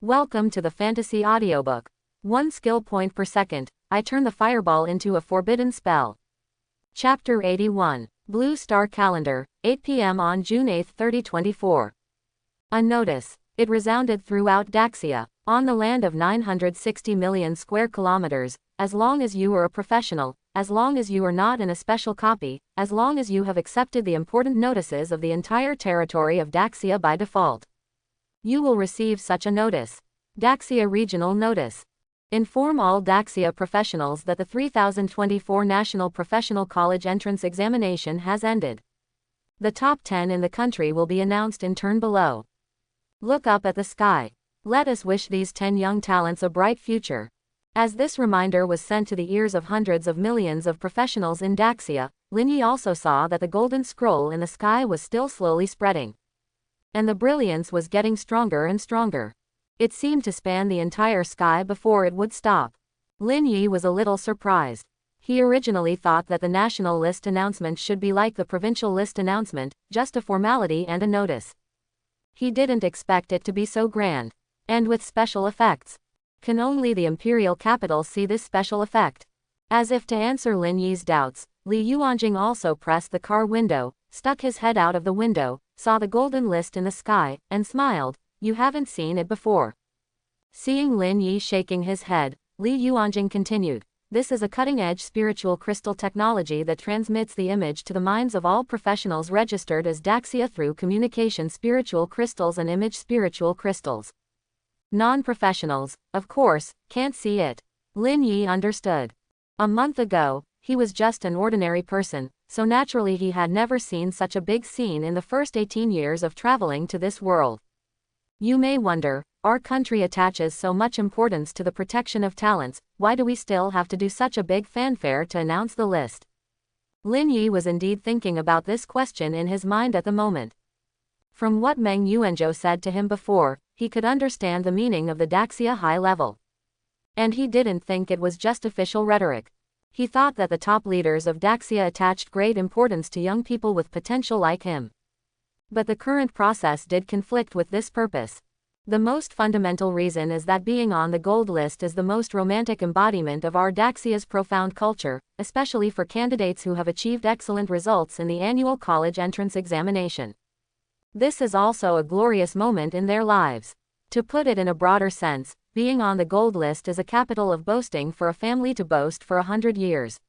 Welcome to the Fantasy Audiobook. 1 skill point per second, I turn the fireball into a forbidden spell. Chapter 81. Blue Star Calendar, 8 p.m. on June 8, 3024. A notice. It resounded throughout Daxia, on the land of 960 million square kilometers, as long as you are a professional, as long as you are not in a special copy, as long as you have accepted the important notices of the entire territory of Daxia by default. You will receive such a notice. Daxia Regional Notice. Inform all Daxia professionals that the 3024 National Professional College Entrance Examination has ended. The top 10 in the country will be announced in turn below. Look up at the sky. Let us wish these 10 young talents a bright future. As this reminder was sent to the ears of hundreds of millions of professionals in Daxia, Linyi also saw that the golden scroll in the sky was still slowly spreading. And the brilliance was getting stronger and stronger. It seemed to span the entire sky before it would stop. Lin Yi was a little surprised. He originally thought that the national list announcement should be like the provincial list announcement, just a formality and a notice. He didn't expect it to be so grand. And with special effects. Can only the imperial capital see this special effect? As if to answer Lin Yi's doubts, Li Yuanjing also pressed the car window, stuck his head out of the window, saw the golden list in the sky, and smiled. You haven't seen it before. Seeing Lin Yi shaking his head, Li Yuanjing continued. This is a cutting-edge spiritual crystal technology that transmits the image to the minds of all professionals registered as Daxia through communication spiritual crystals and image spiritual crystals. Non-professionals, of course, can't see it. Lin Yi understood. A month ago, he was just an ordinary person, so naturally he had never seen such a big scene in the first 18 years of traveling to this world. You may wonder, our country attaches so much importance to the protection of talents, why do we still have to do such a big fanfare to announce the list? Lin Yi was indeed thinking about this question in his mind at the moment. From what Meng Yuanzhou said to him before, he could understand the meaning of the Daxia high level. And he didn't think it was just official rhetoric. He thought that the top leaders of Daxia attached great importance to young people with potential like him. But the current process did conflict with this purpose. The most fundamental reason is that being on the gold list is the most romantic embodiment of our Daxia's profound culture, especially for candidates who have achieved excellent results in the annual college entrance examination. This is also a glorious moment in their lives. To put it in a broader sense, being on the gold list is a capital of boasting for a family to boast for 100 years.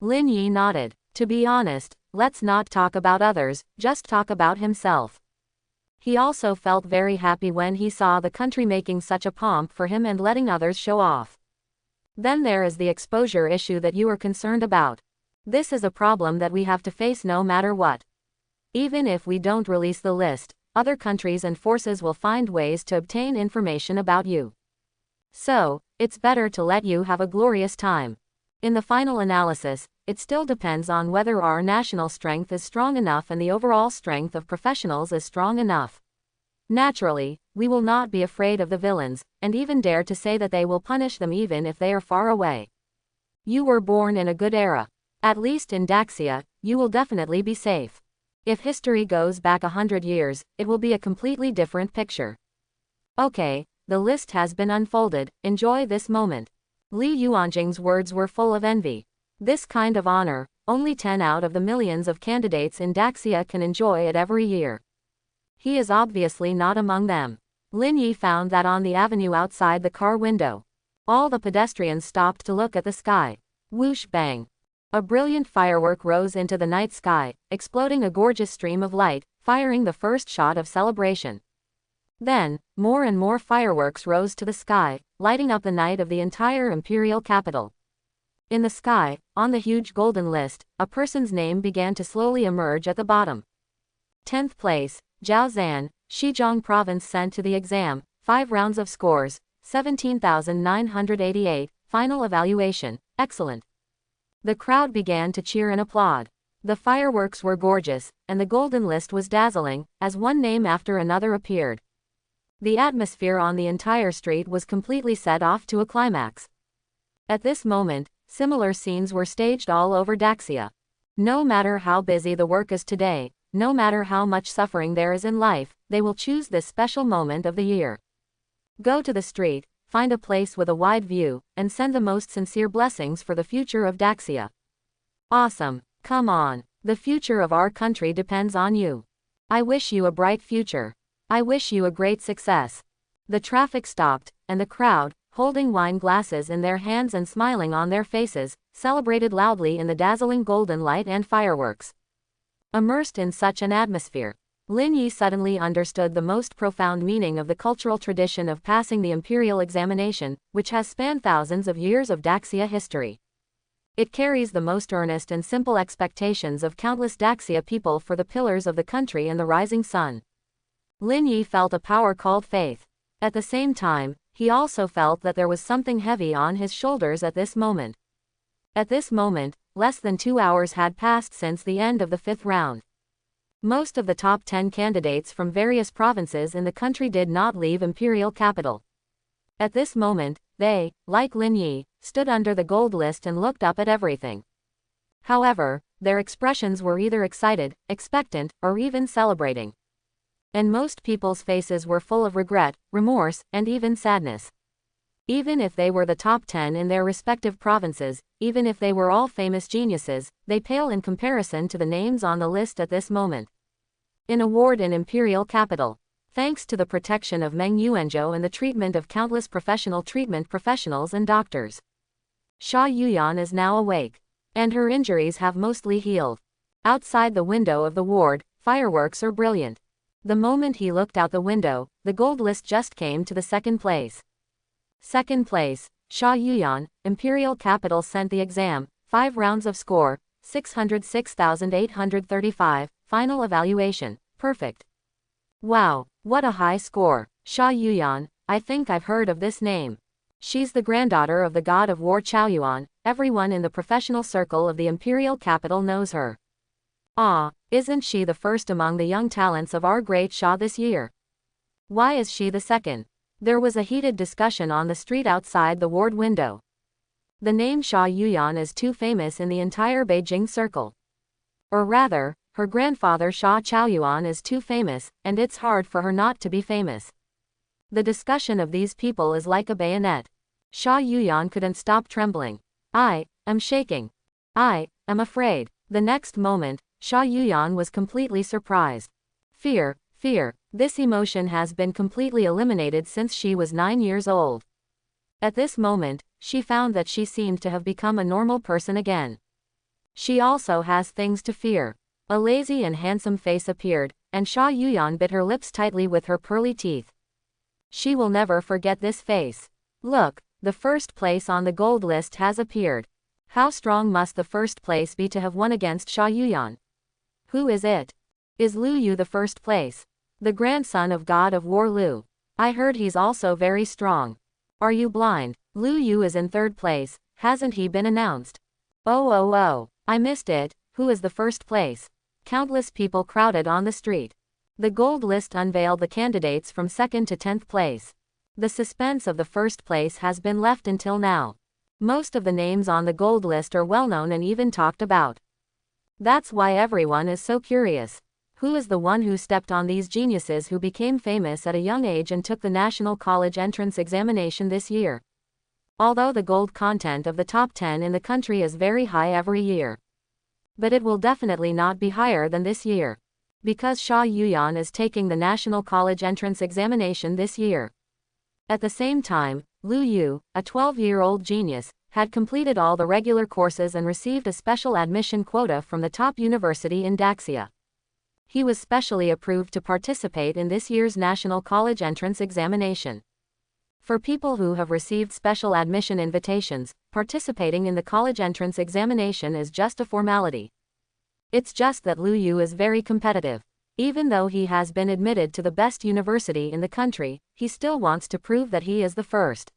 Lin Yi nodded. To be honest, let's not talk about others, just talk about himself. He also felt very happy when he saw the country making such a pomp for him and letting others show off. Then there is the exposure issue that you are concerned about. This is a problem that we have to face no matter what. Even if we don't release the list, other countries and forces will find ways to obtain information about you. So, it's better to let you have a glorious time. In the final analysis, it still depends on whether our national strength is strong enough and the overall strength of professionals is strong enough. Naturally, we will not be afraid of the villains, and even dare to say that they will punish them even if they are far away. You were born in a good era. At least in Daxia, you will definitely be safe. If history goes back 100 years, it will be a completely different picture. Okay, the list has been unfolded, enjoy this moment. Li Yuanjing's words were full of envy. This kind of honor, only 10 out of the millions of candidates in Daxia can enjoy it every year. He is obviously not among them. Lin Yi found that on the avenue outside the car window. All the pedestrians stopped to look at the sky. Whoosh bang. A brilliant firework rose into the night sky, exploding a gorgeous stream of light, firing the first shot of celebration. Then, more and more fireworks rose to the sky, lighting up the night of the entire imperial capital. In the sky, on the huge golden list, a person's name began to slowly emerge at the bottom. 10th place, Zhao Zan, Xizang Province sent to the exam, 5 rounds of scores, 17,988, final evaluation, excellent. The crowd began to cheer and applaud. The fireworks were gorgeous, and the golden list was dazzling, as one name after another appeared. The atmosphere on the entire street was completely set off to a climax. At this moment, similar scenes were staged all over Daxia. No matter how busy the work is today, no matter how much suffering there is in life, they will choose this special moment of the year. Go to the street, find a place with a wide view, and send the most sincere blessings for the future of Daxia. Awesome. Come on. The future of our country depends on you. I wish you a bright future. I wish you a great success. The traffic stopped, and the crowd, holding wine glasses in their hands and smiling on their faces, celebrated loudly in the dazzling golden light and fireworks. Immersed in such an atmosphere, Lin Yi suddenly understood the most profound meaning of the cultural tradition of passing the imperial examination, which has spanned thousands of years of Daxia history. It carries the most earnest and simple expectations of countless Daxia people for the pillars of the country and the rising sun. Lin Yi felt a power called faith. At the same time, he also felt that there was something heavy on his shoulders at this moment. At this moment, less than 2 hours had passed since the end of the 5th round. Most of the top 10 candidates from various provinces in the country did not leave imperial capital. At this moment, they, like Lin Yi, stood under the gold list and looked up at everything. However, their expressions were either excited, expectant, or even celebrating. And most people's faces were full of regret, remorse, and even sadness. Even if they were the top 10 in their respective provinces, even if they were all famous geniuses, they pale in comparison to the names on the list at this moment. An award in imperial capital. Thanks to the protection of Meng Yuanzhou and the treatment of countless professional treatment professionals and doctors, Xia Yuyan is now awake. And her injuries have mostly healed. Outside the window of the ward, fireworks are brilliant. The moment he looked out the window, the gold list just came to the second place. Second place, Xia Yuyan, Imperial Capital sent the exam, 5 rounds of score, 606,835, final evaluation, perfect. Wow, what a high score. Xia Yuyan, I think I've heard of this name. She's the granddaughter of the god of war Chaoyuan, everyone in the professional circle of the Imperial Capital knows her. Ah, isn't she the first among the young talents of our great Xia this year? Why is she the second? There was a heated discussion on the street outside the ward window. The name Xia Yuyan is too famous in the entire Beijing circle. Or rather, her grandfather Xia Chaoyuan is too famous, and it's hard for her not to be famous. The discussion of these people is like a bayonet. Xia Yuyan couldn't stop trembling. I am shaking. I am afraid. The next moment, Xia Yuyan was completely surprised. Fear. This emotion has been completely eliminated since she was 9 years old. At this moment, she found that she seemed to have become a normal person again. She also has things to fear. A lazy and handsome face appeared, and Xia Yuyan bit her lips tightly with her pearly teeth. She will never forget this face. Look, the first place on the gold list has appeared. How strong must the first place be to have won against Xia Yuyan? Who is it? Is Lu Yu the first place? The grandson of God of War Lu. I heard he's also very strong. Are you blind? Lu Yu is in third place, hasn't he been announced? Oh, I missed it. Who is the first place? Countless people crowded on the street. The gold list unveiled the candidates from 2nd to 10th place. The suspense of the first place has been left until now. Most of the names on the gold list are well known and even talked about. That's why everyone is so curious. Who is the one who stepped on these geniuses who became famous at a young age and took the National College entrance examination this year? Although the gold content of the top 10 in the country is very high every year. But it will definitely not be higher than this year. Because Xia Yuyan is taking the National College entrance examination this year. At the same time, Lu Yu, a 12-year-old genius, had completed all the regular courses and received a special admission quota from the top university in Daxia. He was specially approved to participate in this year's National College entrance examination. For people who have received special admission invitations, participating in the college entrance examination is just a formality. It's just that Lu Yu is very competitive. Even though he has been admitted to the best university in the country, he still wants to prove that he is the first.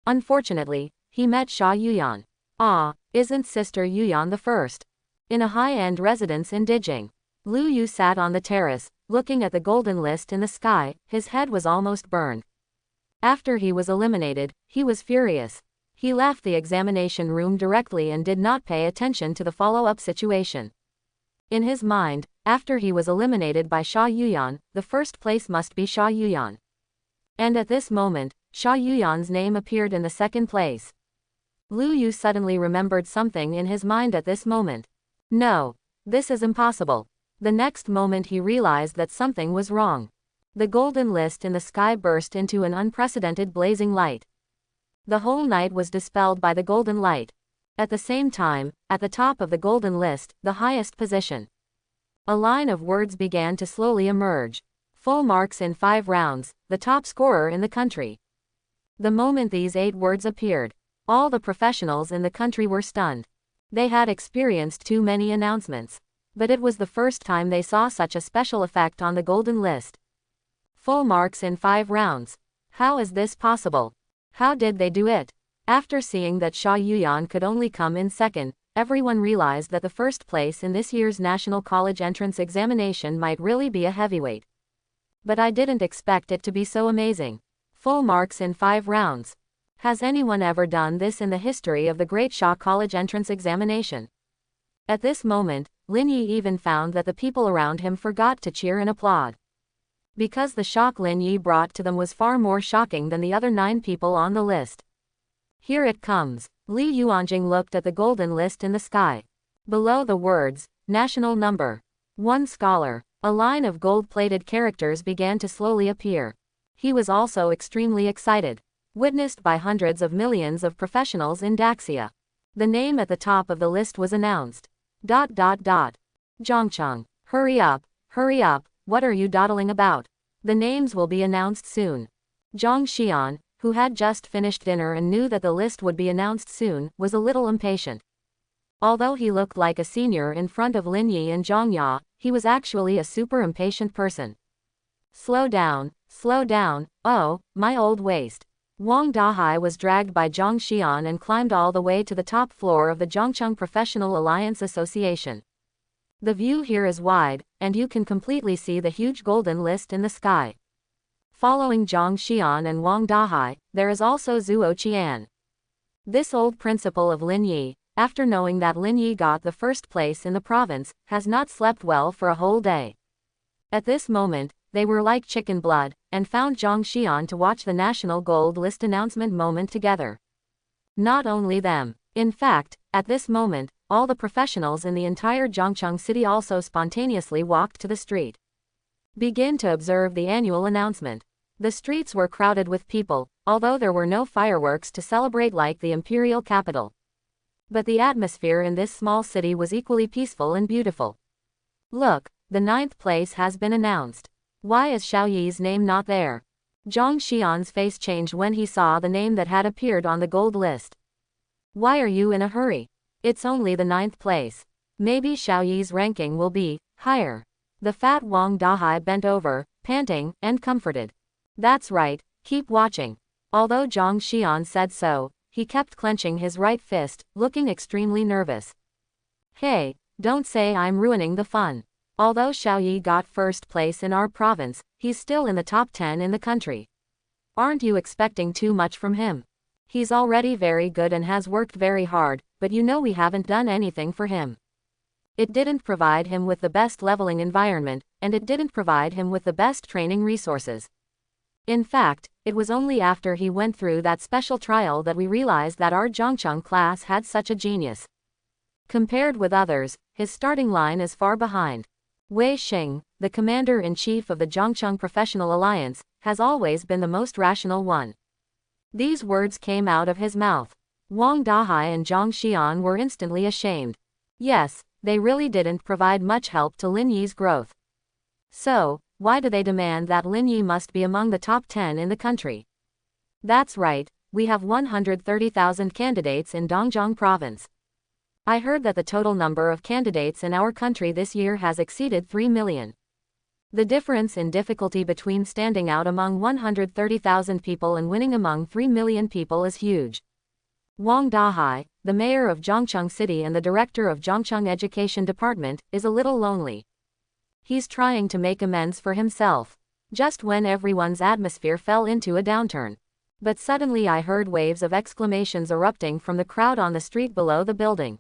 Unfortunately, he met Xia Yuyan. Ah, isn't Sister Yuyan the first? In a high-end residence in Dijing. Lu Yu sat on the terrace, looking at the golden list in the sky. His head was almost burned. After he was eliminated, he was furious. He left the examination room directly and did not pay attention to the follow-up situation. In his mind, after he was eliminated by Xia Yuyan, the first place must be Xia Yuyan. And at this moment, Sha Yuyan's name appeared in the second place. Lu Yu suddenly remembered something in his mind at this moment. No. This is impossible. The next moment he realized that something was wrong. The golden list in the sky burst into an unprecedented blazing light. The whole night was dispelled by the golden light. At the same time, at the top of the golden list, the highest position, a line of words began to slowly emerge. Full marks in 5 rounds, the top scorer in the country. The moment these 8 words appeared, all the professionals in the country were stunned. They had experienced too many announcements. But it was the first time they saw such a special effect on the golden list. Full marks in 5 rounds. How is this possible? How did they do it? After seeing that Sha Yuyan could only come in second, everyone realized that the first place in this year's National College Entrance Examination might really be a heavyweight. But I didn't expect it to be so amazing. Full marks in 5 rounds. Has anyone ever done this in the history of the Great Sha College Entrance Examination? At this moment, Lin Yi even found that the people around him forgot to cheer and applaud. Because the shock Lin Yi brought to them was far more shocking than the other 9 people on the list. Here it comes. Li Yuanjing looked at the golden list in the sky. Below the words, National Number 1 Scholar, a line of gold-plated characters began to slowly appear. He was also extremely excited. Witnessed by hundreds of millions of professionals in Daxia. The name at the top of the list was announced. ... Zhongcheng. Hurry up, what are you dawdling about? The names will be announced soon. Zhang Xian, who had just finished dinner and knew that the list would be announced soon, was a little impatient. Although he looked like a senior in front of Lin Yi and Zhang Ya, he was actually a super impatient person. Slow down, oh, my old waist. Wang Dahai was dragged by Zhang Xian and climbed all the way to the top floor of the Zhongcheng Professional Alliance Association. The view here is wide, and you can completely see the huge golden list in the sky. Following Zhang Xian and Wang Dahai, there is also Zhuo Qian. This old principal of Lin Yi, after knowing that Lin Yi got the first place in the province, has not slept well for a whole day. At this moment, they were like chicken blood, and found Zhang Xian to watch the national gold list announcement moment together. Not only them. In fact, at this moment, all the professionals in the entire Zhongcheng city also spontaneously walked to the street. Begin to observe the annual announcement. The streets were crowded with people, although there were no fireworks to celebrate like the imperial capital. But the atmosphere in this small city was equally peaceful and beautiful. Look, the 9th place has been announced. Why is Xiao Yi's name not there? Zhang Xian's face changed when he saw the name that had appeared on the gold list. Why are you in a hurry? It's only the 9th place. Maybe Xiao Yi's ranking will be higher. The fat Wang Dahai bent over, panting, and comforted. That's right, keep watching. Although Zhang Xian said so, he kept clenching his right fist, looking extremely nervous. Hey, don't say I'm ruining the fun. Although Xiao Yi got first place in our province, he's still in the top 10 in the country. Aren't you expecting too much from him? He's already very good and has worked very hard, but you know we haven't done anything for him. It didn't provide him with the best leveling environment, and it didn't provide him with the best training resources. In fact, it was only after he went through that special trial that we realized that our Zhongcheng class had such a genius. Compared with others, his starting line is far behind. Wei Xing, the commander-in-chief of the Zhongcheng Professional Alliance, has always been the most rational one. These words came out of his mouth. Wang Dahai and Zhang Xian were instantly ashamed. Yes, they really didn't provide much help to Lin Yi's growth. So, why do they demand that Lin Yi must be among the top 10 in the country? That's right, we have 130,000 candidates in Dongjiang province. I heard that the total number of candidates in our country this year has exceeded 3 million. The difference in difficulty between standing out among 130,000 people and winning among 3 million people is huge. Wang Dahai, the mayor of Zhongcheng City and the director of Zhongcheng Education Department, is a little lonely. He's trying to make amends for himself. Just when everyone's atmosphere fell into a downturn. But suddenly I heard waves of exclamations erupting from the crowd on the street below the building.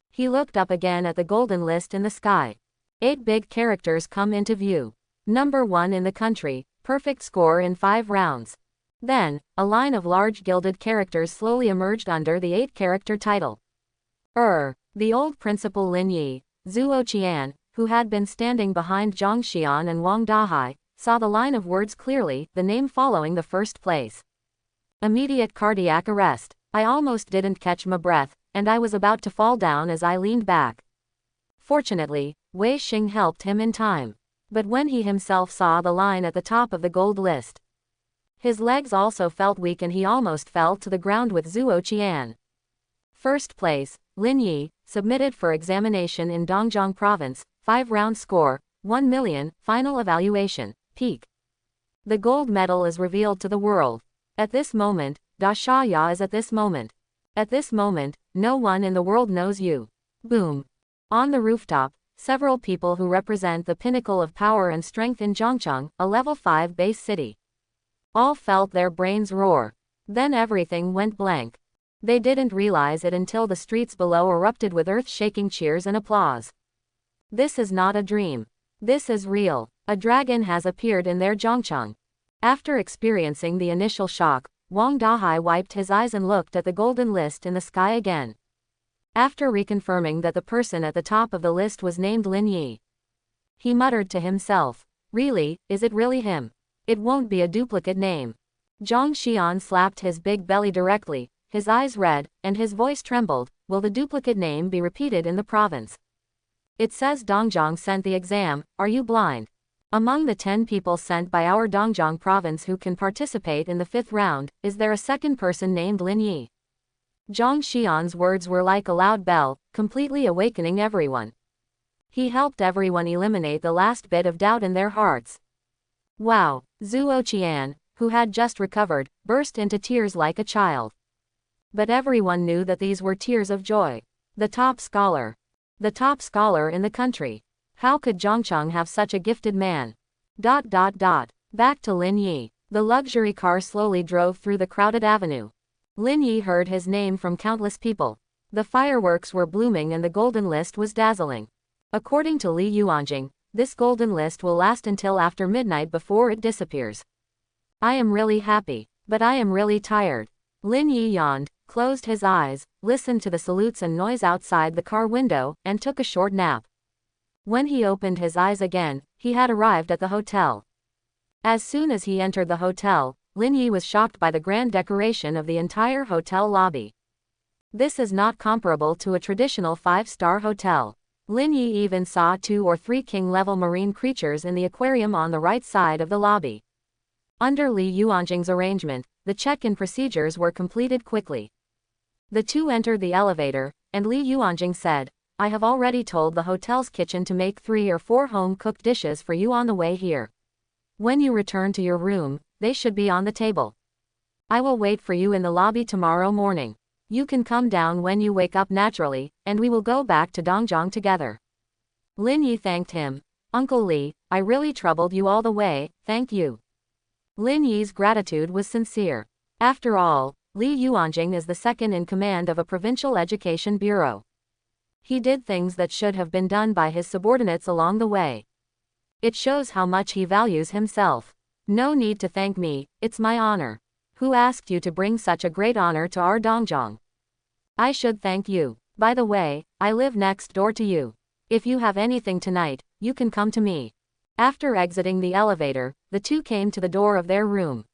He looked up again at the golden list in the sky. 8 big characters come into view. Number 1 in the country, Perfect score in 5 rounds. Then, a line of large gilded characters slowly emerged under the 8-character title. The old principal Lin Yi, Zhuo Qian, who had been standing behind Zhang Xian and Wang Dahai, saw the line of words clearly, the name following the first place. Immediate cardiac arrest. I almost didn't catch my breath, and I was about to fall down as I leaned back. Fortunately, Wei Xing helped him in time. But when he himself saw the line at the top of the gold list, his legs also felt weak and he almost fell to the ground with Zhuo Qian. First place, Lin Yi, submitted for examination in Dongjiang Province, 5-round score, 1 million, final evaluation, peak. The gold medal is revealed to the world. At this moment, Da Shaya is at this moment. At this moment, no one in the world knows you. Boom. On the rooftop, several people who represent the pinnacle of power and strength in Zhangcheng, a level 5 base city, all felt their brains roar. Then everything went blank. They didn't realize it until the streets below erupted with earth-shaking cheers and applause. This is not a dream. This is real. A dragon has appeared in their Zhangcheng. After experiencing the initial shock, Wang Dahai wiped his eyes and looked at the golden list in the sky again. After reconfirming that the person at the top of the list was named Lin Yi, he muttered to himself, "Really, is it really him? It won't be a duplicate name." Zhang Xian slapped his big belly directly, his eyes red, and his voice trembled. "Will the duplicate name be repeated in the province? It says Dongjiang sent the exam, are you blind? Among the 10 people sent by our Dongjiang province who can participate in the 5th round, is there a second person named Lin Yi?" Zhang Xian's words were like a loud bell, completely awakening everyone. He helped everyone eliminate the last bit of doubt in their hearts. Wow! Zhuo Qian, who had just recovered, burst into tears like a child. But everyone knew that these were tears of joy. The top scholar. The top scholar in the country. How could Zhangcheng have such a gifted man? Back to Lin Yi. The luxury car slowly drove through the crowded avenue. Lin Yi heard his name from countless people. The fireworks were blooming and the golden list was dazzling. According to Li Yuanjing, this golden list will last until after midnight before it disappears. I am really happy, but I am really tired. Lin Yi yawned, closed his eyes, listened to the salutes and noise outside the car window, and took a short nap. When he opened his eyes again, he had arrived at the hotel. As soon as he entered the hotel, Lin Yi was shocked by the grand decoration of the entire hotel lobby. This is not comparable to a traditional 5-star hotel. Lin Yi even saw 2 or 3 king-level marine creatures in the aquarium on the right side of the lobby. Under Li Yuanjing's arrangement, the check-in procedures were completed quickly. The two entered the elevator, and Li Yuanjing said, "I have already told the hotel's kitchen to make 3 or 4 home-cooked dishes for you on the way here. When you return to your room, they should be on the table. I will wait for you in the lobby tomorrow morning. You can come down when you wake up naturally, and we will go back to Dongjiang together." Lin Yi thanked him. "Uncle Li, I really troubled you all the way, thank you." Lin Yi's gratitude was sincere. After all, Li Yuanjing is the second in command of a provincial education bureau. He did things that should have been done by his subordinates along the way. It shows how much he values himself. "No need to thank me, it's my honor. Who asked you to bring such a great honor to our Dongjiang? I should thank you. By the way, I live next door to you. If you have anything tonight, you can come to me." After exiting the elevator, the two came to the door of their room.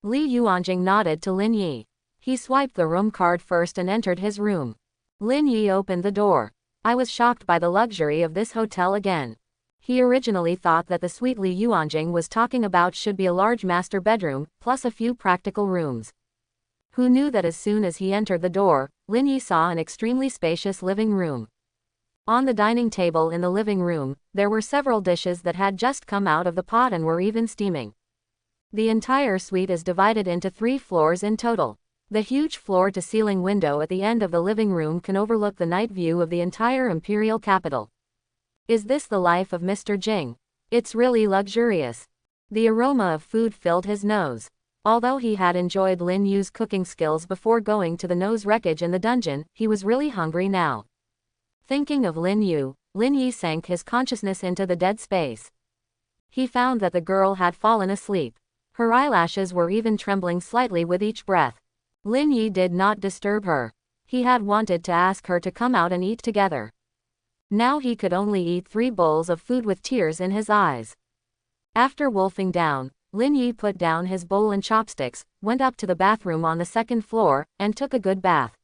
Li Yuanjing nodded to Lin Yi. He swiped the room card first and entered his room. Lin Yi opened the door. I was shocked by the luxury of this hotel again. He originally thought that the suite Li Yuanjing was talking about should be a large master bedroom, plus a few practical rooms. Who knew that as soon as he entered the door, Lin Yi saw an extremely spacious living room. On the dining table in the living room, there were several dishes that had just come out of the pot and were even steaming. The entire suite is divided into 3 floors in total. The huge floor-to-ceiling window at the end of the living room can overlook the night view of the entire imperial capital. Is this the life of Mr. Jing? It's really luxurious. The aroma of food filled his nose. Although he had enjoyed Lin Yu's cooking skills before going to the nose wreckage in the dungeon, he was really hungry now. Thinking of Lin Yu, Lin Yi sank his consciousness into the dead space. He found that the girl had fallen asleep. Her eyelashes were even trembling slightly with each breath. Lin Yi did not disturb her. He had wanted to ask her to come out and eat together. Now he could only eat 3 bowls of food with tears in his eyes. After wolfing down, Lin Yi put down his bowl and chopsticks, went up to the bathroom on the 2nd floor, and took a good bath.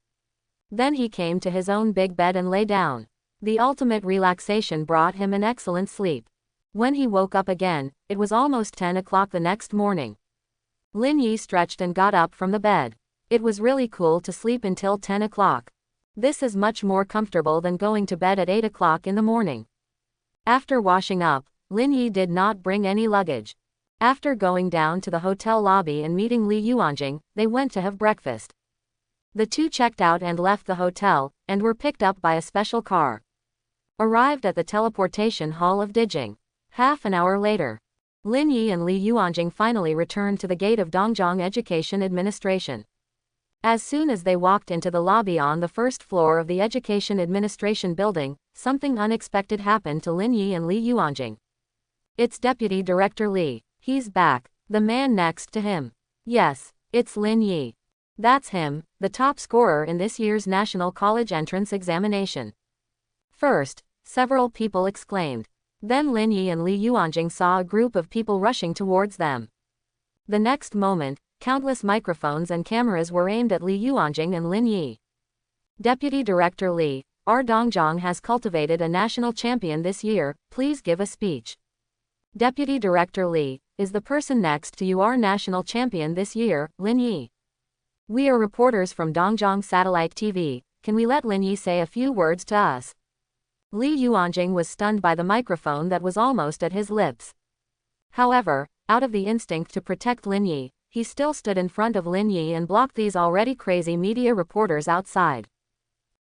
Then he came to his own big bed and lay down. The ultimate relaxation brought him an excellent sleep. When he woke up again, it was almost 10 o'clock the next morning. Lin Yi stretched and got up from the bed. It was really cool to sleep until 10 o'clock. This is much more comfortable than going to bed at 8 o'clock in the morning. After washing up, Lin Yi did not bring any luggage. After going down to the hotel lobby and meeting Li Yuanjing, they went to have breakfast. The two checked out and left the hotel, and were picked up by a special car. Arrived at the teleportation hall of Dijing. Half an hour later, Lin Yi and Li Yuanjing finally returned to the gate of Dongjiang Education Administration. As soon as they walked into the lobby on the 1st floor of the Education Administration building, something unexpected happened to Lin Yi and Li Yuanjing. It's Deputy Director Li. He's back. The man next to him. Yes, it's Lin Yi. That's him, the top scorer in this year's National College Entrance Examination. First, several people exclaimed. Then Lin Yi and Li Yuanjing saw a group of people rushing towards them. The next moment, countless microphones and cameras were aimed at Li Yuanjing and Lin Yi. Deputy Director Li, our Dongjiang has cultivated a national champion this year, please give a speech. Deputy Director Li, is the person next to you our national champion this year, Lin Yi? We are reporters from Dongjiang Satellite TV, can we let Lin Yi say a few words to us? Li Yuanjing was stunned by the microphone that was almost at his lips. However, out of the instinct to protect Lin Yi, he still stood in front of Lin Yi and blocked these already crazy media reporters outside.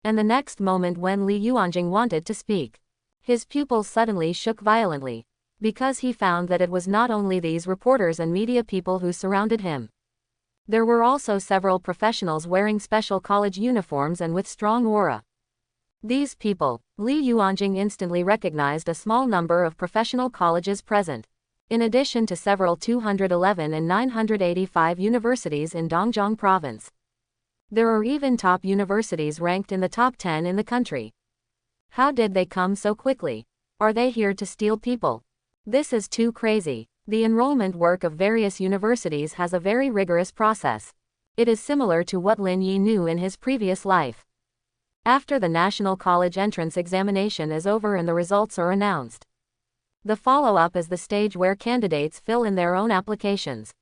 And the next moment when Li Yuanjing wanted to speak, his pupils suddenly shook violently, because he found that it was not only these reporters and media people who surrounded him. There were also several professionals wearing special college uniforms and with strong aura. These people, Li Yuanjing instantly recognized a small number of professional colleges present. In addition to several 211 and 985 universities in Dongjiang province. There are even top universities ranked in the top 10 in the country. How did they come so quickly? Are they here to steal people? This is too crazy. The enrollment work of various universities has a very rigorous process. It is similar to what Lin Yi knew in his previous life. After the National College Entrance Examination is over and the results are announced, the follow-up is the stage where candidates fill in their own applications.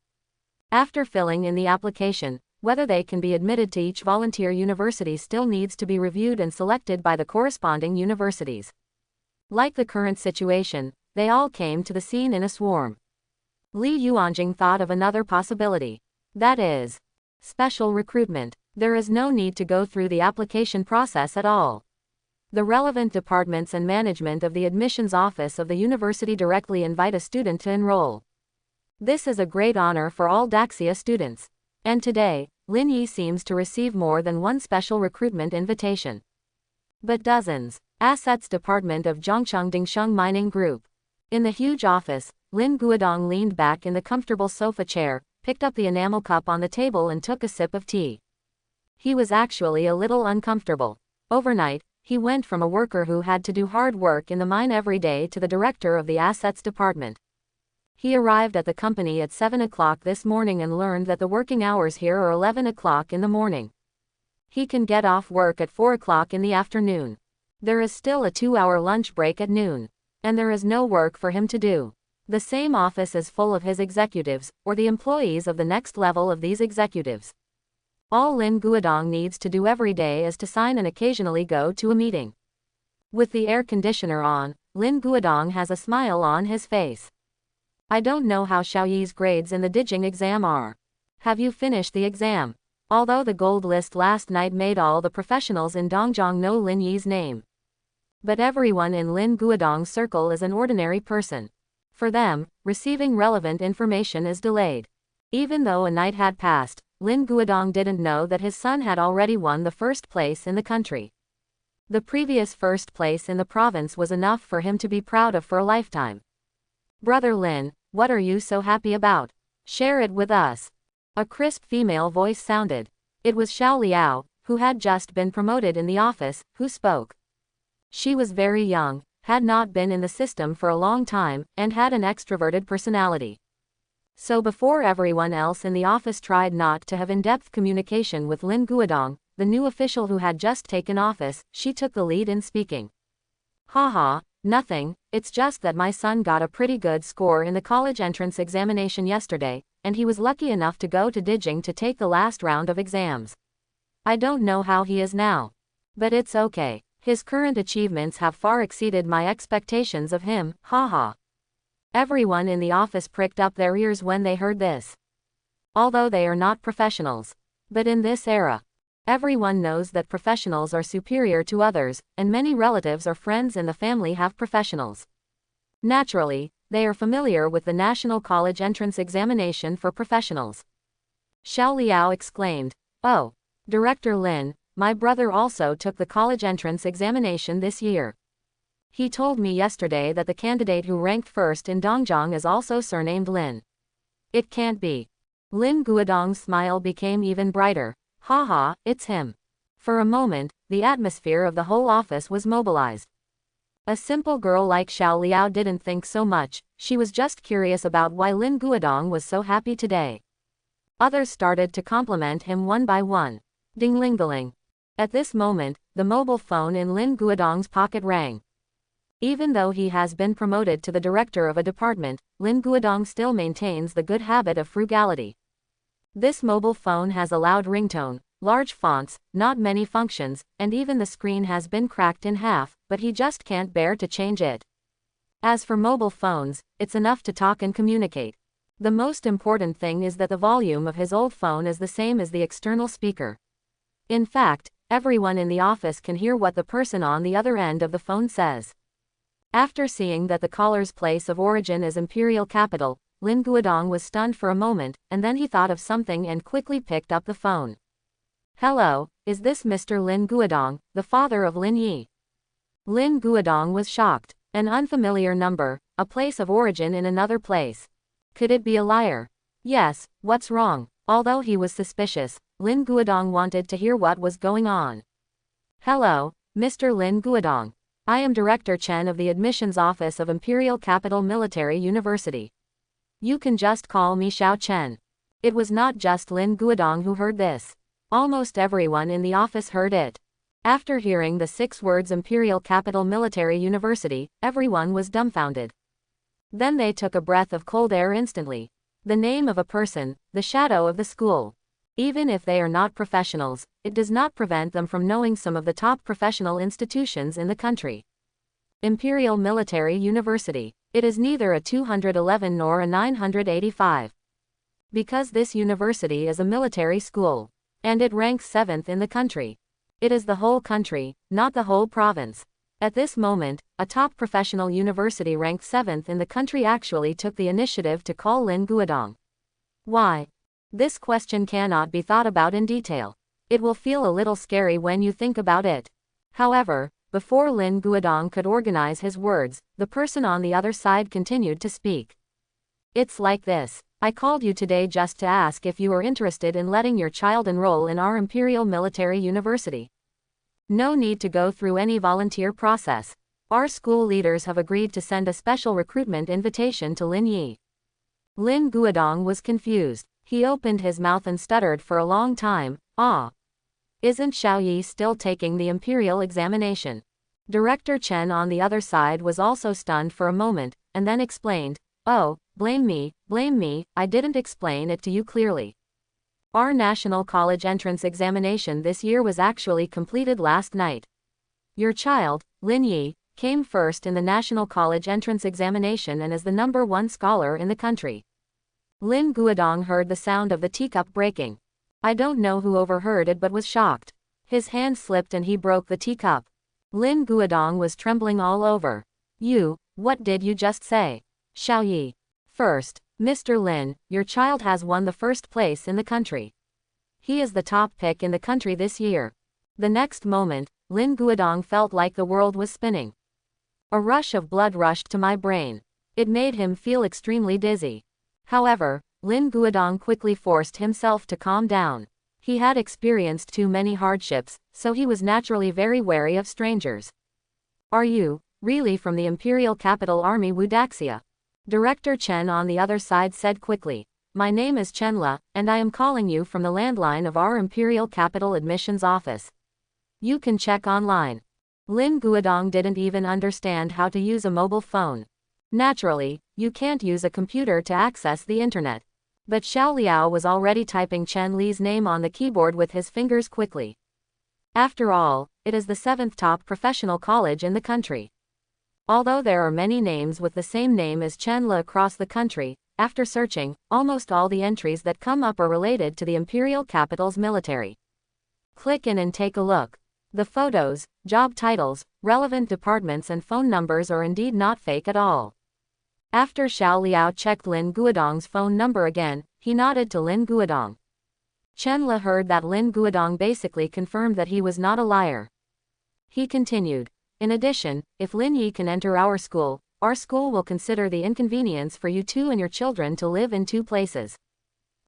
After filling in the application, whether they can be admitted to each volunteer university still needs to be reviewed and selected by the corresponding universities. Like the current situation, they all came to the scene in a swarm. Li Yuanjing thought of another possibility. That is, special recruitment. There is no need to go through the application process at all. The relevant departments and management of the admissions office of the university directly invite a student to enroll. This is a great honor for all Daxia students. And today, Lin Yi seems to receive more than one special recruitment invitation, but dozens. Assets Department of Zhongcheng Dingsheng Mining Group. In the huge office, Lin Guodong leaned back in the comfortable sofa chair, picked up the enamel cup on the table and took a sip of tea. He was actually a little uncomfortable. Overnight, he went from a worker who had to do hard work in the mine every day to the director of the assets department. He arrived at the company at 7 o'clock this morning and learned that the working hours here are 11 o'clock in the morning. He can get off work at 4 o'clock in the afternoon. There is still a 2-hour lunch break at noon. And there is no work for him to do. The same office is full of his executives, or the employees of the next level of these executives. All Lin Guodong needs to do every day is to sign and occasionally go to a meeting. With the air conditioner on, Lin Guodong has a smile on his face. I don't know how Xiaoyi's grades in the Dijing exam are. Have you finished the exam? Although the gold list last night made all the professionals in Dongjiang know Lin Yi's name. But everyone in Lin Guodong's circle is an ordinary person. For them, receiving relevant information is delayed. Even though a night had passed, Lin Guodong didn't know that his son had already won the first place in the country. The previous first place in the province was enough for him to be proud of for a lifetime. Brother Lin, what are you so happy about? Share it with us. A crisp female voice sounded. It was Xiao Liao, who had just been promoted in the office, who spoke. She was very young, had not been in the system for a long time, and had an extroverted personality. So before everyone else in the office tried not to have in-depth communication with Lin Guodong, the new official who had just taken office, she took the lead in speaking. Haha, nothing, it's just that my son got a pretty good score in the college entrance examination yesterday, and he was lucky enough to go to Beijing to take the last round of exams. I don't know how he is now. But it's okay. His current achievements have far exceeded my expectations of him, haha. Everyone in the office pricked up their ears when they heard this. Although they are not professionals. But in this era, everyone knows that professionals are superior to others, and many relatives or friends in the family have professionals. Naturally, they are familiar with the National College Entrance Examination for Professionals. Xiao Liao exclaimed, "Oh, Director Lin, my brother also took the college entrance examination this year. He told me yesterday that the candidate who ranked first in Dongjiang is also surnamed Lin. It can't be." Lin Guodong's smile became even brighter. Haha, it's him. For a moment, the atmosphere of the whole office was mobilized. A simple girl like Xiao Liao didn't think so much, she was just curious about why Lin Guodong was so happy today. Others started to compliment him one by one. Ding-ling-a-ling. At this moment, the mobile phone in Lin Guodong's pocket rang. Even though he has been promoted to the director of a department, Lin Guodong still maintains the good habit of frugality. This mobile phone has a loud ringtone, large fonts, not many functions, and even the screen has been cracked in half, but he just can't bear to change it. As for mobile phones, it's enough to talk and communicate. The most important thing is that the volume of his old phone is the same as the external speaker. In fact, everyone in the office can hear what the person on the other end of the phone says. After seeing that the caller's place of origin is imperial capital, Lin Guodong was stunned for a moment, and then he thought of something and quickly picked up the phone. "Hello, is this Mr. Lin Guodong, the father of Lin Yi?" Lin Guodong was shocked. An unfamiliar number, a place of origin in another place. Could it be a liar? Yes, what's wrong? Although he was suspicious, Lin Guodong wanted to hear what was going on. "Hello, Mr. Lin Guodong. I am Director Chen of the Admissions Office of Imperial Capital Military University. You can just call me Xiao Chen." It was not just Lin Guodong who heard this. Almost everyone in the office heard it. After hearing the 6 words Imperial Capital Military University, everyone was dumbfounded. Then they took a breath of cold air instantly. The name of a person, the shadow of the school. Even if they are not professionals, it does not prevent them from knowing some of the top professional institutions in the country. Imperial Military University. It is neither a 211 nor a 985. Because this university is a military school. And it ranks 7th in the country. It is the whole country, not the whole province. At this moment, a top professional university ranked 7th in the country actually took the initiative to call Lin Guodong. Why? This question cannot be thought about in detail. It will feel a little scary when you think about it. However, before Lin Guodong could organize his words, the person on the other side continued to speak. "It's like this. I called you today just to ask if you are interested in letting your child enroll in our Imperial Military University. No need to go through any volunteer process. Our school leaders have agreed to send a special recruitment invitation to Lin Yi." Lin Guodong was confused. He opened his mouth and stuttered for a long time. "Ah. Isn't Xiao Yi still taking the imperial examination?" Director Chen on the other side was also stunned for a moment, and then explained, "Oh, blame me, I didn't explain it to you clearly. Our National College Entrance Examination this year was actually completed last night. Your child, Lin Yi, came first in the National College Entrance Examination and is the #1 scholar in the country." Lin Guodong heard the sound of the teacup breaking. I don't know who overheard it but was shocked. His hand slipped and he broke the teacup. Lin Guodong was trembling all over. What did you just say?" "Xiao Yi. First, Mr. Lin, your child has won the first place in the country. He is the top pick in the country this year." The next moment, Lin Guodong felt like the world was spinning. A rush of blood rushed to my brain. It made him feel extremely dizzy. However, Lin Guodong quickly forced himself to calm down. He had experienced too many hardships, so he was naturally very wary of strangers. Are you really from the Imperial Capital Army Wudaxia? Director Chen on the other side said quickly. My name is Chen Le, and I am calling you from the landline of our Imperial Capital Admissions Office. You can check online. Lin Guodong didn't even understand how to use a mobile phone. Naturally, you can't use a computer to access the internet. But Xiao Liao was already typing Chen Li's name on the keyboard with his fingers quickly. After all, it is the 7th top professional college in the country. Although there are many names with the same name as Chen Le across the country, after searching, almost all the entries that come up are related to the Imperial Capital's military. Click in and take a look. The photos, job titles, relevant departments and phone numbers are indeed not fake at all. After Xiao Liao checked Lin Guodong's phone number again, he nodded to Lin Guodong. Chen Le heard that Lin Guodong basically confirmed that he was not a liar. He continued. In addition, if Lin Yi can enter our school will consider the inconvenience for you two and your children to live in 2 places.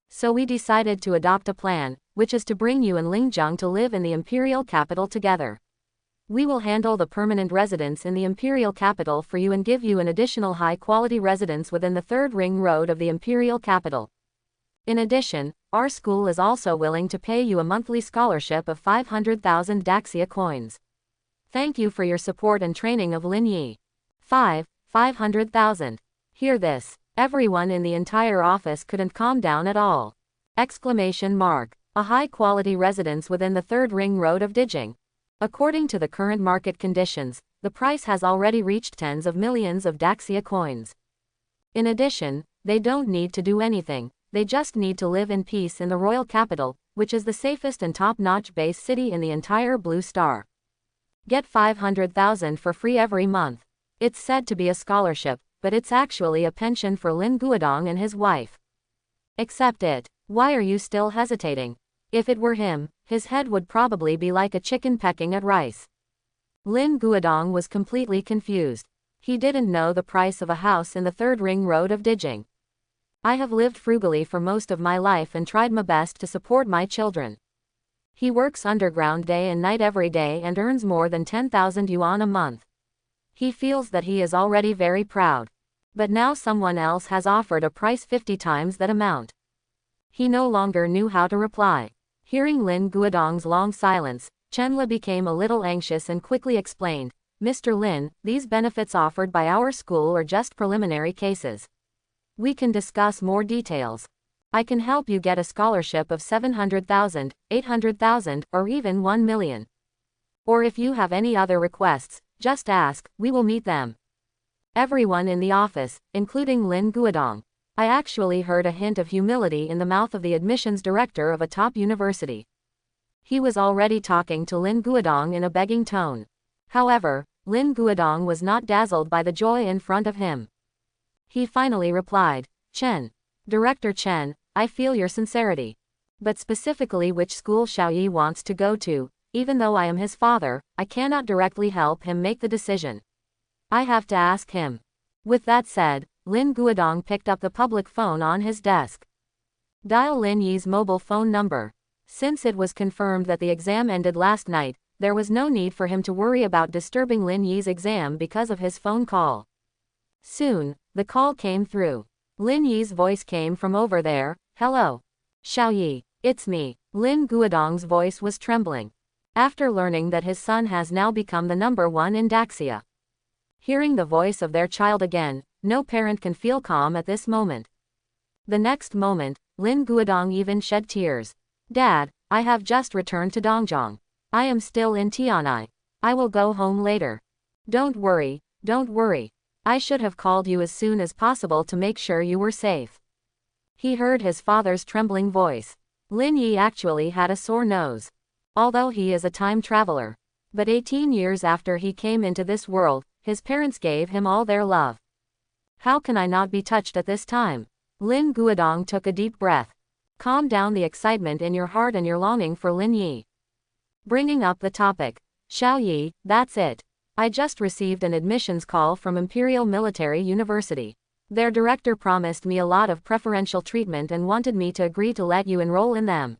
So we decided to adopt a plan, which is to bring you and Lingzheng to live in the Imperial Capital together. We will handle the permanent residence in the Imperial Capital for you and give you an additional high-quality residence within the 3rd ring road of the Imperial Capital. In addition, our school is also willing to pay you a monthly scholarship of 500,000 Daxia coins. Thank you for your support and training of Lin Yi. 500,000. Hear this. Everyone in the entire office couldn't calm down at all. Exclamation mark. A high-quality residence within the 3rd ring road of Dijing. According to the current market conditions, the price has already reached tens of millions of Daxia coins. In addition, they don't need to do anything, they just need to live in peace in the royal capital, which is the safest and top-notch base city in the entire Blue Star. Get 500,000 for free every month. It's said to be a scholarship, but it's actually a pension for Lin Guodong and his wife. Accept it. Why are you still hesitating? If it were him, his head would probably be like a chicken pecking at rice. Lin Guodong was completely confused. He didn't know the price of a house in the 3rd ring road of Dijing. I have lived frugally for most of my life and tried my best to support my children. He works underground day and night every day and earns more than 10,000 yuan a month. He feels that he is already very proud. But now someone else has offered a price 50 times that amount. He no longer knew how to reply. Hearing Lin Guodong's long silence, Chen Le became a little anxious and quickly explained, Mr. Lin, these benefits offered by our school are just preliminary cases. We can discuss more details. I can help you get a scholarship of 700,000, 800,000, or even 1 million. Or if you have any other requests, just ask, we will meet them. Everyone in the office, including Lin Guodong. I actually heard a hint of humility in the mouth of the admissions director of a top university. He was already talking to Lin Guodong in a begging tone. However, Lin Guodong was not dazzled by the joy in front of him. He finally replied, Director Chen, I feel your sincerity. But specifically which school Xiaoyi wants to go to, even though I am his father, I cannot directly help him make the decision. I have to ask him. With that said, Lin Guodong picked up the public phone on his desk. Dial Lin Yi's mobile phone number. Since it was confirmed that the exam ended last night, there was no need for him to worry about disturbing Lin Yi's exam because of his phone call. Soon, the call came through. Lin Yi's voice came from over there. Hello. Xiaoyi, it's me. Lin Guodong's voice was trembling. After learning that his son has now become the #1 in Daxia. Hearing the voice of their child again, no parent can feel calm at this moment. The next moment, Lin Guodong even shed tears. Dad, I have just returned to Dongjiang. I am still in Tianai. I will go home later. Don't worry. I should have called you as soon as possible to make sure you were safe. He heard his father's trembling voice. Lin Yi actually had a sore nose. Although he is a time traveler. But 18 years after he came into this world, his parents gave him all their love. How can I not be touched at this time? Lin Guodong took a deep breath. Calm down the excitement in your heart and your longing for Lin Yi. Bringing up the topic. Xiaoyi, that's it. I just received an admissions call from Imperial Military University. Their director promised me a lot of preferential treatment and wanted me to agree to let you enroll in them.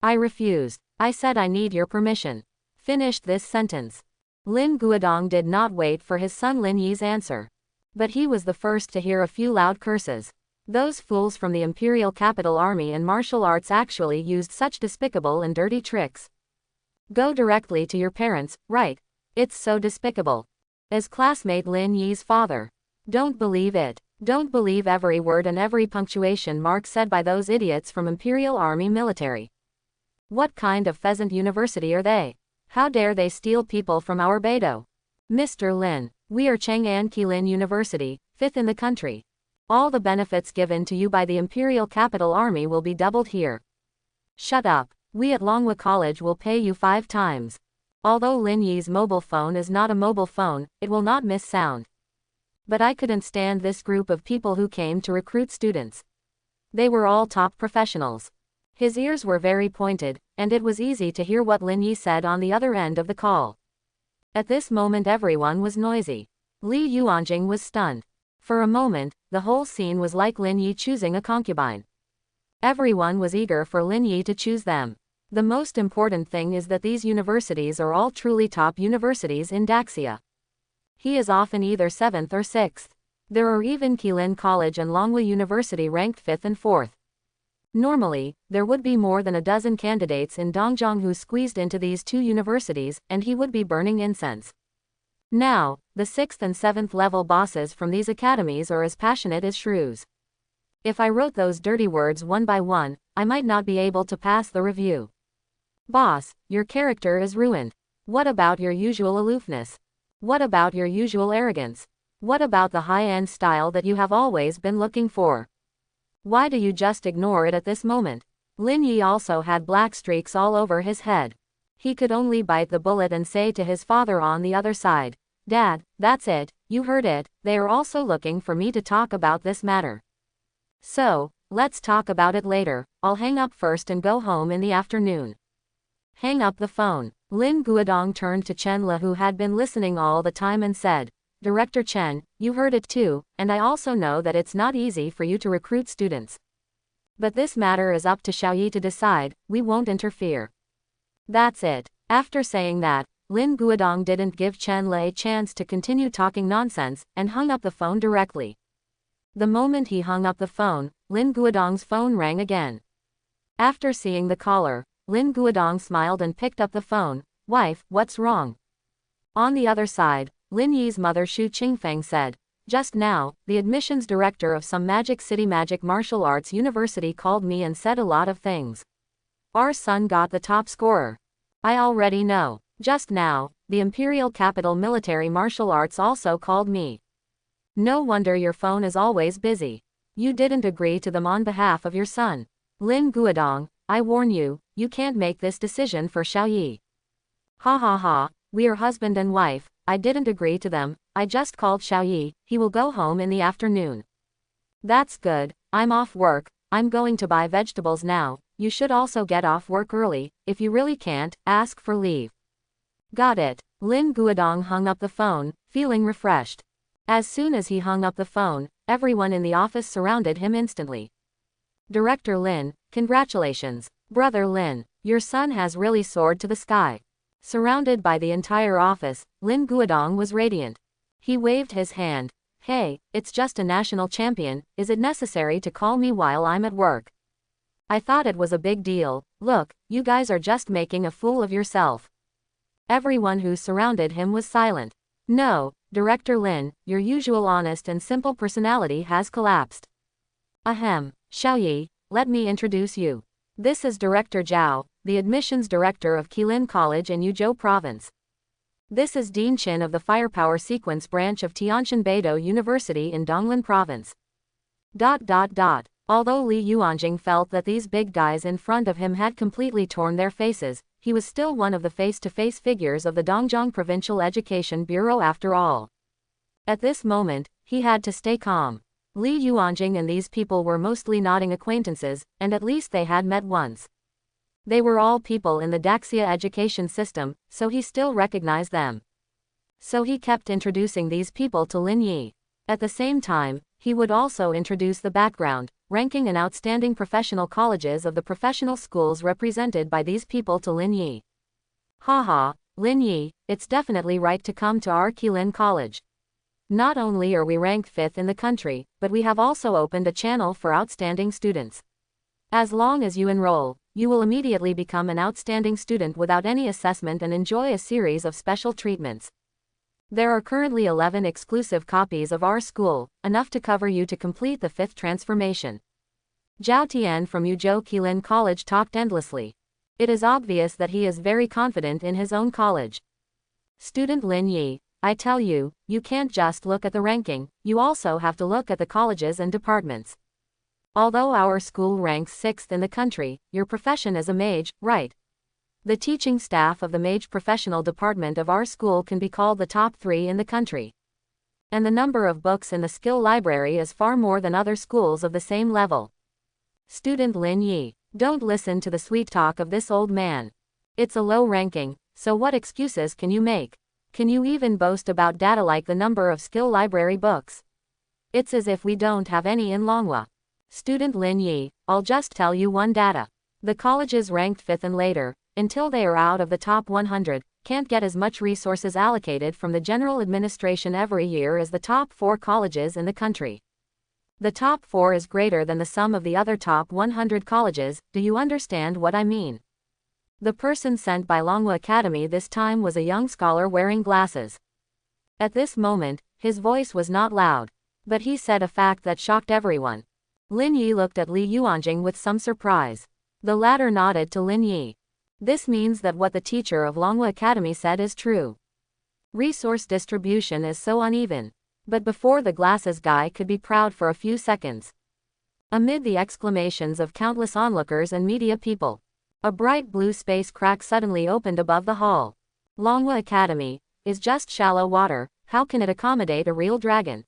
I refused. I said I need your permission. Finished this sentence. Lin Guodong did not wait for his son Lin Yi's answer. But he was the first to hear a few loud curses. Those fools from the Imperial Capital Army and martial arts actually used such despicable and dirty tricks. Go directly to your parents, right? It's so despicable. As classmate Lin Yi's father. Don't believe it. Don't believe every word and every punctuation mark said by those idiots from Imperial Army military. What kind of pheasant university are they? How dare they steal people from our Beidou? Mr. Lin, we are Chang'an Keilin University, 5th in the country. All the benefits given to you by the Imperial Capital Army will be doubled here. Shut up. We at Longhua College will pay you 5 times. Although Lin Yi's mobile phone is not a mobile phone, it will not miss sound. But I couldn't stand this group of people who came to recruit students. They were all top professionals. His ears were very pointed, and it was easy to hear what Lin Yi said on the other end of the call. At this moment everyone was noisy. Li Yuanjing was stunned. For a moment, the whole scene was like Lin Yi choosing a concubine. Everyone was eager for Lin Yi to choose them. The most important thing is that these universities are all truly top universities in Daxia. He is often either 7th or 6th. There are even Keilin College and Longhua University ranked 5th and 4th. Normally, there would be more than a dozen candidates in Dongjiang who squeezed into these 2 universities, and he would be burning incense. Now, the 6th and 7th level bosses from these academies are as passionate as shrews. If I wrote those dirty words one by one, I might not be able to pass the review. Boss, your character is ruined. What about your usual aloofness? What about your usual arrogance? What about the high-end style that you have always been looking for? Why do you just ignore it at this moment? Lin Yi also had black streaks all over his head. He could only bite the bullet and say to his father on the other side, Dad, that's it, you heard it, they are also looking for me to talk about this matter. So, let's talk about it later, I'll hang up first and go home in the afternoon. Hang up the phone. Lin Guodong turned to Chen Le who had been listening all the time and said, Director Chen, you heard it too, and I also know that it's not easy for you to recruit students. But this matter is up to Xiaoyi to decide, we won't interfere. That's it. After saying that, Lin Guodong didn't give Chen Le a chance to continue talking nonsense, and hung up the phone directly. The moment he hung up the phone, Lin Guodong's phone rang again. After seeing the caller, Lin Guodong smiled and picked up the phone. Wife, what's wrong? On the other side, Lin Yi's mother Xu Qingfeng said, just now, the admissions director of some Magic City Magic Martial Arts University called me and said a lot of things. Our son got the top scorer. I already know. Just now, the Imperial Capital Military Martial Arts also called me. No wonder your phone is always busy. You didn't agree to them on behalf of your son. Lin Guodong, I warn you, you can't make this decision for Xiaoyi. Ha ha ha, we are husband and wife, I didn't agree to them, I just called Xiaoyi, he will go home in the afternoon. That's good, I'm off work, I'm going to buy vegetables now, you should also get off work early, if you really can't, ask for leave. Got it. Lin Guodong hung up the phone, feeling refreshed. As soon as he hung up the phone, everyone in the office surrounded him instantly. Director Lin, congratulations. Brother Lin, your son has really soared to the sky. Surrounded by the entire office, Lin Guodong was radiant. He waved his hand. Hey, it's just a national champion, is it necessary to call me while I'm at work? I thought it was a big deal, look, you guys are just making a fool of yourself. Everyone who surrounded him was silent. No, Director Lin, your usual honest and simple personality has collapsed. Ahem, Xiaoyi, let me introduce you. This is Director Zhao, the admissions director of Keilin College in Yuzhou Province. This is Dean Qin of the Firepower Sequence branch of Tianshan Beidou University in Donglan Province. Although Li Yuanjing felt that these big guys in front of him had completely torn their faces, he was still one of the face-to-face figures of the Dongjiang Provincial Education Bureau after all. At this moment, he had to stay calm. Li Yuanjing and these people were mostly nodding acquaintances, and at least they had met once. They were all people in the Daxia education system, so he still recognized them. So he kept introducing these people to Lin Yi. At the same time, He would also introduce the background, ranking and outstanding professional colleges of the professional schools represented by these people to Lin Yi. Haha, Lin Yi, it's definitely right to come to our Qilin College. Not only are we ranked 5th in the country, but we have also opened a channel for outstanding students. As long as you enroll, you will immediately become an outstanding student without any assessment and enjoy a series of special treatments. There are currently 11 exclusive copies of our school, enough to cover you to complete the 5th transformation. Zhao Tian from Yuzhou Qilin College talked endlessly. It is obvious that he is very confident in his own college. Student Lin Yi, I tell you, you can't just look at the ranking, you also have to look at the colleges and departments. Although our school ranks 6th in the country, your profession is a mage, right? The teaching staff of the mage professional department of our school can be called the top 3 in the country. And the number of books in the skill library is far more than other schools of the same level. Student Lin Yi, don't listen to the sweet talk of this old man. It's a low ranking, so what excuses can you make? Can you even boast about data like the number of skill library books? It's as if we don't have any in Longhua. Student Lin Yi, I'll just tell you one data. The colleges ranked 5th and later, until they are out of the top 100, can't get as much resources allocated from the general administration every year as the top 4 colleges in the country. The top 4 is greater than the sum of the other top 100 colleges, do you understand what I mean? The person sent by Longhua Academy this time was a young scholar wearing glasses. At this moment, his voice was not loud, but he said a fact that shocked everyone. Lin Yi looked at Li Yuanjing with some surprise. The latter nodded to Lin Yi. This means that what the teacher of Longhua Academy said is true. Resource distribution is so uneven. But before the glasses guy could be proud for a few seconds. Amid the exclamations of countless onlookers and media people, a bright blue space crack suddenly opened above the hall. Longhua Academy is just shallow water, how can it accommodate a real dragon?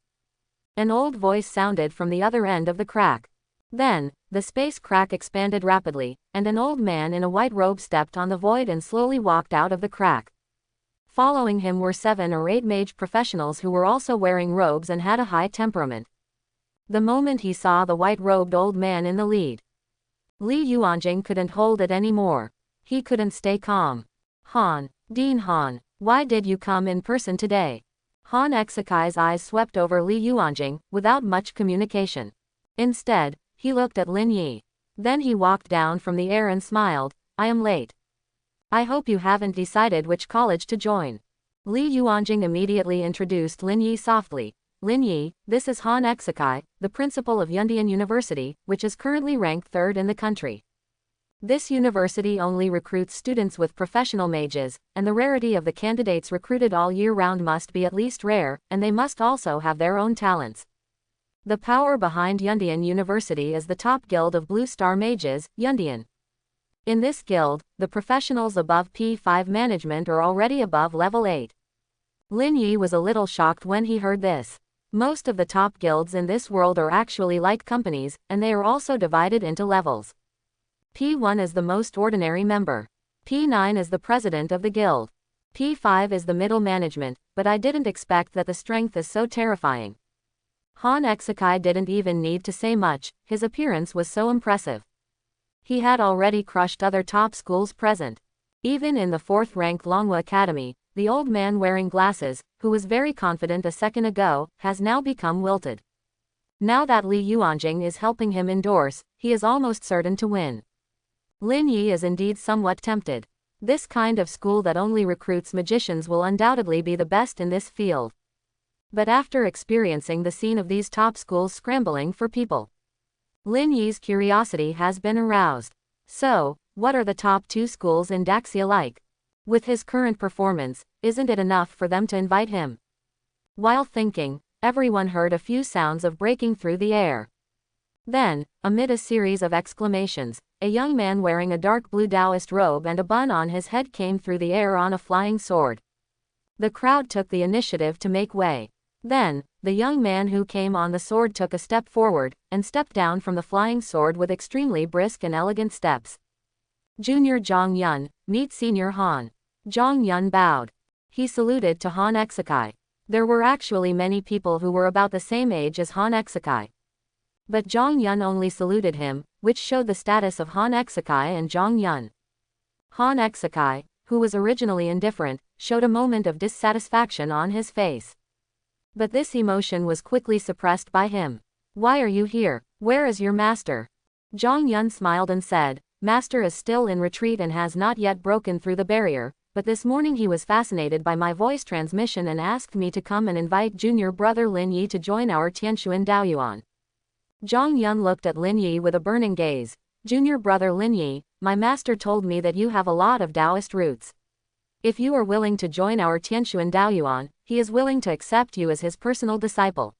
An old voice sounded from the other end of the crack. Then, the space crack expanded rapidly, and an old man in a white robe stepped on the void and slowly walked out of the crack. Following him were 7 or 8 mage professionals who were also wearing robes and had a high temperament. The moment he saw the white-robed old man in the lead, Li Yuanjing couldn't hold it anymore. He couldn't stay calm. Han, Dean Han, why did you come in person today? Han Exakai's eyes swept over Li Yuanjing, without much communication. Instead, he looked at Lin Yi. Then he walked down from the air and smiled, I am late. I hope you haven't decided which college to join. Li Yuanjing immediately introduced Lin Yi softly. Lin Yi, this is Han Exakai, the principal of Yundian University, which is currently ranked 3rd in the country. This university only recruits students with professional mages, and the rarity of the candidates recruited all year round must be at least rare, and they must also have their own talents. The power behind Yundian University is the top guild of Blue Star Mages, Yundian. In this guild, the professionals above P5 management are already above level 8. Lin Yi was a little shocked when he heard this. Most of the top guilds in this world are actually like companies, and they are also divided into levels. P1 is the most ordinary member. P9 is the president of the guild. P5 is the middle management, but I didn't expect that the strength is so terrifying. Han Exakai didn't even need to say much, his appearance was so impressive. He had already crushed other top schools present. Even in the 4th-ranked Longhua Academy, the old man wearing glasses, who was very confident a second ago, has now become wilted. Now that Li Yuanjing is helping him endorse, he is almost certain to win. Lin Yi is indeed somewhat tempted. This kind of school that only recruits magicians will undoubtedly be the best in this field. But after experiencing the scene of these top schools scrambling for people, Lin Yi's curiosity has been aroused. So, what are the top 2 schools in Daxia like? With his current performance, isn't it enough for them to invite him? While thinking, everyone heard a few sounds of breaking through the air. Then, amid a series of exclamations, a young man wearing a dark blue Taoist robe and a bun on his head came through the air on a flying sword. The crowd took the initiative to make way. Then, the young man who came on the sword took a step forward, and stepped down from the flying sword with extremely brisk and elegant steps. Junior Zhang Yun, meet Senior Han. Zhang Yun bowed. He saluted to Han Exakai. There were actually many people who were about the same age as Han Exakai. But Zhang Yun only saluted him, which showed the status of Han Exakai and Zhang Yun. Han Exakai, who was originally indifferent, showed a moment of dissatisfaction on his face. But this emotion was quickly suppressed by him. Why are you here? Where is your master? Zhang Yun smiled and said, Master is still in retreat and has not yet broken through the barrier, but this morning he was fascinated by my voice transmission and asked me to come and invite junior brother Lin Yi to join our Tianshuan Daoyuan. Zhang Yun looked at Lin Yi with a burning gaze. Junior brother Lin Yi, my master told me that you have a lot of Taoist roots. If you are willing to join our Tianshuan Daoyuan, he is willing to accept you as his personal disciple.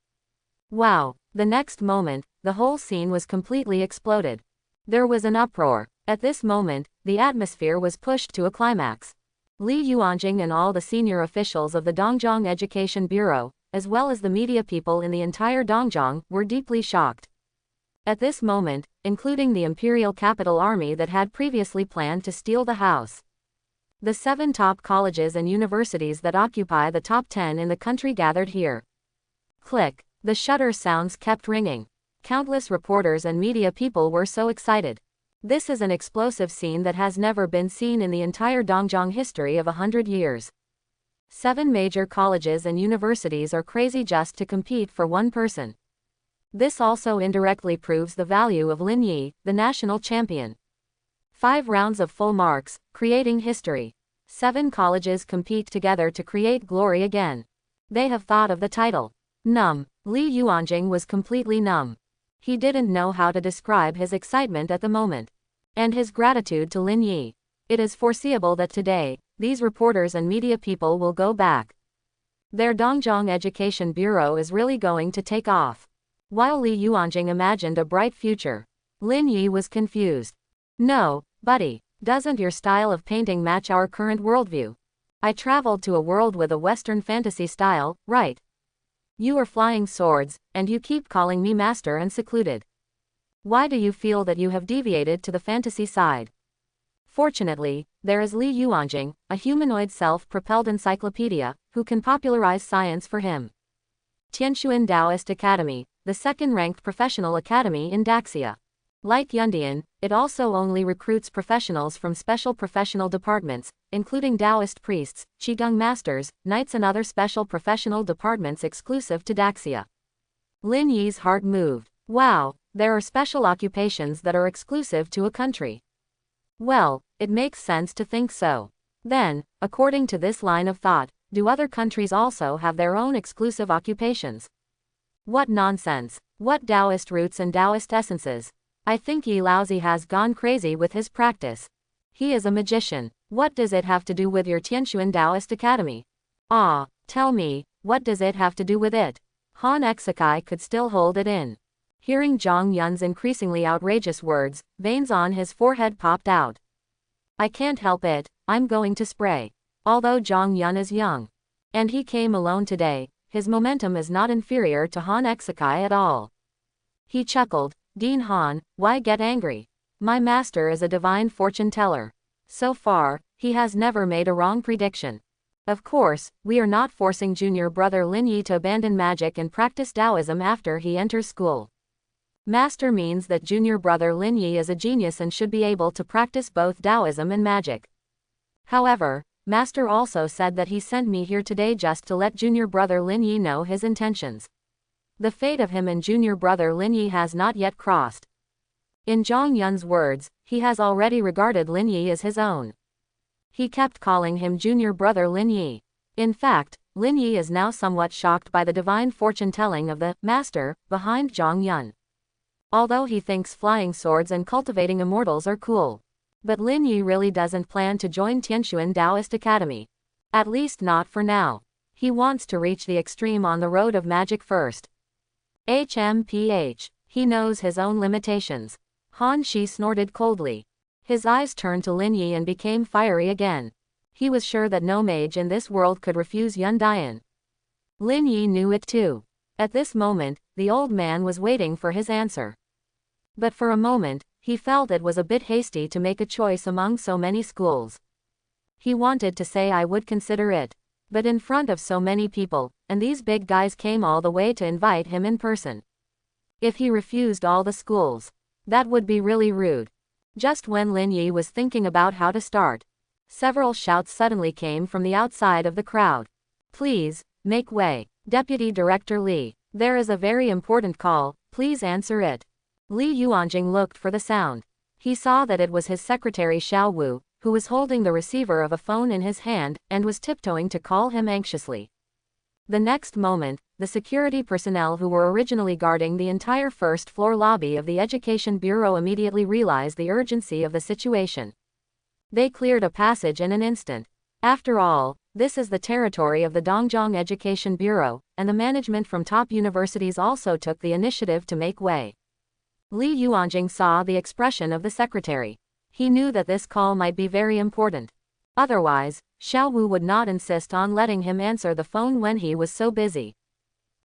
Wow! The next moment, the whole scene was completely exploded. There was an uproar. At this moment, the atmosphere was pushed to a climax. Li Yuanjing and all the senior officials of the Dongjiang Education Bureau, as well as the media people in the entire Dongjiang, were deeply shocked. At this moment, including the Imperial Capital Army that had previously planned to steal the house. The 7 top colleges and universities that occupy the top 10 in the country gathered here. Click. The shutter sounds kept ringing. Countless reporters and media people were so excited. This is an explosive scene that has never been seen in the entire Dongjiang history of 100 years. 7 major colleges and universities are crazy just to compete for one person. This also indirectly proves the value of Lin Yi, the national champion. 5 rounds of full marks, creating history. 7 colleges compete together to create glory again. They have thought of the title. Numb. Li Yuanjing was completely numb. He didn't know how to describe his excitement at the moment. And his gratitude to Lin Yi. It is foreseeable that today, these reporters and media people will go back. Their Dongjiang Education Bureau is really going to take off. While Li Yuanjing imagined a bright future, Lin Yi was confused. No, buddy, doesn't your style of painting match our current worldview? I traveled to a world with a Western fantasy style, right? You are flying swords, and you keep calling me master and secluded. Why do you feel that you have deviated to the fantasy side? Fortunately, there is Li Yuanjing, a humanoid self-propelled encyclopedia, who can popularize science for him. Tianshuan Taoist Academy, the second-ranked professional academy in Daxia. Like Yundian, it also only recruits professionals from special professional departments, including Taoist priests, Qigong masters, knights and other special professional departments exclusive to Daxia. Lin Yi's heart moved. Wow, there are special occupations that are exclusive to a country. Well, it makes sense to think so. Then, according to this line of thought, do other countries also have their own exclusive occupations? What nonsense! What Taoist roots and Taoist essences! I think Yi Laozi has gone crazy with his practice. He is a magician. What does it have to do with your Tianshuan Taoist Academy? Ah, tell me, what does it have to do with it? Han Exakai could still hold it in. Hearing Zhang Yun's increasingly outrageous words, veins on his forehead popped out. I can't help it, I'm going to spray. Although Zhang Yun is young, and he came alone today, his momentum is not inferior to Han Exakai at all. He chuckled, Dean Han, why get angry? My master is a divine fortune teller. So far, he has never made a wrong prediction. Of course, we are not forcing junior brother Lin Yi to abandon magic and practice Taoism after he enters school. Master means that junior brother Lin Yi is a genius and should be able to practice both Taoism and magic. However, Master also said that he sent me here today just to let junior brother Lin Yi know his intentions. The fate of him and junior brother Lin Yi has not yet crossed. In Zhang Yun's words, he has already regarded Lin Yi as his own. He kept calling him junior brother Lin Yi. In fact, Lin Yi is now somewhat shocked by the divine fortune-telling of the master behind Zhang Yun. Although he thinks flying swords and cultivating immortals are cool. But Lin Yi really doesn't plan to join Tianshuan Taoist Academy. At least not for now. He wants to reach the extreme on the road of magic first. HMPH. He knows his own limitations. Han Shi snorted coldly. His eyes turned to Lin Yi and became fiery again. He was sure that no mage in this world could refuse Yun Dian. Lin Yi knew it too. At this moment, the old man was waiting for his answer. But for a moment, he felt it was a bit hasty to make a choice among so many schools. He wanted to say I would consider it. But in front of so many people, and these big guys came all the way to invite him in person. If he refused all the schools, that would be really rude. Just when Lin Yi was thinking about how to start, several shouts suddenly came from the outside of the crowd. Please, make way. Deputy Director Li, there is a very important call, please answer it. Li Yuanjing looked for the sound. He saw that it was his secretary Xiao Wu, who was holding the receiver of a phone in his hand, and was tiptoeing to call him anxiously. The next moment, the security personnel who were originally guarding the entire first-floor lobby of the Education Bureau immediately realized the urgency of the situation. They cleared a passage in an instant. After all, this is the territory of the Dongjiang Education Bureau, and the management from top universities also took the initiative to make way. Li Yuanjing saw the expression of the secretary. He knew that this call might be very important. Otherwise, Xiao Wu would not insist on letting him answer the phone when he was so busy.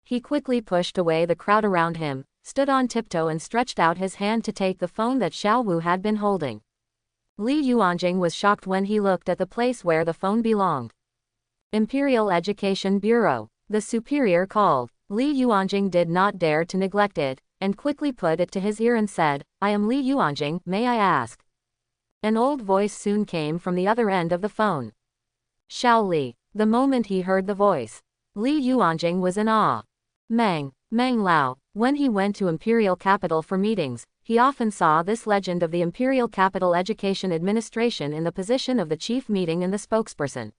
He quickly pushed away the crowd around him, stood on tiptoe and stretched out his hand to take the phone that Xiao Wu had been holding. Li Yuanjing was shocked when he looked at the place where the phone belonged. Imperial Education Bureau. The superior called. Li Yuanjing did not dare to neglect it, and quickly put it to his ear and said, I am Li Yuanjing, may I ask? An old voice soon came from the other end of the phone. Xiao Li. The moment he heard the voice, Li Yuanjing was in awe. Meng Lao. When he went to Imperial Capital for meetings, he often saw this legend of the Imperial Capital Education Administration in the position of the chief meeting and the spokesperson.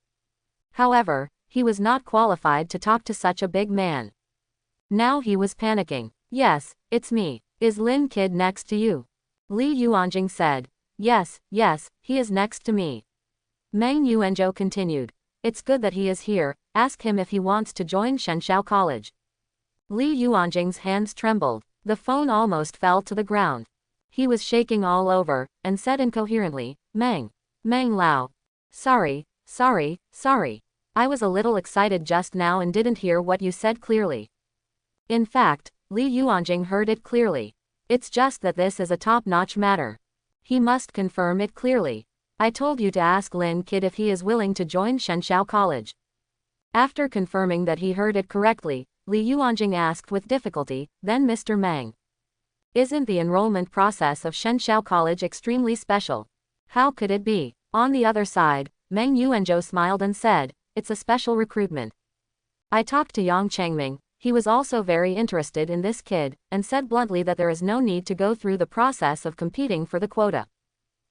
However, he was not qualified to talk to such a big man. Now he was panicking. Yes, it's me. Is Lin Kid next to you? Li Yuanjing said. Yes, he is next to me. Meng Yuanzhou continued. It's good that he is here, ask him if he wants to join Shenshao College. Li Yuanjing's hands trembled. The phone almost fell to the ground. He was shaking all over, and said incoherently, Meng Lao. Sorry. I was a little excited just now and didn't hear what you said clearly. In fact, Li Yuanjing heard it clearly. It's just that this is a top-notch matter. He must confirm it clearly. I told you to ask Lin Kid if he is willing to join Shenshao College. After confirming that he heard it correctly, Li Yuanjing asked with difficulty, then Mr. Meng. Isn't the enrollment process of Shenshao College extremely special? How could it be? On the other side, Meng Yuanzhou smiled and said, it's a special recruitment. I talked to Yang Chengming, he was also very interested in this kid, and said bluntly that there is no need to go through the process of competing for the quota.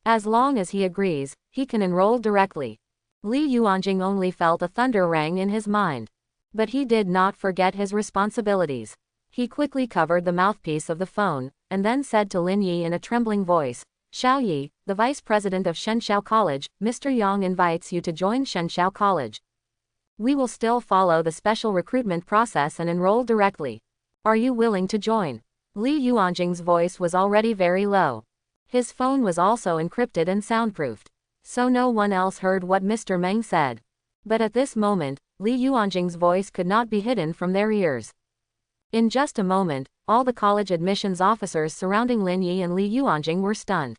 As long as he agrees, he can enroll directly. Li Yuanjing only felt a thunder rang in his mind. But he did not forget his responsibilities. He quickly covered the mouthpiece of the phone, and then said to Lin Yi in a trembling voice, Xiao Yi, the vice president of Shenshao College, Mr. Yang invites you to join Shenshao College. We will still follow the special recruitment process and enroll directly. Are you willing to join? Li Yuanjing's voice was already very low. His phone was also encrypted and soundproofed, so no one else heard what Mr. Meng said. But at this moment, Li Yuanjing's voice could not be hidden from their ears. In just a moment, all the college admissions officers surrounding Lin Yi and Li Yuanjing were stunned.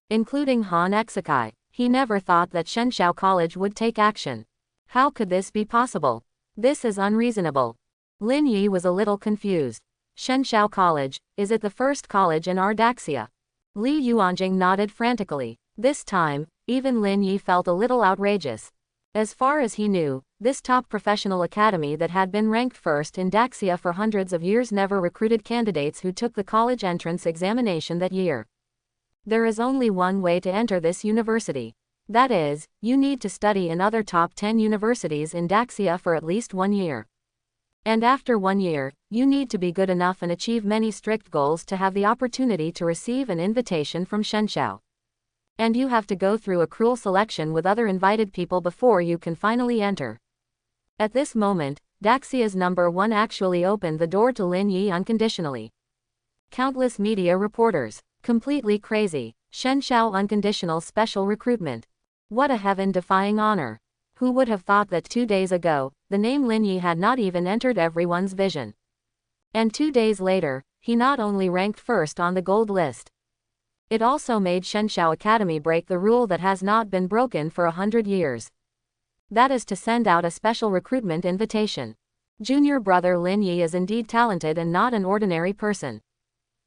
Including Han Exakai. He never thought that Shenshao College would take action. How could this be possible? This is unreasonable. Lin Yi was a little confused. Shenshao College, is it the first college in Ardaxia? Li Yuanjing nodded frantically. This time, even Lin Yi felt a little outrageous. As far as he knew, this top professional academy that had been ranked first in Daxia for hundreds of years never recruited candidates who took the college entrance examination that year. There is only one way to enter this university. That is, you need to study in other top 10 universities in Daxia for at least 1 year. And after 1 year, you need to be good enough and achieve many strict goals to have the opportunity to receive an invitation from Shenshao. And you have to go through a cruel selection with other invited people before you can finally enter. At this moment, Daxia's number 1 actually opened the door to Lin Yi unconditionally. Countless media reporters. Completely crazy. Shenshao unconditional special recruitment. What a heaven-defying honor. Who would have thought that 2 days ago, the name Lin Yi had not even entered everyone's vision. And 2 days later, he not only ranked first on the gold list. It also made Shenshao Academy break the rule that has not been broken for 100 years. That is to send out a special recruitment invitation. Junior brother Lin Yi is indeed talented and not an ordinary person.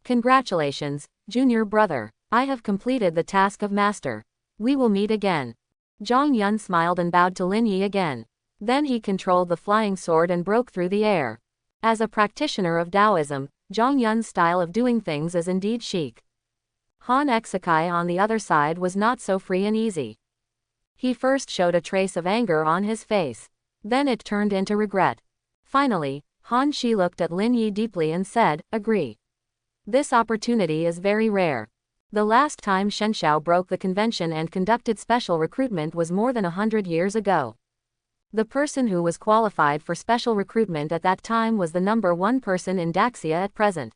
Congratulations, junior brother. I have completed the task of master. We will meet again. Zhang Yun smiled and bowed to Lin Yi again. Then he controlled the flying sword and broke through the air. As a practitioner of Taoism, Zhang Yun's style of doing things is indeed chic. Han Exakai on the other side was not so free and easy. He first showed a trace of anger on his face. Then it turned into regret. Finally, Han Shi looked at Lin Yi deeply and said, "Agree. This opportunity is very rare. The last time Shen Xiao broke the convention and conducted special recruitment was more than 100 years ago. The person who was qualified for special recruitment at that time was the number one person in Daxia at present.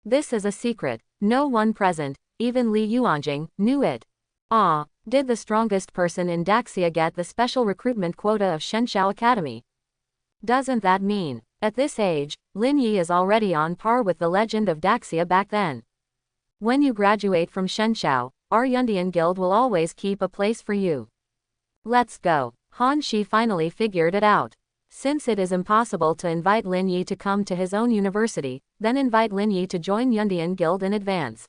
This is a secret. No one present, even Li Yuanjing, knew it. Ah, did the strongest person in Daxia get the special recruitment quota of Shenshao Academy? Doesn't that mean, at this age, Lin Yi is already on par with the legend of Daxia back then? When you graduate from Shenshao, our Yundian guild will always keep a place for you. Let's go." Han Shi finally figured it out. Since it is impossible to invite Lin Yi to come to his own university, then invite Lin Yi to join Yundian guild in advance.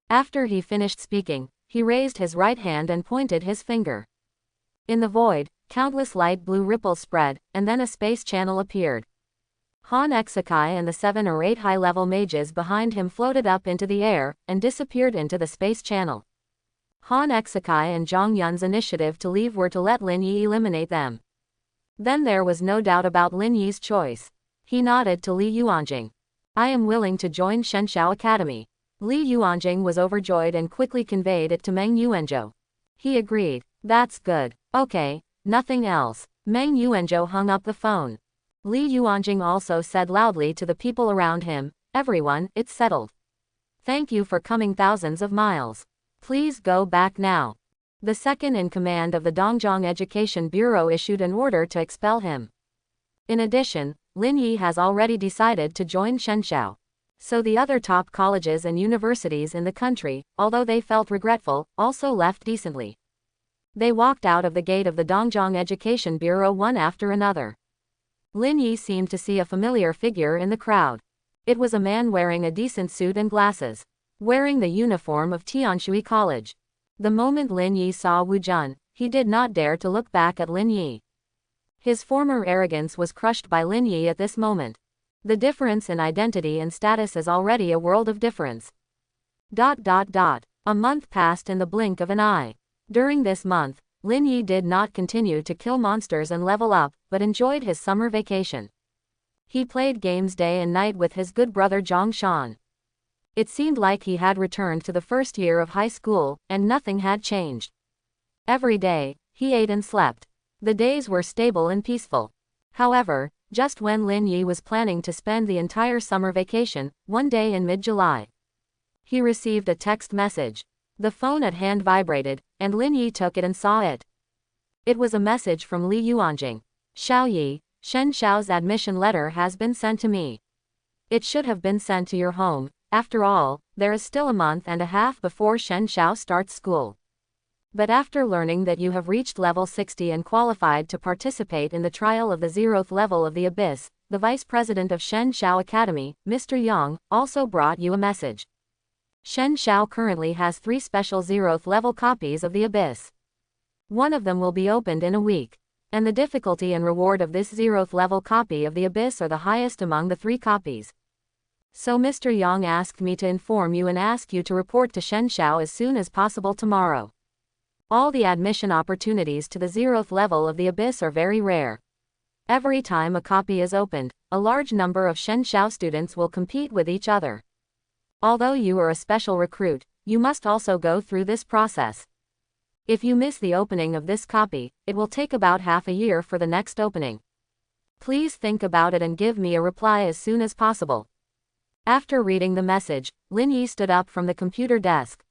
After he finished speaking, he raised his right hand and pointed his finger. In the void, countless light blue ripples spread, and then a space channel appeared. Han Exakai and the 7 or 8 high-level mages behind him floated up into the air, and disappeared into the space channel. Han Exakai and Zhang Yun's initiative to leave were to let Lin Yi eliminate them. Then there was no doubt about Lin Yi's choice. He nodded to Li Yuanjing. "I am willing to join Shenshao Academy." Li Yuanjing was overjoyed and quickly conveyed it to Meng Yuanzhou. He agreed. "That's good. Okay, nothing else." Meng Yuanzhou hung up the phone. Li Yuanjing also said loudly to the people around him, "Everyone, it's settled. Thank you for coming thousands of miles. Please go back now." The second in command of the Dongjiang Education Bureau issued an order to expel him. In addition, Lin Yi has already decided to join Shenshao. So the other top colleges and universities in the country, although they felt regretful, also left decently. They walked out of the gate of the Dongjiang Education Bureau one after another. Lin Yi seemed to see a familiar figure in the crowd. It was a man wearing a decent suit and glasses, wearing the uniform of Tianshui College. The moment Lin Yi saw Wu Jun, he did not dare to look back at Lin Yi. His former arrogance was crushed by Lin Yi at this moment. The difference in identity and status is already a world of difference. A month passed in the blink of an eye. During this month, Lin Yi did not continue to kill monsters and level up, but enjoyed his summer vacation. He played games day and night with his good brother Zhang Shan. It seemed like he had returned to the first year of high school, and nothing had changed. Every day, he ate and slept. The days were stable and peaceful. However, just when Lin Yi was planning to spend the entire summer vacation, one day in mid-July, he received a text message. The phone at hand vibrated, and Lin Yi took it and saw it. It was a message from Li Yuanjing. "Xiao Yi, Shen Xiao's admission letter has been sent to me. It should have been sent to your home. After all, there is still a month and a half before Shen Xiao starts school. But after learning that you have reached level 60 and qualified to participate in the trial of the 0th level of the Abyss, the Vice President of Shen Xiao Academy, Mr. Yang, also brought you a message. Shen Xiao currently has 3 special 0th level copies of the Abyss. One of them will be opened in a week. And the difficulty and reward of this 0th level copy of the Abyss are the highest among the 3 copies. So Mr. Yang asked me to inform you and ask you to report to Shen Xiao as soon as possible tomorrow. All the admission opportunities to the 0th level of the Abyss are very rare. Every time a copy is opened, a large number of Shen Xiao students will compete with each other. Although you are a special recruit, you must also go through this process. If you miss the opening of this copy, it will take about half a year for the next opening. Please think about it and give me a reply as soon as possible." After reading the message, Lin Yi stood up from the computer desk.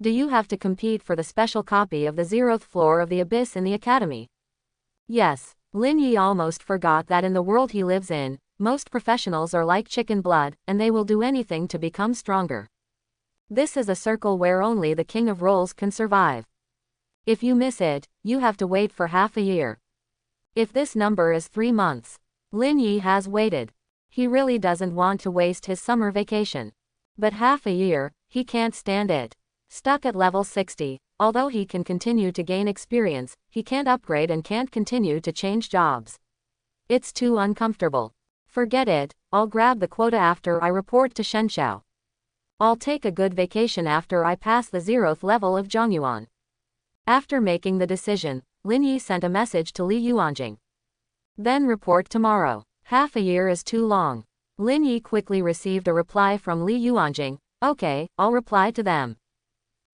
"Do you have to compete for the special copy of the 0th floor of the Abyss in the Academy?" "Yes." Lin Yi almost forgot that in the world he lives in, most professionals are like chicken blood, and they will do anything to become stronger. This is a circle where only the king of roles can survive. If you miss it, you have to wait for half a year. If this number is 3 months, Lin Yi has waited. He really doesn't want to waste his summer vacation. But half a year, he can't stand it. Stuck at level 60, although he can continue to gain experience, he can't upgrade and can't continue to change jobs. It's too uncomfortable. Forget it, I'll grab the quota after I report to Shenxiao. I'll take a good vacation after I pass the 0th level of Zhongyuan. After making the decision, Lin Yi sent a message to Li Yuanjing. Then report tomorrow. Half a year is too long. Lin Yi quickly received a reply from Li Yuanjing. Okay, I'll reply to them.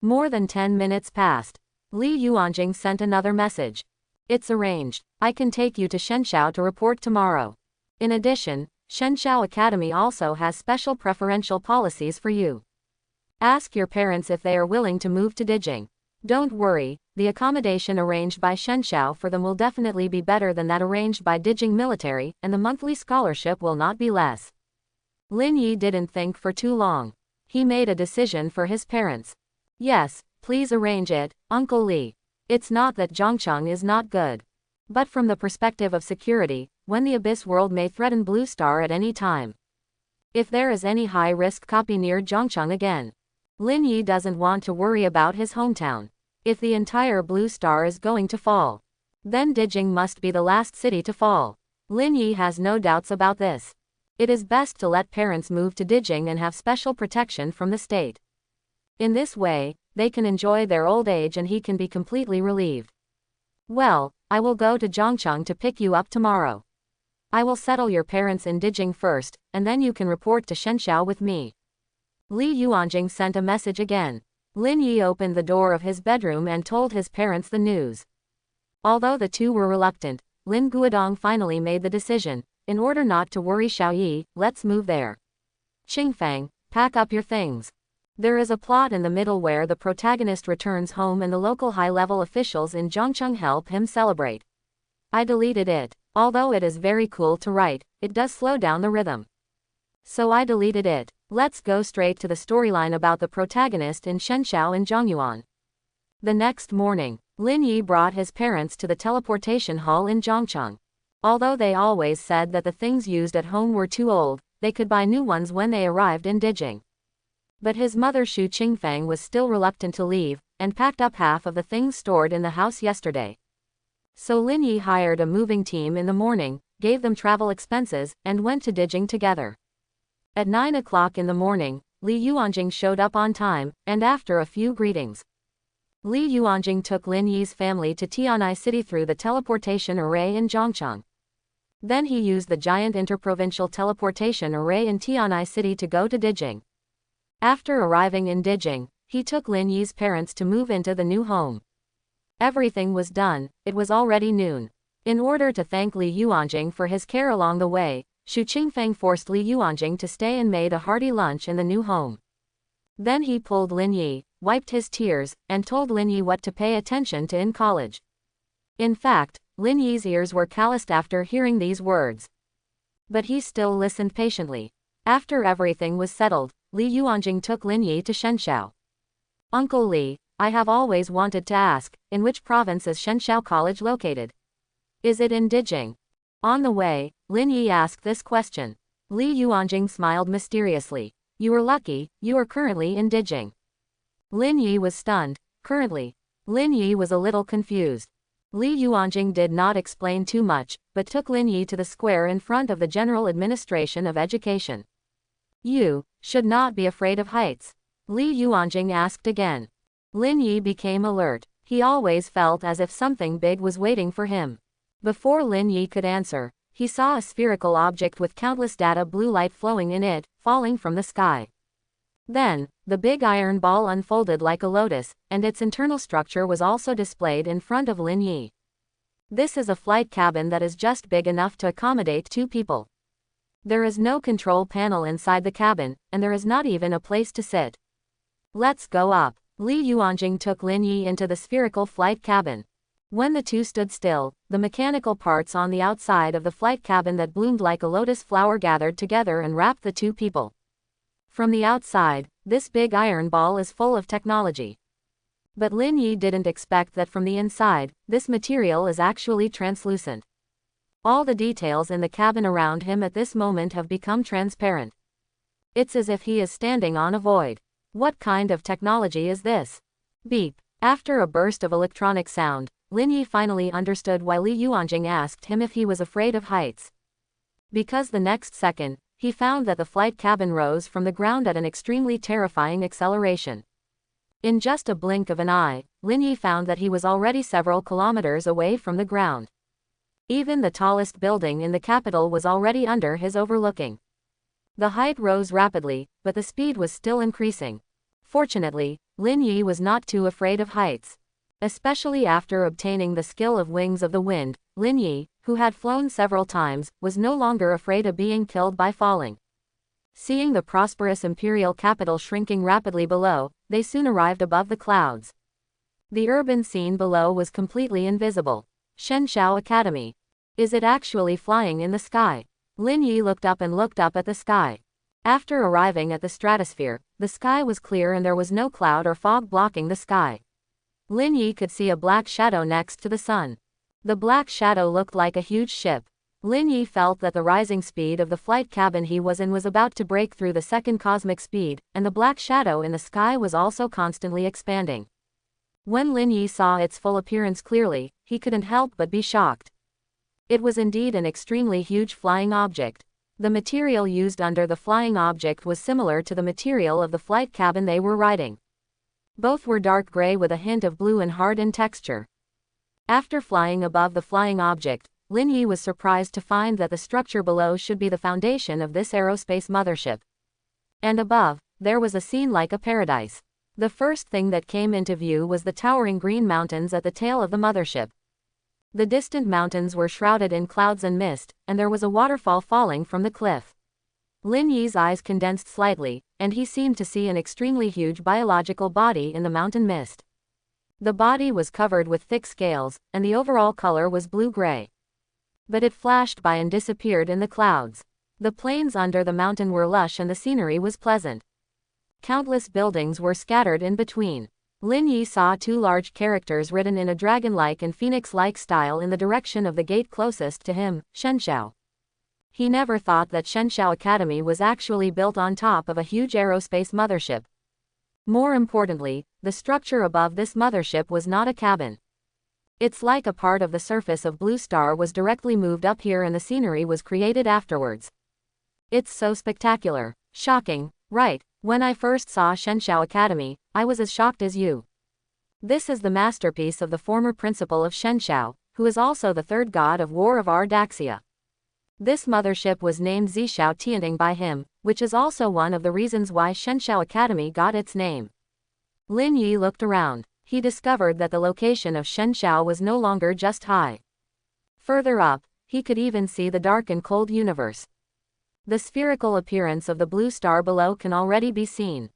More than 10 minutes passed. Li Yuanjing sent another message. It's arranged. I can take you to Shenxiao to report tomorrow. In addition, Shenxiao Academy also has special preferential policies for you. Ask your parents if they are willing to move to Dijing. Don't worry, the accommodation arranged by Shenxiao for them will definitely be better than that arranged by Dijing Military, and the monthly scholarship will not be less. Lin Yi didn't think for too long. He made a decision for his parents. Yes, please arrange it, Uncle Li. It's not that Zhongcheng is not good. But from the perspective of security, when the Abyss world may threaten Blue Star at any time. If there is any high-risk copy near Zhongcheng again, Lin Yi doesn't want to worry about his hometown. If the entire Blue Star is going to fall, then Dijing must be the last city to fall. Lin Yi has no doubts about this. It is best to let parents move to Dijing and have special protection from the state. In this way, they can enjoy their old age and he can be completely relieved. Well, I will go to Zhongcheng to pick you up tomorrow. I will settle your parents in Dijing first, and then you can report to Shenxiao with me. Li Yuanjing sent a message again. Lin Yi opened the door of his bedroom and told his parents the news. Although the two were reluctant, Lin Guodong finally made the decision. In order not to worry Xiaoyi, let's move there. Qingfang, pack up your things. There is a plot in the middle where the protagonist returns home and the local high-level officials in Zhongcheng help him celebrate. I deleted it. Although it is very cool to write, it does slow down the rhythm. So I deleted it. Let's go straight to the storyline about the protagonist in Shenxiao and Zhongyuan. The next morning, Lin Yi brought his parents to the teleportation hall in Zhongcheng. Although they always said that the things used at home were too old, they could buy new ones when they arrived in Dijing. But his mother Xu Qingfang was still reluctant to leave, and packed up half of the things stored in the house yesterday. So Lin Yi hired a moving team in the morning, gave them travel expenses, and went to Dijing together. At 9 o'clock in the morning, Li Yuanjing showed up on time, and after a few greetings, Li Yuanjing took Lin Yi's family to Tianai City through the teleportation array in Zhongcheng. Then he used the giant interprovincial teleportation array in Tianai City to go to Dijing. After arriving in Dijing, he took Lin Yi's parents to move into the new home. Everything was done, it was already noon. In order to thank Li Yuanjing for his care along the way, Xu Qingfang forced Li Yuanjing to stay and made a hearty lunch in the new home. Then he pulled Lin Yi, wiped his tears, and told Lin Yi what to pay attention to in college. In fact, Lin Yi's ears were calloused after hearing these words. But he still listened patiently. After everything was settled, Li Yuanjing took Lin Yi to Shenxiao. Uncle Li, I have always wanted to ask, in which province is Shenxiao College located? Is it in Dijing? On the way, Lin Yi asked this question. Li Yuanjing smiled mysteriously. You are lucky, you are currently in Dijing. Lin Yi was stunned. Currently. Lin Yi was a little confused. Li Yuanjing did not explain too much, but took Lin Yi to the square in front of the General Administration of Education. You should not be afraid of heights. Li Yuanjing asked again. Lin Yi became alert. He always felt as if something big was waiting for him. Before Lin Yi could answer, he saw a spherical object with countless data blue light flowing in it, falling from the sky. Then, the big iron ball unfolded like a lotus, and its internal structure was also displayed in front of Lin Yi. This is a flight cabin that is just big enough to accommodate 2 people. There is no control panel inside the cabin, and there is not even a place to sit. Let's go up. Li Yuanjing took Lin Yi into the spherical flight cabin. When the two stood still, the mechanical parts on the outside of the flight cabin that bloomed like a lotus flower gathered together and wrapped the 2 people. From the outside, this big iron ball is full of technology. But Lin Yi didn't expect that from the inside, this material is actually translucent. All the details in the cabin around him at this moment have become transparent. It's as if he is standing on a void. What kind of technology is this? Beep. After a burst of electronic sound, Lin Yi finally understood why Li Yuanjing asked him if he was afraid of heights. Because the next second, he found that the flight cabin rose from the ground at an extremely terrifying acceleration. In just a blink of an eye, Lin Yi found that he was already several kilometers away from the ground. Even the tallest building in the capital was already under his overlooking. The height rose rapidly, but the speed was still increasing. Fortunately, Lin Yi was not too afraid of heights. Especially after obtaining the skill of Wings of the Wind, Lin Yi, who had flown several times, was no longer afraid of being killed by falling. Seeing the prosperous imperial capital shrinking rapidly below, they soon arrived above the clouds. The urban scene below was completely invisible. Shenshao Academy. Is it actually flying in the sky? Lin Yi looked up at the sky. After arriving at the stratosphere, the sky was clear and there was no cloud or fog blocking the sky. Lin Yi could see a black shadow next to the sun. The black shadow looked like a huge ship. Lin Yi felt that the rising speed of the flight cabin he was in was about to break through the second cosmic speed, and the black shadow in the sky was also constantly expanding. When Lin Yi saw its full appearance clearly, he couldn't help but be shocked. It was indeed an extremely huge flying object. The material used under the flying object was similar to the material of the flight cabin they were riding. Both were dark gray with a hint of blue and hard in texture. After flying above the flying object, Lin Yi was surprised to find that the structure below should be the foundation of this aerospace mothership. And above, there was a scene like a paradise. The first thing that came into view was the towering green mountains at the tail of the mothership. The distant mountains were shrouded in clouds and mist, and there was a waterfall falling from the cliff. Lin Yi's eyes condensed slightly, and he seemed to see an extremely huge biological body in the mountain mist. The body was covered with thick scales, and the overall color was blue-gray. But it flashed by and disappeared in the clouds. The plains under the mountain were lush and the scenery was pleasant. Countless buildings were scattered in between. Lin Yi saw two large characters written in a dragon-like and phoenix-like style in the direction of the gate closest to him, Shenshao. He never thought that Shenshao Academy was actually built on top of a huge aerospace mothership. More importantly, the structure above this mothership was not a cabin. It's like a part of the surface of Blue Star was directly moved up here and the scenery was created afterwards. It's so spectacular. Shocking, right? When I first saw Shenshao Academy, I was as shocked as you. This is the masterpiece of the former principal of Shenshao, who is also the third god of war of Ardaxia. This mothership was named Zishao Tianting by him, which is also one of the reasons why Shenshao Academy got its name. Lin Yi looked around. He discovered that the location of Shenshao was no longer just high. Further up, he could even see the dark and cold universe. The spherical appearance of the blue star below can already be seen.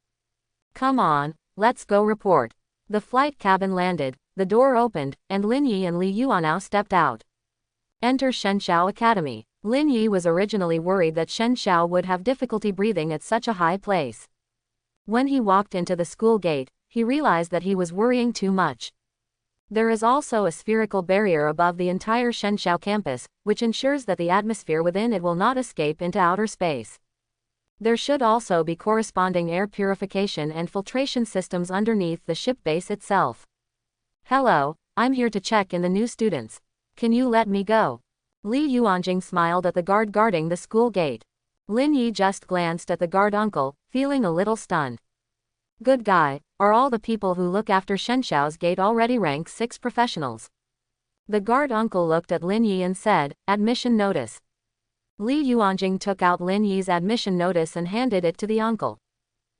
Come on, let's go report. The flight cabin landed, the door opened, and Lin Yi and Li Yuanao stepped out. Enter Shenshao Academy. Lin Yi was originally worried that Shenshao would have difficulty breathing at such a high place. When he walked into the school gate, he realized that he was worrying too much. There is also a spherical barrier above the entire Shenshao campus, which ensures that the atmosphere within it will not escape into outer space. There should also be corresponding air purification and filtration systems underneath the ship base itself. Hello, I'm here to check in the new students. Can you let me go? Li Yuanjing smiled at the guard guarding the school gate. Lin Yi just glanced at the guard uncle, feeling a little stunned. Good guy, are all the people who look after Shenshao's gate already rank 6 professionals? The guard uncle looked at Lin Yi and said, admission notice. Li Yuanjing took out Lin Yi's admission notice and handed it to the uncle.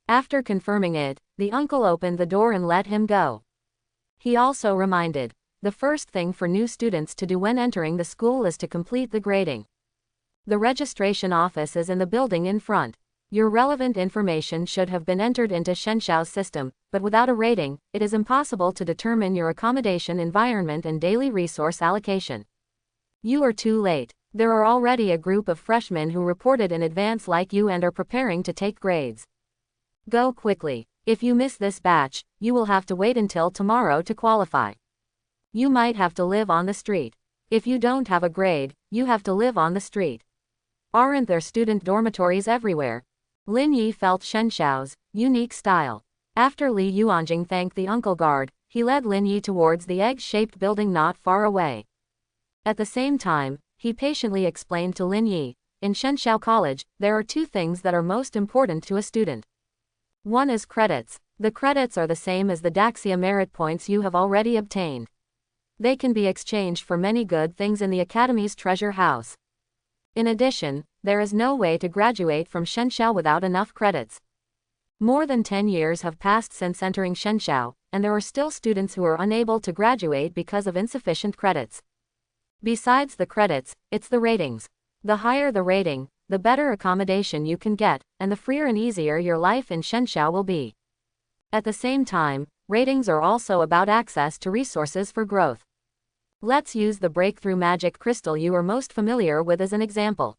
After confirming it, the uncle opened the door and let him go. He also reminded, the first thing for new students to do when entering the school is to complete the grading. The registration office is in the building in front. Your relevant information should have been entered into Shenshao's system, but without a rating, it is impossible to determine your accommodation environment and daily resource allocation. You are too late. There are already a group of freshmen who reported in advance like you and are preparing to take grades. Go quickly. If you miss this batch, you will have to wait until tomorrow to qualify. You might have to live on the street. If you don't have a grade, you have to live on the street. Aren't there student dormitories everywhere? Lin Yi felt Shen Xiao's unique style. After Li Yuanjing thanked the uncle guard, he led Lin Yi towards the egg-shaped building not far away. At the same time, he patiently explained to Lin Yi, in Shenxiao College, there are two things that are most important to a student. One is credits. The credits are the same as the Daxia merit points you have already obtained. They can be exchanged for many good things in the Academy's treasure house. In addition, there is no way to graduate from Shenxiao without enough credits. More than 10 years have passed since entering Shenxiao, and there are still students who are unable to graduate because of insufficient credits. Besides the credits, it's the ratings. The higher the rating, the better accommodation you can get, and the freer and easier your life in Shenxiao will be. At the same time, ratings are also about access to resources for growth. Let's use the breakthrough magic crystal you are most familiar with as an example.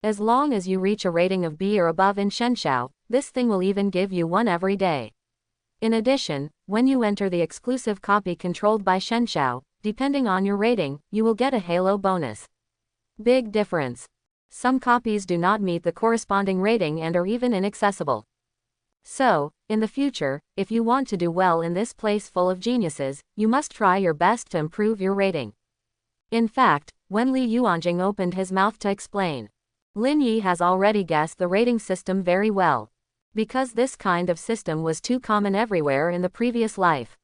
As long as you reach a rating of B or above in Shenxiao, this thing will even give you one every day. In addition, when you enter the exclusive copy controlled by Shenxiao, depending on your rating, you will get a halo bonus. Big difference. Some copies do not meet the corresponding rating and are even inaccessible. So, in the future, if you want to do well in this place full of geniuses, you must try your best to improve your rating. In fact, when Li Yuanjing opened his mouth to explain, Lin Yi has already guessed the rating system very well. Because this kind of system was too common everywhere in the previous life.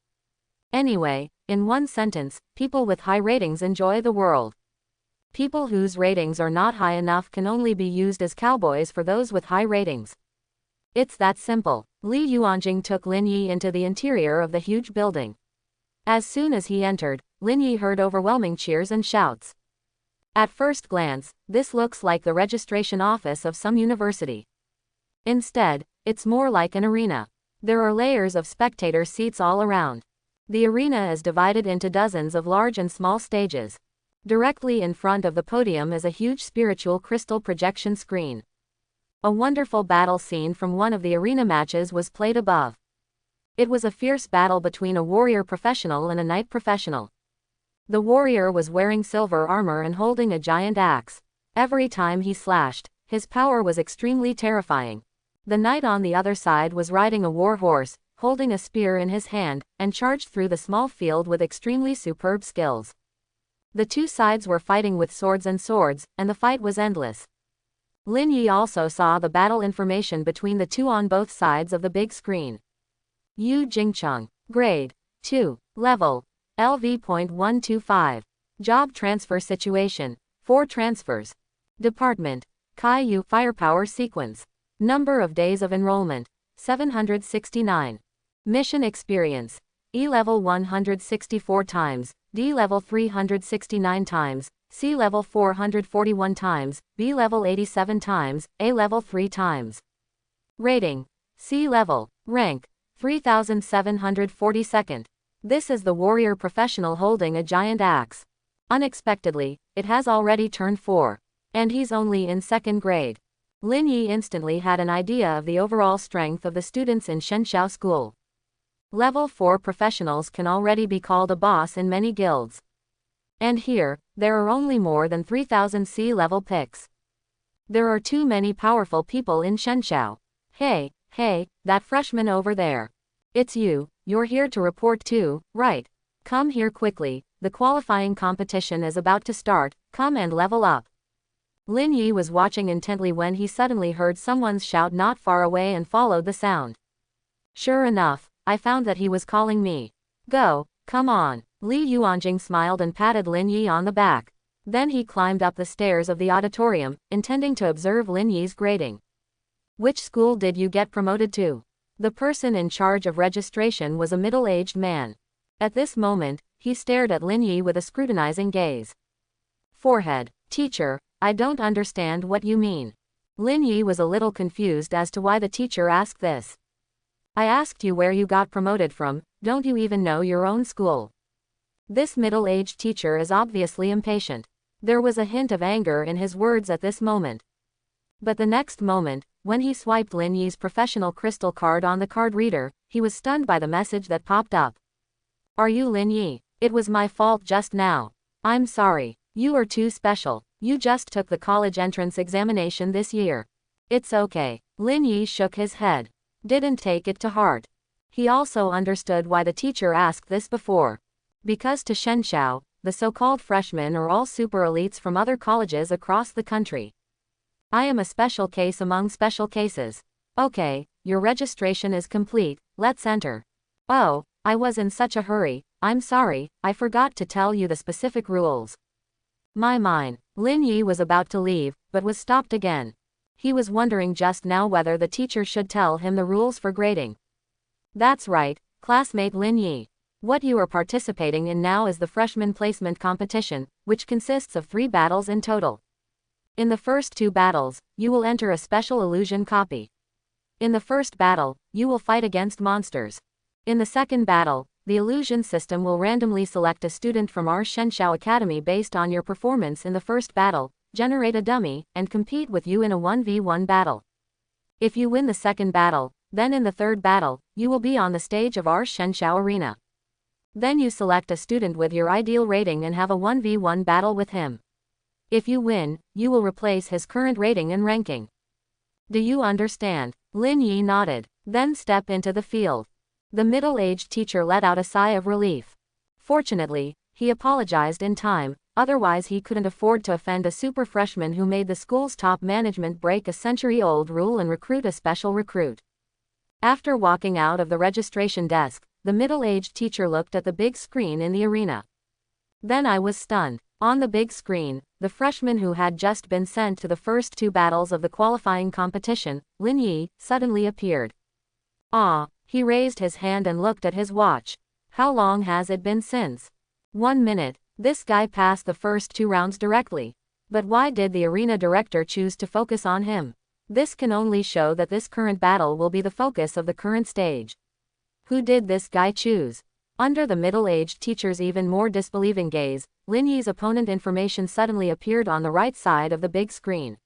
Anyway, in one sentence, people with high ratings enjoy the world. People whose ratings are not high enough can only be used as cowboys for those with high ratings. It's that simple. Li Yuanjing took Lin Yi into the interior of the huge building. As soon as he entered, Lin Yi heard overwhelming cheers and shouts. At first glance, this looks like the registration office of some university. Instead, it's more like an arena. There are layers of spectator seats all around. The arena is divided into dozens of large and small stages. Directly in front of the podium is a huge spiritual crystal projection screen. A wonderful battle scene from one of the arena matches was played above. It was a fierce battle between a warrior professional and a knight professional. The warrior was wearing silver armor and holding a giant axe. Every time he slashed, his power was extremely terrifying. The knight on the other side was riding a war horse, holding a spear in his hand, and charged through the small field with extremely superb skills. The two sides were fighting with swords, and the fight was endless. Lin Yi also saw the battle information between the two on both sides of the big screen. Yu Jingcheng. Grade 2. Level LV.125. Job transfer situation. 4 transfers. Department Kai-Yu Firepower Sequence. Number of days of enrollment 769. Mission experience E level 164 times, D level 369 times, C level 441 times, B level 87 times, A level 3 times. Rating C level. Rank 3742nd. This is the warrior professional holding a giant axe. Unexpectedly, it has already turned 4. And he's only in 2nd grade. Lin Yi instantly had an idea of the overall strength of the students in Shenxiao School. Level 4 professionals can already be called a boss in many guilds. And here, there are only more than 3,000 C-level picks. There are too many powerful people in Shenxiao. Hey, that freshman over there. It's you, you're here to report too, right? Come here quickly, the qualifying competition is about to start, come and level up. Lin Yi was watching intently when he suddenly heard someone's shout not far away and followed the sound. Sure enough, I found that he was calling me. Go, come on. Li Yuanjing smiled and patted Lin Yi on the back. Then he climbed up the stairs of the auditorium, intending to observe Lin Yi's grading. Which school did you get promoted to? The person in charge of registration was a middle-aged man. At this moment, he stared at Lin Yi with a scrutinizing gaze. Forehead. Teacher, I don't understand what you mean. Lin Yi was a little confused as to why the teacher asked this. I asked you where you got promoted from, don't you even know your own school? This middle-aged teacher is obviously impatient. There was a hint of anger in his words at this moment. But the next moment, when he swiped Lin Yi's professional crystal card on the card reader, he was stunned by the message that popped up. Are you Lin Yi? It was my fault just now. I'm sorry. You are too special. You just took the college entrance examination this year. It's okay. Lin Yi shook his head. Didn't take it to heart. He also understood why the teacher asked this before. Because to Shenxiao, the so-called freshmen are all super elites from other colleges across the country. I am a special case among special cases. Okay, your registration is complete, let's enter. Oh, I was in such a hurry, I'm sorry, I forgot to tell you the specific rules. Mine. Lin Yi was about to leave, but was stopped again. He was wondering just now whether the teacher should tell him the rules for grading. That's right, classmate Lin Yi. What you are participating in now is the freshman placement competition, which consists of 3 battles in total. In the first 2 battles, you will enter a special illusion copy. In the first battle, you will fight against monsters. In the second battle, the illusion system will randomly select a student from our Shenxiao Academy based on your performance in the first battle, generate a dummy, and compete with you in a 1v1 battle. If you win the second battle, then in the third battle, you will be on the stage of our Shenxiao Arena. Then you select a student with your ideal rating and have a 1v1 battle with him. If you win, you will replace his current rating and ranking. Do you understand? Lin Yi nodded. Then step into the field. The middle-aged teacher let out a sigh of relief. Fortunately, he apologized in time, otherwise he couldn't afford to offend a super freshman who made the school's top management break a century-old rule and recruit a special recruit. After walking out of the registration desk, the middle-aged teacher looked at the big screen in the arena. Then I was stunned. On the big screen, the freshman who had just been sent to the first 2 battles of the qualifying competition, Lin Yi, suddenly appeared. Ah, he raised his hand and looked at his watch. How long has it been since? 1 minute. This guy passed the first 2 rounds directly. But why did the arena director choose to focus on him? This can only show that this current battle will be the focus of the current stage. Who did this guy choose? Under the middle-aged teacher's even more disbelieving gaze, Lin Yi's opponent information suddenly appeared on the right side of the big screen.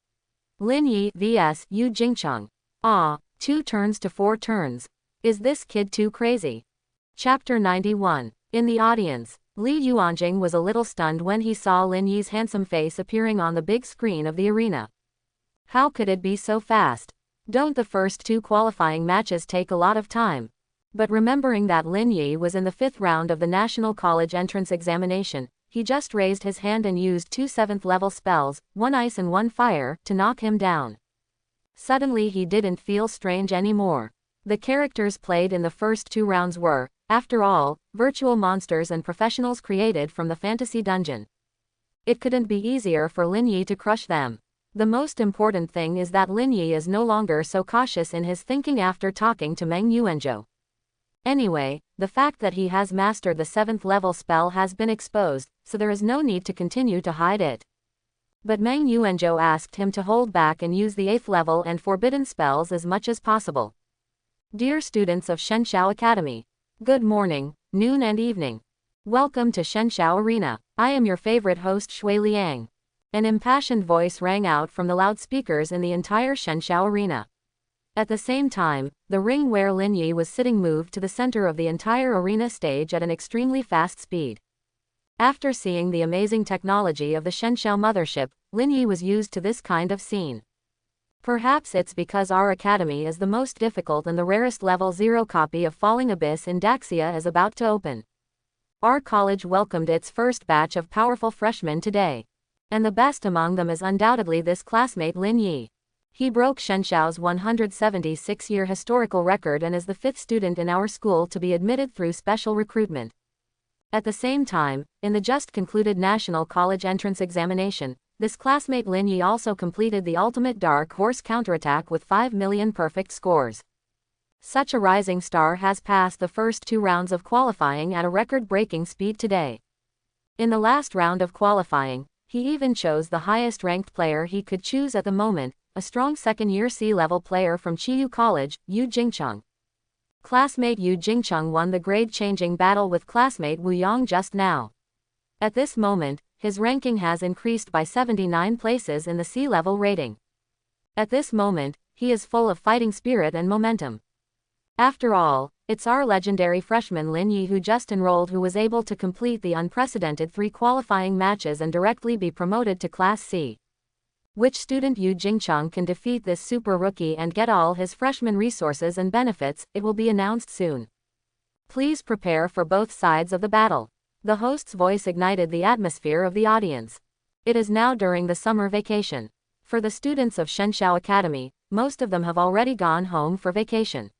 Lin Yi vs Yu Jingcheng. Ah, 2 turns to 4 turns. Is this kid too crazy? Chapter 91. In the audience, Li Yuanjing was a little stunned when he saw Lin Yi's handsome face appearing on the big screen of the arena. How could it be so fast? Don't the first 2 qualifying matches take a lot of time? But remembering that Lin Yi was in the 5th round of the National College Entrance Examination, he just raised his hand and used 2 7th-level spells, 1 ice and 1 fire, to knock him down. Suddenly he didn't feel strange anymore. The characters played in the first 2 rounds were, after all, virtual monsters and professionals created from the fantasy dungeon. It couldn't be easier for Lin Yi to crush them. The most important thing is that Lin Yi is no longer so cautious in his thinking after talking to Meng Yuanzhou. Anyway, the fact that he has mastered the 7th level spell has been exposed, so there is no need to continue to hide it. But Meng Yuanzhou asked him to hold back and use the 8th level and forbidden spells as much as possible. Dear students of Shenxiao Academy, good morning, noon and evening. Welcome to Shenxiao Arena. I am your favorite host Shui Liang. An impassioned voice rang out from the loudspeakers in the entire Shenxiao Arena. At the same time, the ring where Lin Yi was sitting moved to the center of the entire arena stage at an extremely fast speed. After seeing the amazing technology of the Shenxiao mothership, Lin Yi was used to this kind of scene. Perhaps it's because our academy is the most difficult and the rarest level 0 copy of Falling Abyss in Daxia is about to open. Our college welcomed its first batch of powerful freshmen today. And the best among them is undoubtedly this classmate Lin Yi. He broke Shenxiao's 176-year historical record and is the 5th student in our school to be admitted through special recruitment. At the same time, in the just concluded National College Entrance Examination, this classmate Lin Yi also completed the ultimate Dark Horse counterattack with 5 million perfect scores. Such a rising star has passed the first 2 rounds of qualifying at a record-breaking speed today. In the last round of qualifying, he even chose the highest-ranked player he could choose at the moment, a strong second-year C-level player from Chiyu College, Yu Jingcheng. Classmate Yu Jingcheng won the grade-changing battle with classmate Wu Yang just now. At this moment, his ranking has increased by 79 places in the C-level rating. At this moment, he is full of fighting spirit and momentum. After all, it's our legendary freshman Lin Yi who just enrolled who was able to complete the unprecedented 3 qualifying matches and directly be promoted to Class C. Which student Yu Jingcheng can defeat this super rookie and get all his freshman resources and benefits, it will be announced soon. Please prepare for both sides of the battle. The host's voice ignited the atmosphere of the audience. It is now during the summer vacation. For the students of Shenshao Academy, most of them have already gone home for vacation.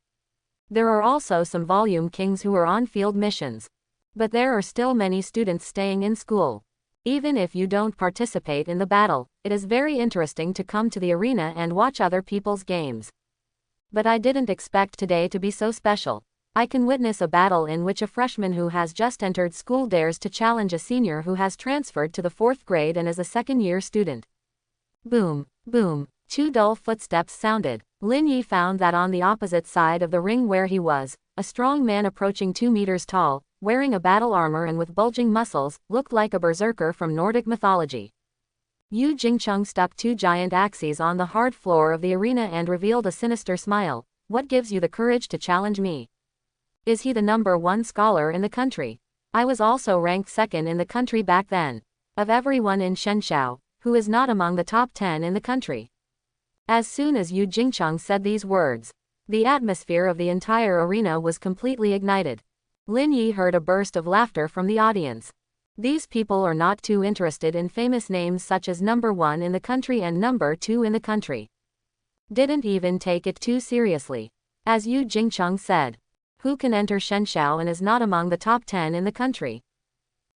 There are also some volume kings who are on field missions. But there are still many students staying in school. Even if you don't participate in the battle, it is very interesting to come to the arena and watch other people's games. But I didn't expect today to be so special. I can witness a battle in which a freshman who has just entered school dares to challenge a senior who has transferred to the 4th grade and is a second-year student. Boom, boom, 2 dull footsteps sounded. Lin Yi found that on the opposite side of the ring where he was, a strong man approaching 2 meters tall, wearing a battle armor and with bulging muscles, looked like a berserker from Nordic mythology. Yu Jingcheng stuck 2 giant axes on the hard floor of the arena and revealed a sinister smile. What gives you the courage to challenge me? Is he the #1 scholar in the country? I was also ranked 2nd in the country back then. Of everyone in Shenshao, who is not among the top 10 in the country. As soon as Yu Jingcheng said these words, the atmosphere of the entire arena was completely ignited. Lin Yi heard a burst of laughter from the audience. These people are not too interested in famous names such as #1 in the country and #2 in the country. Didn't even take it too seriously. As Yu Jingcheng said, who can enter Shenshao and is not among the top 10 in the country?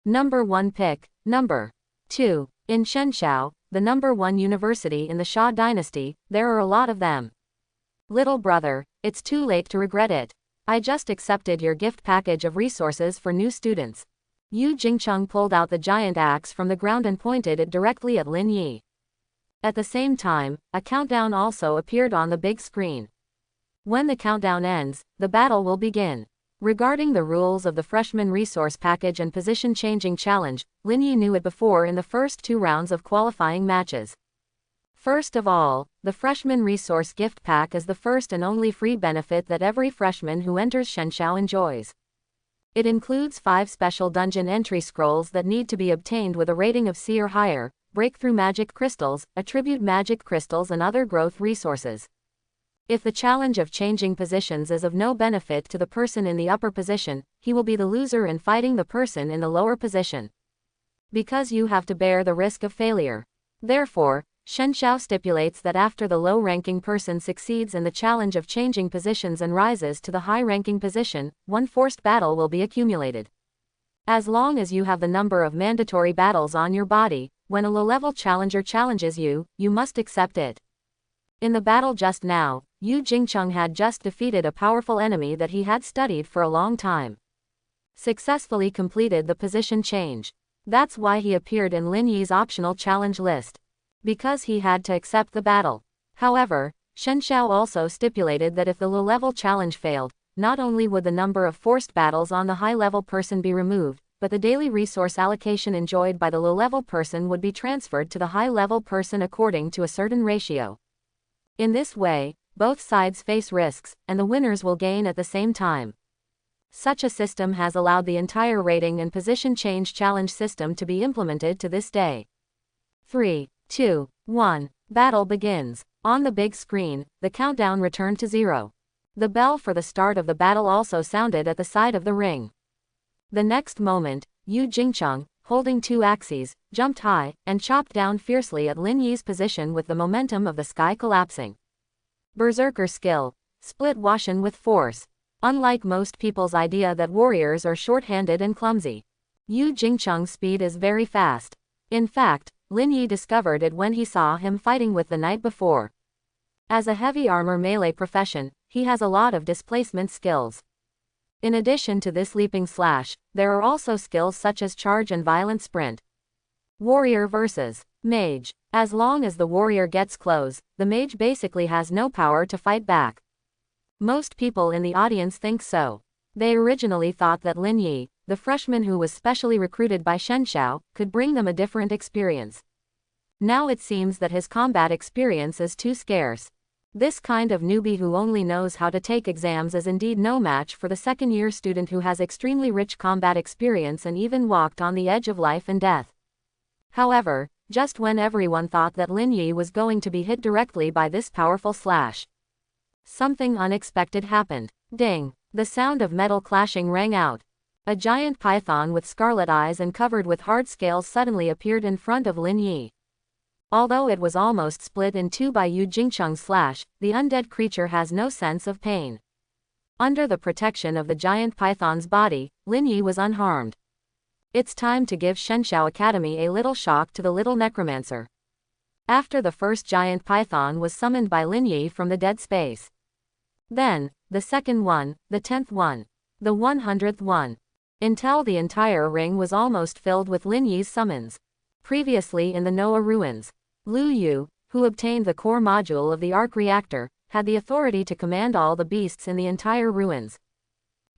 #1 pick, #2. In Shenshao, the #1 university in the Xia dynasty, there are a lot of them. Little brother, it's too late to regret it. I just accepted your gift package of resources for new students. Yu Jingcheng pulled out the giant axe from the ground and pointed it directly at Lin Yi. At the same time, a countdown also appeared on the big screen. When the countdown ends, the battle will begin. Regarding the rules of the freshman resource package and position-changing challenge, Lin Yi knew it before in the first 2 rounds of qualifying matches. First of all, the freshman resource gift pack is the first and only free benefit that every freshman who enters Shenshao enjoys. It includes 5 special dungeon entry scrolls that need to be obtained with a rating of C or higher, breakthrough magic crystals, attribute magic crystals and other growth resources. If the challenge of changing positions is of no benefit to the person in the upper position, he will be the loser in fighting the person in the lower position. Because you have to bear the risk of failure. Therefore, Shenshao stipulates that after the low-ranking person succeeds in the challenge of changing positions and rises to the high-ranking position, 1 forced battle will be accumulated. As long as you have the number of mandatory battles on your body, when a low-level challenger challenges you, you must accept it. In the battle just now, Yu Jingcheng had just defeated a powerful enemy that he had studied for a long time. Successfully completed the position change. That's why he appeared in Lin Yi's optional challenge list. Because he had to accept the battle. However, Shenshao also stipulated that if the low-level challenge failed, not only would the number of forced battles on the high-level person be removed, but the daily resource allocation enjoyed by the low-level person would be transferred to the high-level person according to a certain ratio. In this way, both sides face risks, and the winners will gain at the same time. Such a system has allowed the entire rating and position change challenge system to be implemented to this day. 3, 2, 1, battle begins. On the big screen, the countdown returned to 0. The bell for the start of the battle also sounded at the side of the ring. The next moment, Yu Jingcheng, holding 2 axes, jumped high, and chopped down fiercely at Lin Yi's position with the momentum of the sky collapsing. Berserker skill, split Washin with force. Unlike most people's idea that warriors are short-handed and clumsy, Yu Jingcheng's speed is very fast. In fact, Lin Yi discovered it when he saw him fighting with the night before. As a heavy armor melee profession, he has a lot of displacement skills. In addition to this leaping slash, there are also skills such as charge and violent sprint. Warrior vs. Mage. As long as the warrior gets close, the mage basically has no power to fight back. Most people in the audience think so. They originally thought that Lin Yi, the freshman who was specially recruited by Shenshao, could bring them a different experience. Now it seems that his combat experience is too scarce. This kind of newbie who only knows how to take exams is indeed no match for the second-year student who has extremely rich combat experience and even walked on the edge of life and death. However, just when everyone thought that Lin Yi was going to be hit directly by this powerful slash, something unexpected happened. Ding! The sound of metal clashing rang out. A giant python with scarlet eyes and covered with hard scales suddenly appeared in front of Lin Yi. Although it was almost split in two by Yu Jingcheng's slash, the undead creature has no sense of pain. Under the protection of the giant python's body, Lin Yi was unharmed. It's time to give Shenshao Academy a little shock to the little necromancer. After the first giant python was summoned by Lin Yi from the dead space. Then, the second one, the 10th one, the 100th one. Until the entire ring was almost filled with Lin Yi's summons. Previously in the Noah ruins, Lu Yu, who obtained the core module of the arc reactor, had the authority to command all the beasts in the entire ruins.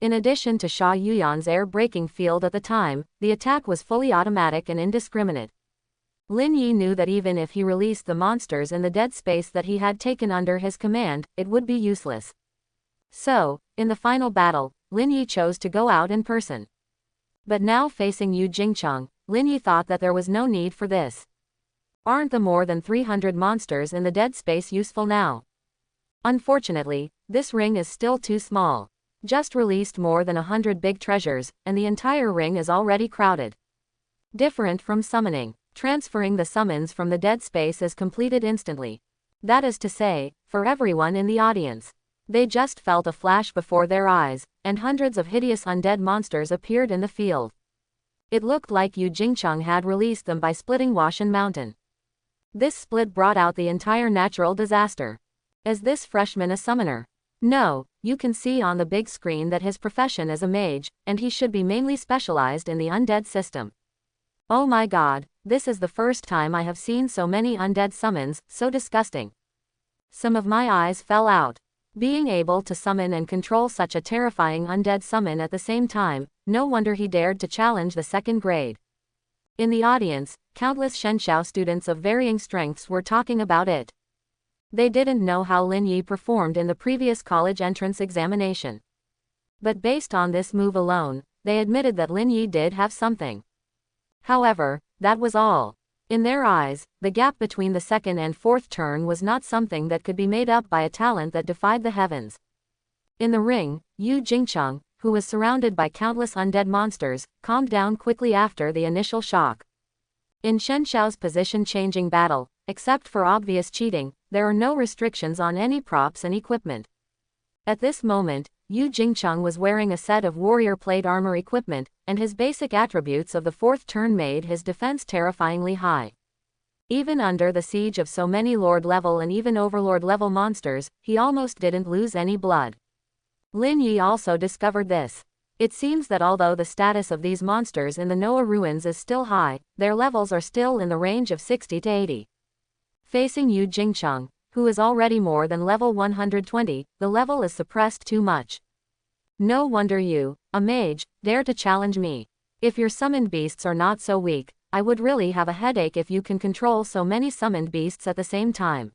In addition to Sha Yuyan's air-breaking field at the time, the attack was fully automatic and indiscriminate. Lin Yi knew that even if he released the monsters in the dead space that he had taken under his command, it would be useless. So, in the final battle, Lin Yi chose to go out in person. But now facing Yu Jingcheng, Lin Yi thought that there was no need for this. Aren't the more than 300 monsters in the dead space useful now? Unfortunately, this ring is still too small. Just released more than 100 big treasures, and the entire ring is already crowded. Different from summoning, transferring the summons from the dead space is completed instantly. That is to say, for everyone in the audience. They just felt a flash before their eyes, and hundreds of hideous undead monsters appeared in the field. It looked like Yu Jingcheng had released them by splitting Washan Mountain. This split brought out the entire natural disaster. Is this freshman a summoner? No, you can see on the big screen that his profession is a mage, and he should be mainly specialized in the undead system. Oh my god, this is the first time I have seen so many undead summons, so disgusting. Some of my eyes fell out. Being able to summon and control such a terrifying undead summon at the same time, no wonder he dared to challenge the second grade. In the audience, countless Shenshao students of varying strengths were talking about it. They didn't know how Lin Yi performed in the previous college entrance examination. But based on this move alone, they admitted that Lin Yi did have something. However, that was all. In their eyes, the gap between the second and fourth turn was not something that could be made up by a talent that defied the heavens. In the ring, Yu Jingcheng, who was surrounded by countless undead monsters, calmed down quickly after the initial shock. In Shenshao's position-changing battle, except for obvious cheating, there are no restrictions on any props and equipment. At this moment, Yu Jingcheng was wearing a set of warrior plate armor equipment, and his basic attributes of the fourth turn made his defense terrifyingly high. Even under the siege of so many Lord-level and even Overlord-level monsters, he almost didn't lose any blood. Lin Yi also discovered this. It seems that although the status of these monsters in the Noah ruins is still high, their levels are still in the range of 60 to 80. Facing Yu Jingcheng, who is already more than level 120, the level is suppressed too much. No wonder you, a mage, dare to challenge me. If your summoned beasts are not so weak, I would really have a headache if you can control so many summoned beasts at the same time.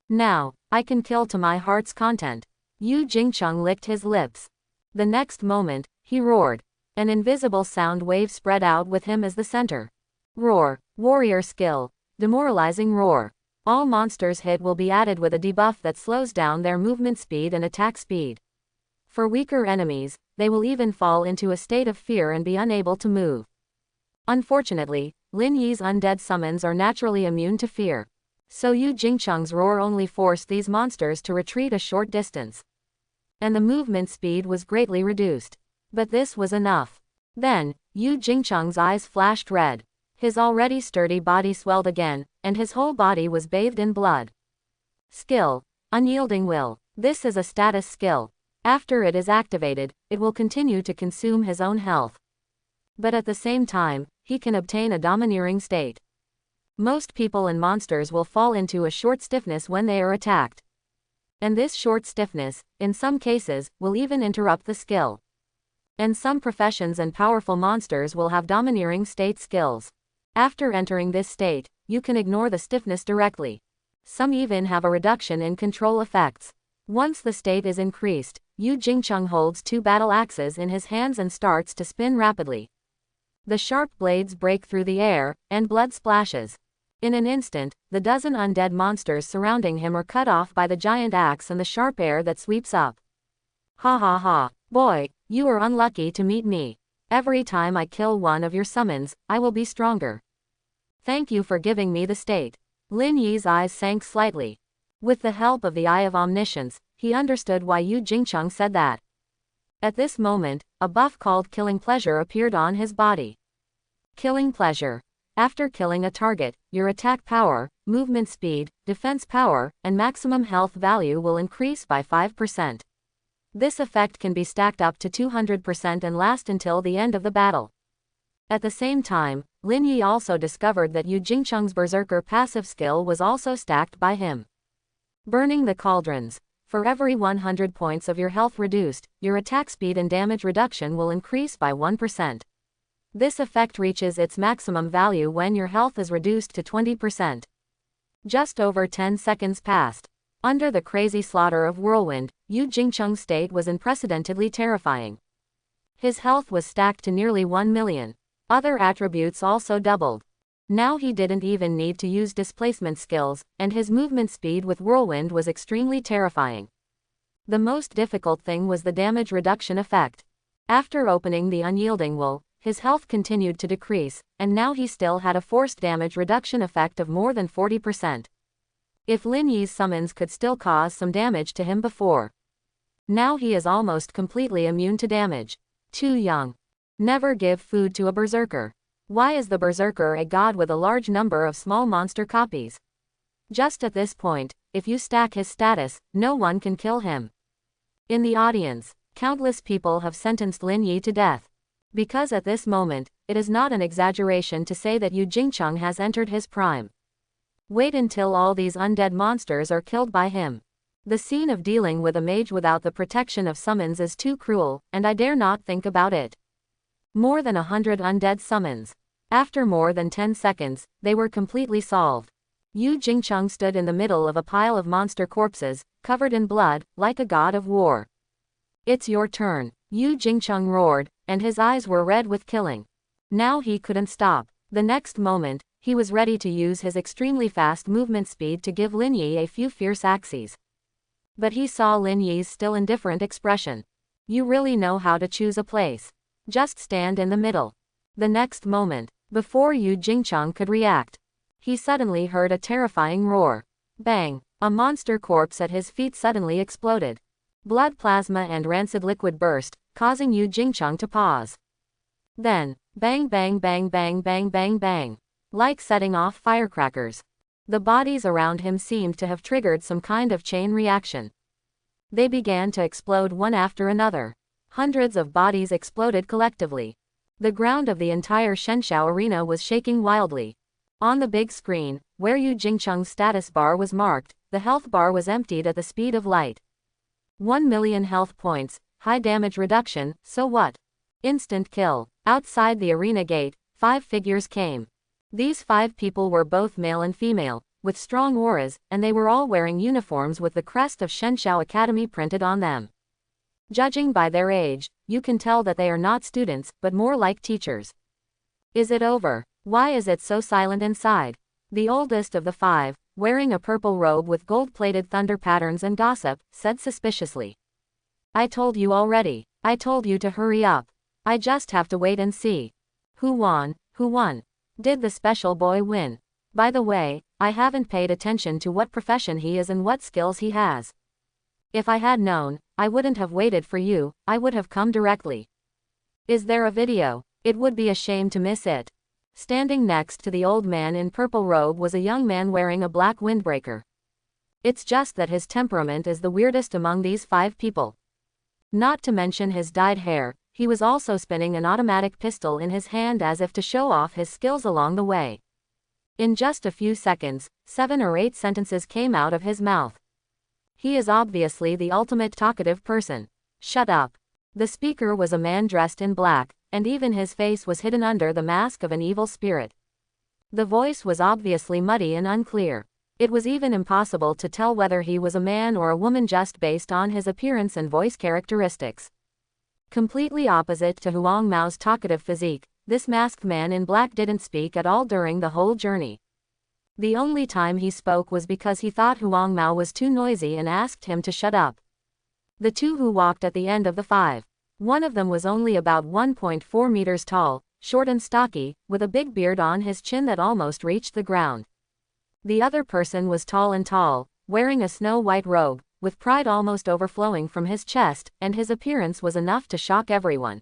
Now, I can kill to my heart's content. Yu Jingcheng licked his lips. The next moment, he roared. An invisible sound wave spread out with him as the center. Roar, warrior skill, demoralizing roar. All monsters hit will be added with a debuff that slows down their movement speed and attack speed. For weaker enemies, they will even fall into a state of fear and be unable to move. Unfortunately, Lin Yi's undead summons are naturally immune to fear. So Yu Jingcheng's roar only forced these monsters to retreat a short distance. And the movement speed was greatly reduced. But this was enough. Then, Yu Jingcheng's eyes flashed red. His already sturdy body swelled again, and his whole body was bathed in blood. Skill. Unyielding Will. This is a status skill. After it is activated, it will continue to consume his own health. But at the same time, he can obtain a domineering state. Most people and monsters will fall into a short stiffness when they are attacked. And this short stiffness, in some cases, will even interrupt the skill. And some professions and powerful monsters will have domineering state skills. After entering this state, you can ignore the stiffness directly. Some even have a reduction in control effects. Once the state is increased, Yu Jingcheng holds 2 battle axes in his hands and starts to spin rapidly. The sharp blades break through the air, and blood splashes. In an instant, the dozen undead monsters surrounding him are cut off by the giant axe and the sharp air that sweeps up. Ha ha ha. Boy, you are unlucky to meet me. Every time I kill one of your summons, I will be stronger. Thank you for giving me the state. Lin Yi's eyes sank slightly. With the help of the Eye of Omniscience, he understood why Yu Jingcheng said that. At this moment, a buff called Killing Pleasure appeared on his body. Killing Pleasure. After killing a target, your attack power, movement speed, defense power, and maximum health value will increase by 5%. This effect can be stacked up to 200% and last until the end of the battle. At the same time, Lin Yi also discovered that Yu Jingcheng's Berserker passive skill was also stacked by him. Burning the Cauldrons. For every 100 points of your health reduced, your attack speed and damage reduction will increase by 1%. This effect reaches its maximum value when your health is reduced to 20%. Just over 10 seconds passed. Under the crazy slaughter of Whirlwind, Yu Jingcheng's state was unprecedentedly terrifying. His health was stacked to nearly 1 million. Other attributes also doubled. Now he didn't even need to use displacement skills, and his movement speed with Whirlwind was extremely terrifying. The most difficult thing was the damage reduction effect. After opening the Unyielding Wool, his health continued to decrease, and now he still had a forced damage reduction effect of more than 40%. If Lin Yi's summons could still cause some damage to him before, now he is almost completely immune to damage. Too young. Never give food to a berserker. Why is the berserker a god with a large number of small monster copies? Just at this point, if you stack his status, no one can kill him. In the audience, countless people have sentenced Lin Yi to death. Because at this moment, it is not an exaggeration to say that Yu Jingcheng has entered his prime. Wait until all these undead monsters are killed by him. The scene of dealing with a mage without the protection of summons is too cruel, and I dare not think about it. More than 100 undead summons. After more than 10 seconds, they were completely solved. Yu Jingcheng stood in the middle of a pile of monster corpses, covered in blood, like a god of war. It's your turn, Yu Jingcheng roared, and his eyes were red with killing. Now he couldn't stop. The next moment, he was ready to use his extremely fast movement speed to give Lin Yi a few fierce axes. But he saw Lin Yi's still indifferent expression. You really know how to choose a place. Just stand in the middle. The next moment, before Yu Jingcheng could react, he suddenly heard a terrifying roar. Bang! A monster corpse at his feet suddenly exploded. Blood plasma and rancid liquid burst, causing Yu Jingcheng to pause. Then, bang bang bang bang bang bang bang. Like setting off firecrackers. The bodies around him seemed to have triggered some kind of chain reaction. They began to explode one after another. Hundreds of bodies exploded collectively. The ground of the entire Shenshao arena was shaking wildly. On the big screen, where Yu Jingcheng's status bar was marked, the health bar was emptied at the speed of light. 1 million health points, high damage reduction, so what? Instant kill. Outside the arena gate, 5 figures came. These 5 people were both male and female, with strong auras, and they were all wearing uniforms with the crest of Shenshao Academy printed on them. Judging by their age, you can tell that they are not students, but more like teachers. Is it over? Why is it so silent inside? The oldest of the 5, wearing a purple robe with gold-plated thunder patterns and gossip, said suspiciously. I told you already. I told you to hurry up. I just have to wait and see. Who won? Who won? Did the special boy win? By the way, I haven't paid attention to what profession he is and what skills he has. If I had known, I wouldn't have waited for you, I would have come directly. Is there a video? It would be a shame to miss it. Standing next to the old man in purple robe was a young man wearing a black windbreaker. It's just that his temperament is the weirdest among these 5 people. Not to mention his dyed hair, he was also spinning an automatic pistol in his hand as if to show off his skills along the way. In just a few seconds, 7 or 8 sentences came out of his mouth. He is obviously the ultimate talkative person. Shut up. The speaker was a man dressed in black, and even his face was hidden under the mask of an evil spirit. The voice was obviously muddy and unclear. It was even impossible to tell whether he was a man or a woman just based on his appearance and voice characteristics. Completely opposite to Huang Mao's talkative physique, this masked man in black didn't speak at all during the whole journey. The only time he spoke was because he thought Huang Mao was too noisy and asked him to shut up. The two who walked at the end of the five. One of them was only about 1.4 meters tall, short and stocky, with a big beard on his chin that almost reached the ground. The other person was tall and tall, wearing a snow-white robe, with pride almost overflowing from his chest, and his appearance was enough to shock everyone.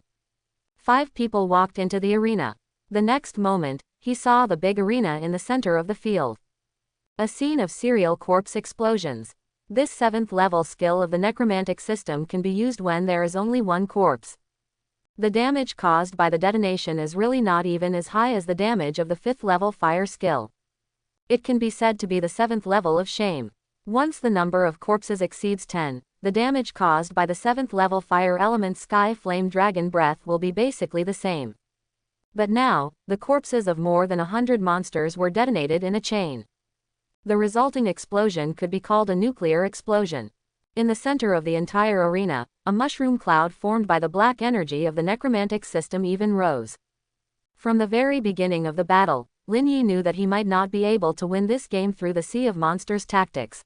5 people walked into the arena. The next moment, he saw the big arena in the center of the field. A scene of serial corpse explosions. This 7th level skill of the necromantic system can be used when there is only one corpse. The damage caused by the detonation is really not even as high as the damage of the 5th level fire skill. It can be said to be the 7th level of shame. Once the number of corpses exceeds 10, the damage caused by the 7th level fire element sky flame dragon breath will be basically the same. But now, the corpses of more than 100 monsters were detonated in a chain. The resulting explosion could be called a nuclear explosion. In the center of the entire arena, a mushroom cloud formed by the black energy of the necromantic system even rose. From the very beginning of the battle, Lin Yi knew that he might not be able to win this game through the Sea of Monsters tactics.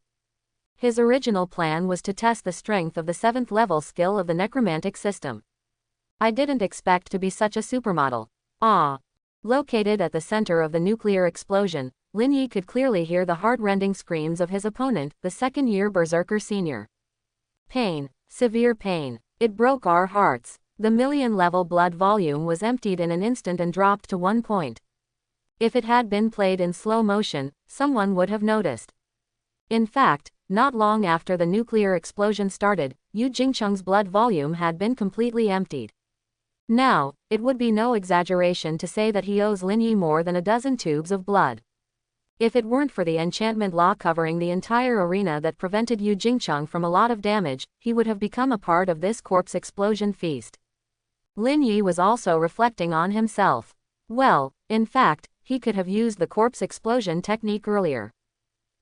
His original plan was to test the strength of the 7th level skill of the necromantic system. I didn't expect to be such a supermodel. Ah! Located at the center of the nuclear explosion, Lin Yi could clearly hear the heart-rending screams of his opponent, the second-year Berserker Senior. Pain. Severe pain. It broke our hearts. The million-level blood volume was emptied in an instant and dropped to 1 point. If it had been played in slow motion, someone would have noticed. In fact, not long after the nuclear explosion started, Yu Jingcheng's blood volume had been completely emptied. Now, it would be no exaggeration to say that he owes Lin Yi more than a dozen tubes of blood. If it weren't for the enchantment law covering the entire arena that prevented Yu Jingcheng from a lot of damage, he would have become a part of this corpse explosion feast. Lin Yi was also reflecting on himself. Well, in fact, he could have used the corpse explosion technique earlier.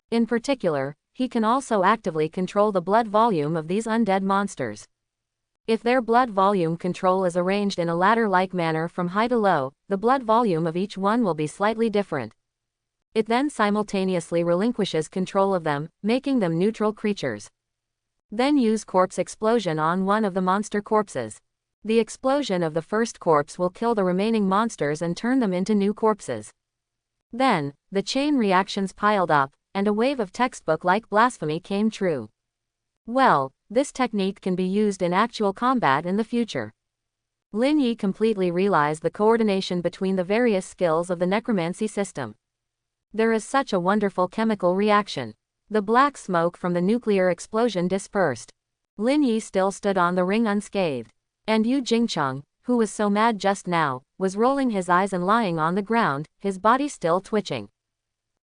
In particular, he can also actively control the blood volume of these undead monsters. If their blood volume control is arranged in a ladder-like manner from high to low, the blood volume of each one will be slightly different. It then simultaneously relinquishes control of them, making them neutral creatures. Then use corpse explosion on one of the monster corpses. The explosion of the first corpse will kill the remaining monsters and turn them into new corpses. Then, the chain reactions piled up, and a wave of textbook-like blasphemy came true. Well, this technique can be used in actual combat in the future. Lin Yi completely realized the coordination between the various skills of the necromancy system. There is such a wonderful chemical reaction. The black smoke from the nuclear explosion dispersed. Lin Yi still stood on the ring unscathed. And Yu Jingcheng, who was so mad just now, was rolling his eyes and lying on the ground, his body still twitching.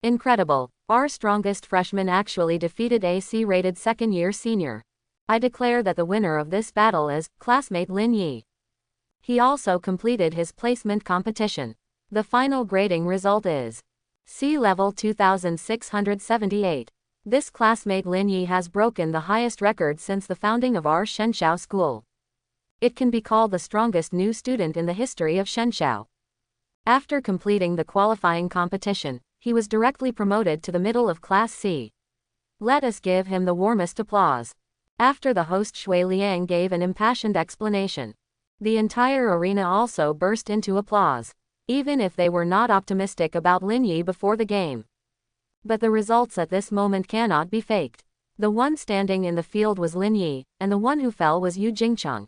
Incredible. Our strongest freshman actually defeated a C-rated second-year senior. I declare that the winner of this battle is classmate Lin Yi. He also completed his placement competition. The final grading result is C level 2678. This classmate Lin Yi has broken the highest record since the founding of our Shenshao school. It can be called the strongest new student in the history of Shenshao. After completing the qualifying competition, he was directly promoted to the middle of Class C. Let us give him the warmest applause. After the host Shui Liang gave an impassioned explanation, the entire arena also burst into applause, even if they were not optimistic about Lin Yi before the game. But the results at this moment cannot be faked. The one standing in the field was Lin Yi, and the one who fell was Yu Jingcheng.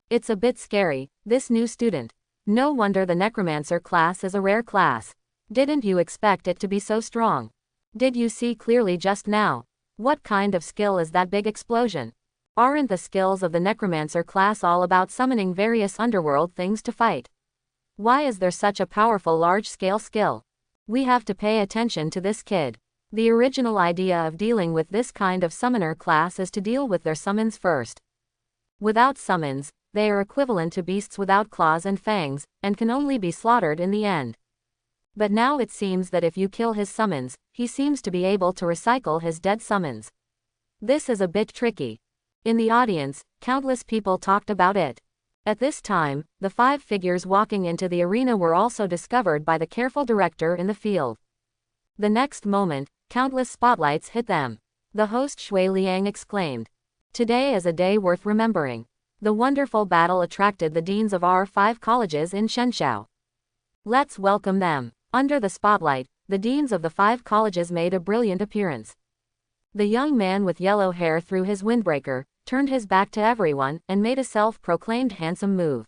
It's a bit scary, this new student. No wonder the necromancer class is a rare class. Didn't you expect it to be so strong? Did you see clearly just now? What kind of skill is that big explosion? Aren't the skills of the necromancer class all about summoning various underworld things to fight? Why is there such a powerful large-scale skill? We have to pay attention to this kid. The original idea of dealing with this kind of summoner class is to deal with their summons first. Without summons, they are equivalent to beasts without claws and fangs, and can only be slaughtered in the end. But now it seems that if you kill his summons, he seems to be able to recycle his dead summons. This is a bit tricky. In the audience, countless people talked about it. At this time, the 5 figures walking into the arena were also discovered by the careful director in the field. The next moment, countless spotlights hit them. The host Shui Liang exclaimed, "Today is a day worth remembering. The wonderful battle attracted the deans of our 5 colleges in Shenzhou. Let's welcome them." Under the spotlight, the deans of the 5 colleges made a brilliant appearance. The young man with yellow hair threw his windbreaker, turned his back to everyone, and made a self-proclaimed handsome move.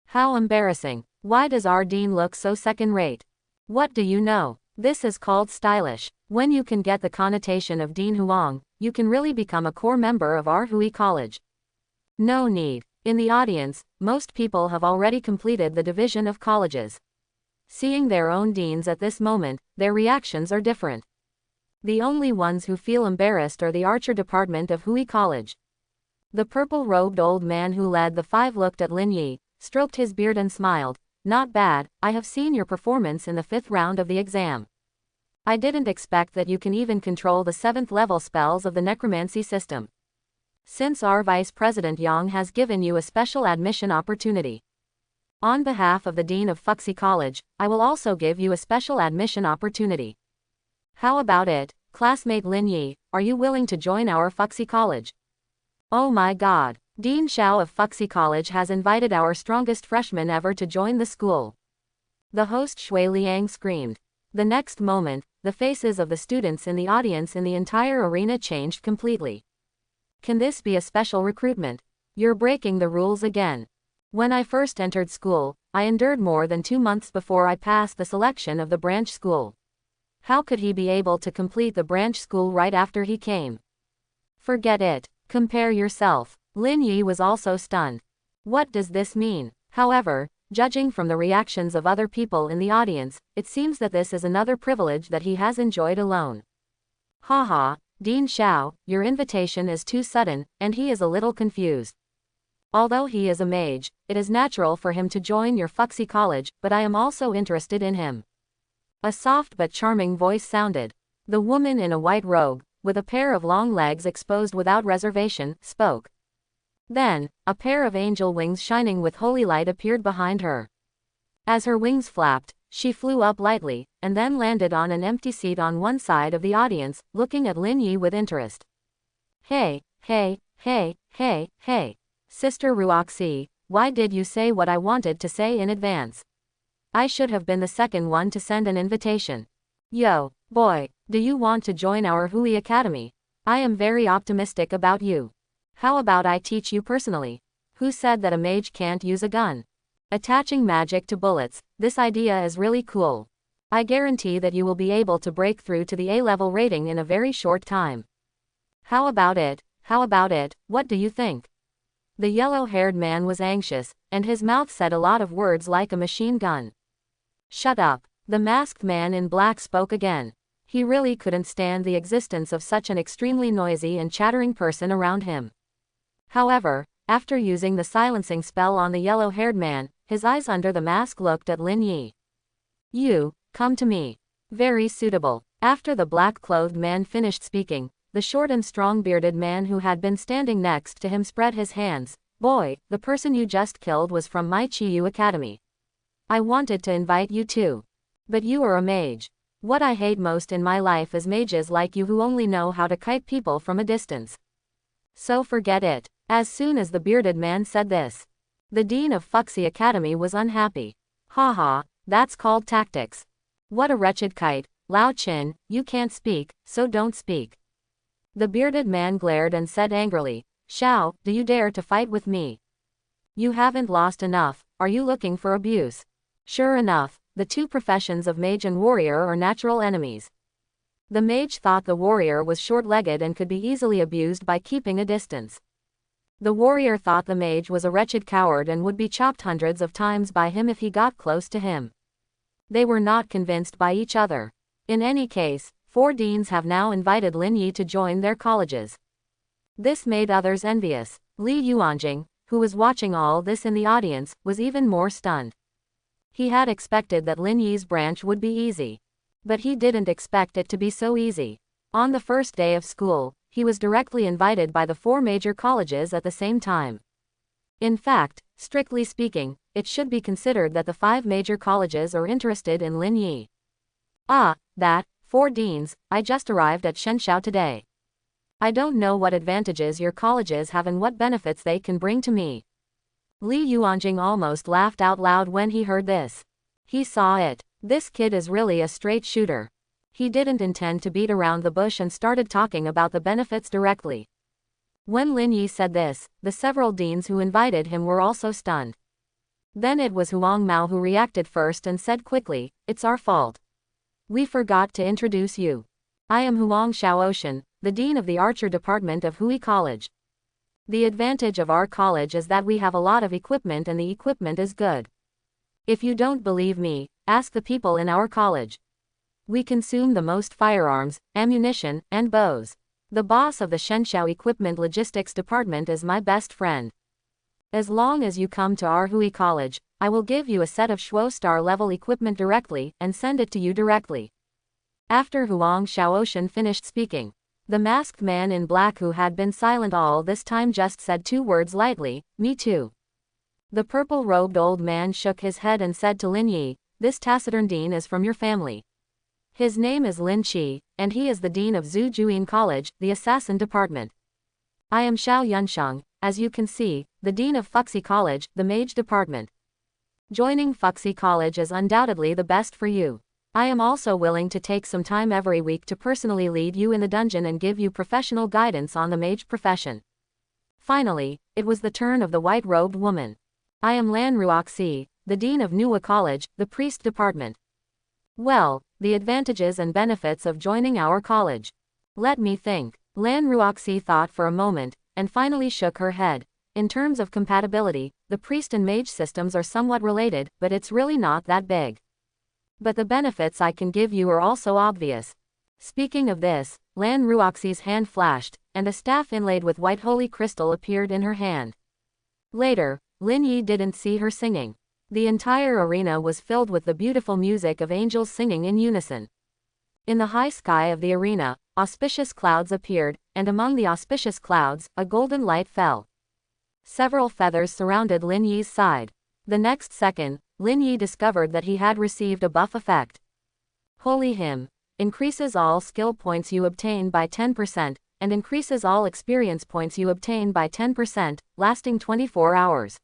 How embarrassing. Why does our dean look so second-rate? What do you know? This is called stylish. When you can get the connotation of Dean Huang, you can really become a core member of our Hui College. No need. In the audience, most people have already completed the division of colleges. Seeing their own deans at this moment, their reactions are different. The only ones who feel embarrassed are the Archer department of Hui College. The purple-robed old man who led the 5 looked at Lin Yi, stroked his beard and smiled. "Not bad, I have seen your performance in the 5th round of the exam. I didn't expect that you can even control the 7th level spells of the necromancy system. Since our Vice President Yang has given you a special admission opportunity. On behalf of the Dean of Fuxi College, I will also give you a special admission opportunity. How about it, classmate Lin Yi, are you willing to join our Fuxi College? Oh my god, Dean Xiao of Fuxi College has invited our strongest freshman ever to join the school." The host Shui Liang screamed. The next moment, the faces of the students in the audience in the entire arena changed completely. Can this be a special recruitment? You're breaking the rules again. When I first entered school, I endured more than 2 months before I passed the selection of the branch school. How could he be able to complete the branch school right after he came? Forget it. Compare yourself. Lin Yi was also stunned. What does this mean? However, judging from the reactions of other people in the audience, it seems that this is another privilege that he has enjoyed alone. Haha, Dean Xiao, your invitation is too sudden, and he is a little confused. Although he is a mage, it is natural for him to join your Fuxi College, but I am also interested in him. A soft but charming voice sounded. The woman in a white robe, with a pair of long legs exposed without reservation, spoke. Then, a pair of angel wings shining with holy light appeared behind her. As her wings flapped, she flew up lightly, and then landed on an empty seat on one side of the audience, looking at Lin Yi with interest. Hey, hey, hey, hey, hey. Sister Ruoxi, why did you say what I wanted to say in advance? I should have been the second one to send an invitation. Yo, boy, do you want to join our Hui Academy? I am very optimistic about you. How about I teach you personally? Who said that a mage can't use a gun? Attaching magic to bullets, this idea is really cool. I guarantee that you will be able to break through to the A-level rating in a very short time. How about it? How about it? What do you think? The yellow-haired man was anxious, and his mouth said a lot of words like a machine gun. Shut up. The masked man in black spoke again. He really couldn't stand the existence of such an extremely noisy and chattering person around him. However, after using the silencing spell on the yellow-haired man, his eyes under the mask looked at Lin Yi. You, come to me. Very suitable. After the black-clothed man finished speaking, the short and strong-bearded man who had been standing next to him spread his hands. Boy, the person you just killed was from my Chiyu Academy. I wanted to invite you too. But you are a mage. What I hate most in my life is mages like you who only know how to kite people from a distance. So forget it. As soon as the bearded man said this, the dean of Fuxi Academy was unhappy. Haha, that's called tactics. What a wretched kite. Lao Qin, you can't speak, so don't speak. The bearded man glared and said angrily, Xiao, do you dare to fight with me? You haven't lost enough, are you looking for abuse? Sure enough, the two professions of mage and warrior are natural enemies. The mage thought the warrior was short-legged and could be easily abused by keeping a distance. The warrior thought the mage was a wretched coward and would be chopped hundreds of times by him if he got close to him. They were not convinced by each other. In any case, 4 deans have now invited Lin Yi to join their colleges. This made others envious. Li Yuanjing, who was watching all this in the audience, was even more stunned. He had expected that Lin Yi's branch would be easy. But he didn't expect it to be so easy. On the first day of school, he was directly invited by the 4 major colleges at the same time. In fact, strictly speaking, it should be considered that the 5 major colleges are interested in Lin Yi. Ah, that, 4 deans, I just arrived at Shenshao today. I don't know what advantages your colleges have and what benefits they can bring to me. Li Yuanjing almost laughed out loud when he heard this. He saw it. This kid is really a straight shooter. He didn't intend to beat around the bush and started talking about the benefits directly. When Lin Yi said this, the several deans who invited him were also stunned. Then it was Huang Mao who reacted first and said quickly, "It's our fault. We forgot to introduce you. I am Huang Xiaoshan, the dean of the Archer Department of Hui College. The advantage of our college is that we have a lot of equipment and the equipment is good. If you don't believe me, ask the people in our college. We consume the most firearms, ammunition, and bows. The boss of the Shenshao Equipment Logistics Department is my best friend. As long as you come to our Hui College, I will give you a set of Shuo Star level equipment directly and send it to you directly." After Huang Xiaoshan finished speaking, the masked man in black who had been silent all this time just said 2 words lightly, "Me too." The purple-robed old man shook his head and said to Lin Yi, "This taciturn dean is from your family. His name is Lin Qi, and he is the dean of Zhujuan College, the assassin department. I am Xiao Yunsheng, as you can see, the dean of Fuxi College, the mage department. Joining Fuxi College is undoubtedly the best for you. I am also willing to take some time every week to personally lead you in the dungeon and give you professional guidance on the mage profession." Finally, it was the turn of the white-robed woman. "I am Lan Ruoxi, the dean of Nuwa College, the priest department. Well, the advantages and benefits of joining our college. Let me think." Lan Ruoxi thought for a moment, and finally shook her head. "In terms of compatibility, the priest and mage systems are somewhat related, but it's really not that big. But the benefits I can give you are also obvious." Speaking of this, Lan Ruoxi's hand flashed, and a staff inlaid with white holy crystal appeared in her hand. Later, Lin Yi didn't see her singing. The entire arena was filled with the beautiful music of angels singing in unison. In the high sky of the arena, auspicious clouds appeared, and among the auspicious clouds, a golden light fell. Several feathers surrounded Lin Yi's side. The next second, Lin Yi discovered that he had received a buff effect. Holy Hymn. Increases all skill points you obtain by 10%, and increases all experience points you obtain by 10%, lasting 24 hours.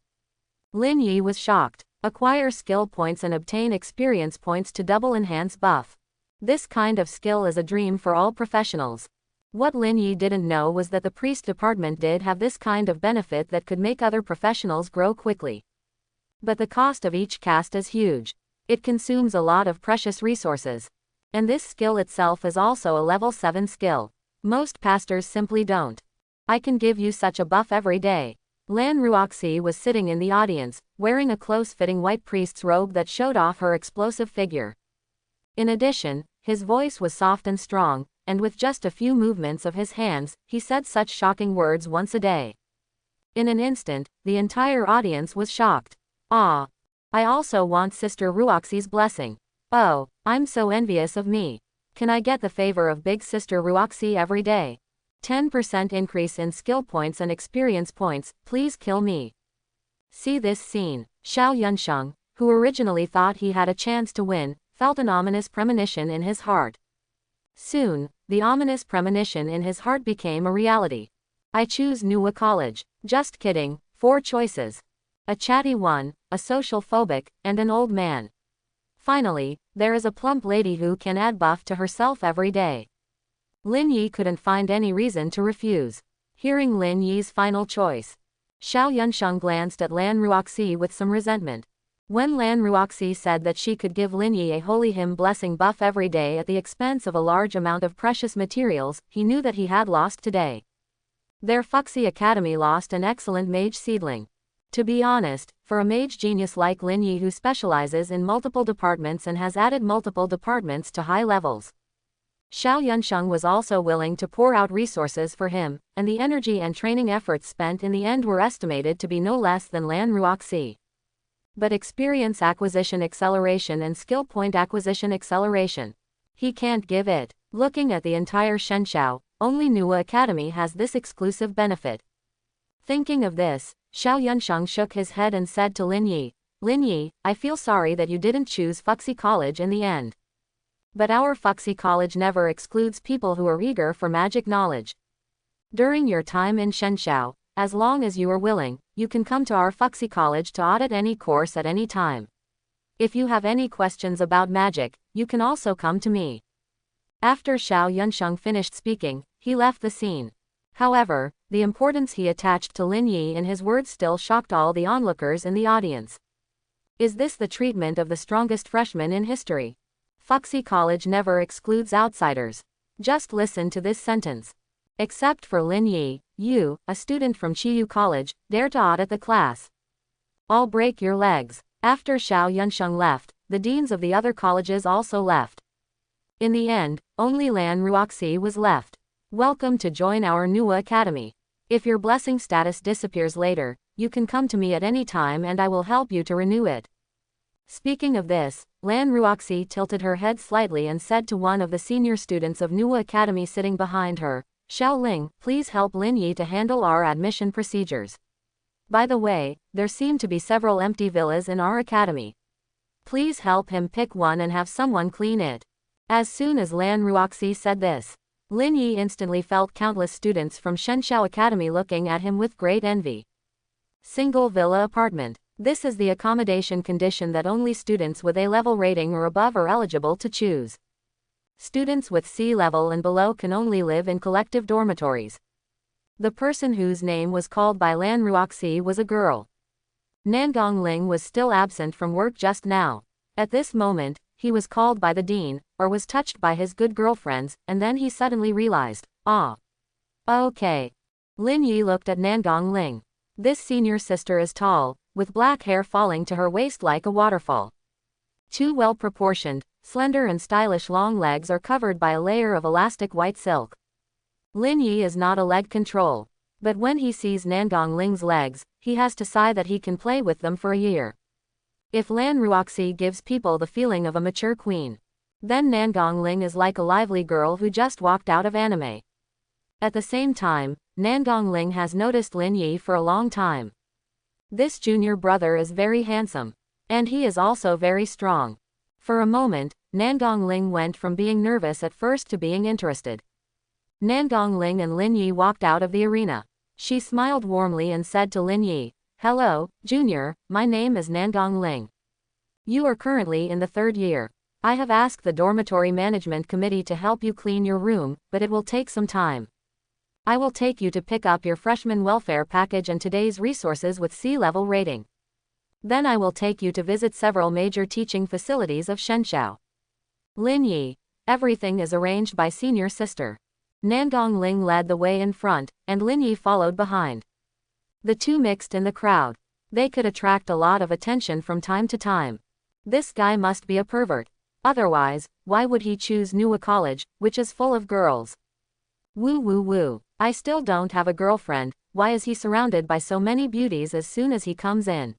Lin Yi was shocked. Acquire skill points and obtain experience points to double enhance buff. This kind of skill is a dream for all professionals. What Lin Yi didn't know was that the priest department did have this kind of benefit that could make other professionals grow quickly. But the cost of each caste is huge. It consumes a lot of precious resources. And this skill itself is also a level 7 skill. Most pastors simply don't. I can give you such a buff every day. Lan Ruoxi was sitting in the audience, wearing a close-fitting white priest's robe that showed off her explosive figure. In addition, his voice was soft and strong, and with just a few movements of his hands, he said such shocking words once a day. In an instant, the entire audience was shocked. "Ah! I also want Sister Ruoxi's blessing. Oh, I'm so envious of me. Can I get the favor of Big Sister Ruoxi every day? 10% increase in skill points and experience points, please kill me." See this scene. Xiao Yunsheng, who originally thought he had a chance to win, felt an ominous premonition in his heart. Soon, the ominous premonition in his heart became a reality. "I choose Nuwa College." Just kidding, 4 choices. A chatty one, a social phobic, and an old man. Finally, there is a plump lady who can add buff to herself every day. Lin Yi couldn't find any reason to refuse. Hearing Lin Yi's final choice, Xiao Yunsheng glanced at Lan Ruoxi with some resentment. When Lan Ruoxi said that she could give Lin Yi a holy hymn blessing buff every day at the expense of a large amount of precious materials, he knew that he had lost today. Their Fuxi Academy lost an excellent mage seedling. To be honest, for a mage genius like Lin Yi who specializes in multiple departments and has added multiple departments to high levels, Xiao Yunsheng was also willing to pour out resources for him, and the energy and training efforts spent in the end were estimated to be no less than Lan Ruoxi. but experience acquisition acceleration and skill point acquisition acceleration. He can't give it. Looking at the entire Shenshao, only Nuwa Academy has this exclusive benefit. Thinking of this, Xiao Yunsheng shook his head and said to Lin Yi, I feel sorry that you didn't choose Fuxi College in the end. But our Fuxi College never excludes people who are eager for magic knowledge. During your time in Shenshao, as long as you are willing, you can come to our Fuxi College to audit any course at any time. If you have any questions about magic, you can also come to me. After Xiao Yunsheng finished speaking, he left the scene. However, the importance he attached to Lin Yi in his words still shocked all the onlookers in the audience. Is this the treatment of the strongest freshman in history? Fuxi College never excludes outsiders. Just listen to this sentence. Except for Lin Yi, you, a student from Chiyu College, dare to audit the class. I'll break your legs. After Xiao Yunsheng left, the deans of the other colleges also left. In the end, only Lan Ruoxi was left. Welcome to join our Nuwa Academy. If your blessing status disappears later, you can come to me at any time and I will help you to renew it. Speaking of this, Lan Ruoxi tilted her head slightly and said to one of the senior students of Nuwa Academy sitting behind her, Xiao Ling, please help Lin Yi to handle our admission procedures. By the way, there seem to be several empty villas in our academy. Please help him pick one and have someone clean it. As soon as Lan Ruoxi said this, Lin Yi instantly felt countless students from Shenshao Academy looking at him with great envy. Single villa apartment. This is the accommodation condition that only students with A-level rating or above are eligible to choose. Students with C-level and below can only live in collective dormitories. The person whose name was called by Lan Ruoxi was a girl. Nangong Ling was still absent from work just now. At this moment, he was called by the dean, or was touched by his good girlfriends, and then he suddenly realized, okay. Lin Yi looked at Nangong Ling. This senior sister is tall, with black hair falling to her waist like a waterfall. Two well-proportioned, slender and stylish long legs are covered by a layer of elastic white silk. Lin Yi is not a leg control, but when he sees Nangong Ling's legs, he has to sigh that he can play with them for a year. If Lan Ruoxi gives people the feeling of a mature queen, then Nangong Ling is like a lively girl who just walked out of anime. At the same time, Nangong Ling has noticed Lin Yi for a long time. This junior brother is very handsome, and he is also very strong. For a moment, Nangong Ling went from being nervous at first to being interested. Nangong Ling and Lin Yi walked out of the arena. She smiled warmly and said to Lin Yi, Hello, Junior, my name is Nangong Ling. You are currently in the 3rd year. I have asked the dormitory management committee to help you clean your room, but it will take some time. I will take you to pick up your freshman welfare package and today's resources with C-level rating. Then I will take you to visit several major teaching facilities of Shenshao. Lin Yi. Everything is arranged by senior sister. Nangong Ling led the way in front, and Lin Yi followed behind. The two mixed in the crowd. They could attract a lot of attention from time to time. This guy must be a pervert. Otherwise, why would he choose Nuwa College, which is full of girls? Woo woo woo. I still don't have a girlfriend, why is he surrounded by so many beauties as soon as he comes in?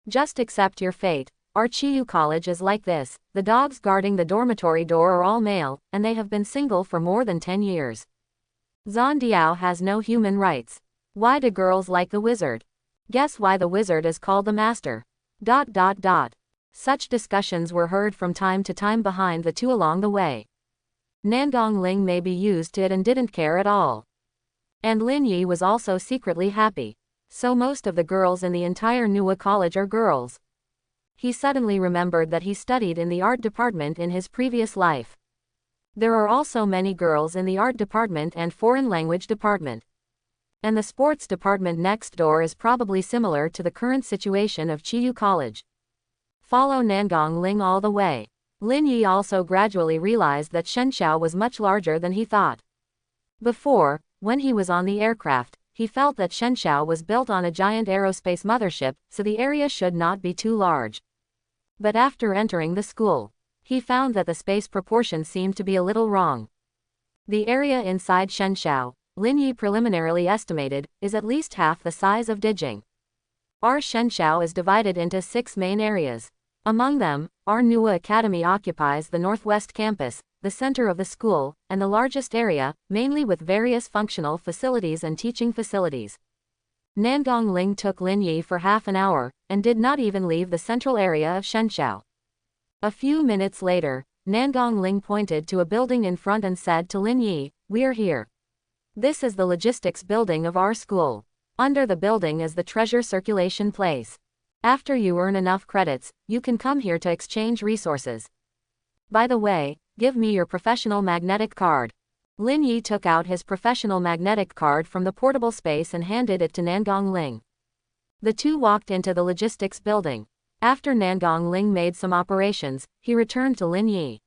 Just accept your fate. Our Chiyu College is like this, the dogs guarding the dormitory door are all male, and they have been single for more than 10 years. Zondiao has no human rights. Why do girls like the wizard? Guess why the wizard is called the master. ... Such discussions were heard from time to time behind the two along the way. Nangong Ling may be used to it and didn't care at all. And Lin Yi was also secretly happy. So most of the girls in the entire Nuwa College are girls. He suddenly remembered that he studied in the art department in his previous life. There are also many girls in the art department and foreign language department. And the sports department next door is probably similar to the current situation of Chiyu College. Follow Nangong Ling all the way. Lin Yi also gradually realized that Shenshao was much larger than he thought. Before, when he was on the aircraft, he felt that Shenshao was built on a giant aerospace mothership, so the area should not be too large. But after entering the school, he found that the space proportion seemed to be a little wrong. The area inside Shenshao, Lin Yi preliminarily estimated, is at least half the size of Dijing. Our Shenxiao is divided into 6 main areas. Among them, our Nua Academy occupies the northwest campus, the center of the school, and the largest area, mainly with various functional facilities and teaching facilities. Nangong Ling took Lin Yi for half an hour, and did not even leave the central area of Shenxiao. A few minutes later, Nangong Ling pointed to a building in front and said to Lin Yi, "We're here. This is the logistics building of our school. Under the building is the treasure circulation place. After you earn enough credits, you can come here to exchange resources. By the way, give me your professional magnetic card." Lin Yi took out his professional magnetic card from the portable space and handed it to Nangong Ling. The two walked into the logistics building. After Nangong Ling made some operations, he returned to Lin Yi.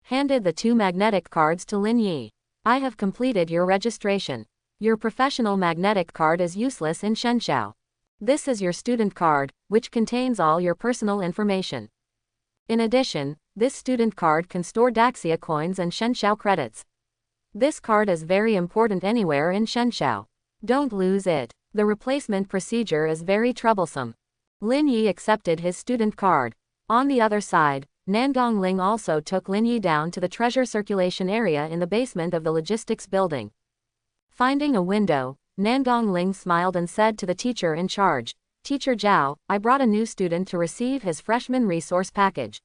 Handed the 2 magnetic cards to Lin Yi. "I have completed your registration. Your professional magnetic card is useless in Shenxiao. This is your student card, which contains all your personal information. In addition, this student card can store Daxia coins and Shenxiao credits. This card is very important anywhere in Shenxiao. Don't lose it. The replacement procedure is very troublesome." Lin Yi accepted his student card. On the other side, Nangong Ling also took Lin Yi down to the treasure circulation area in the basement of the logistics building. Finding a window, Nangong Ling smiled and said to the teacher in charge, "Teacher Zhao, I brought a new student to receive his freshman resource package."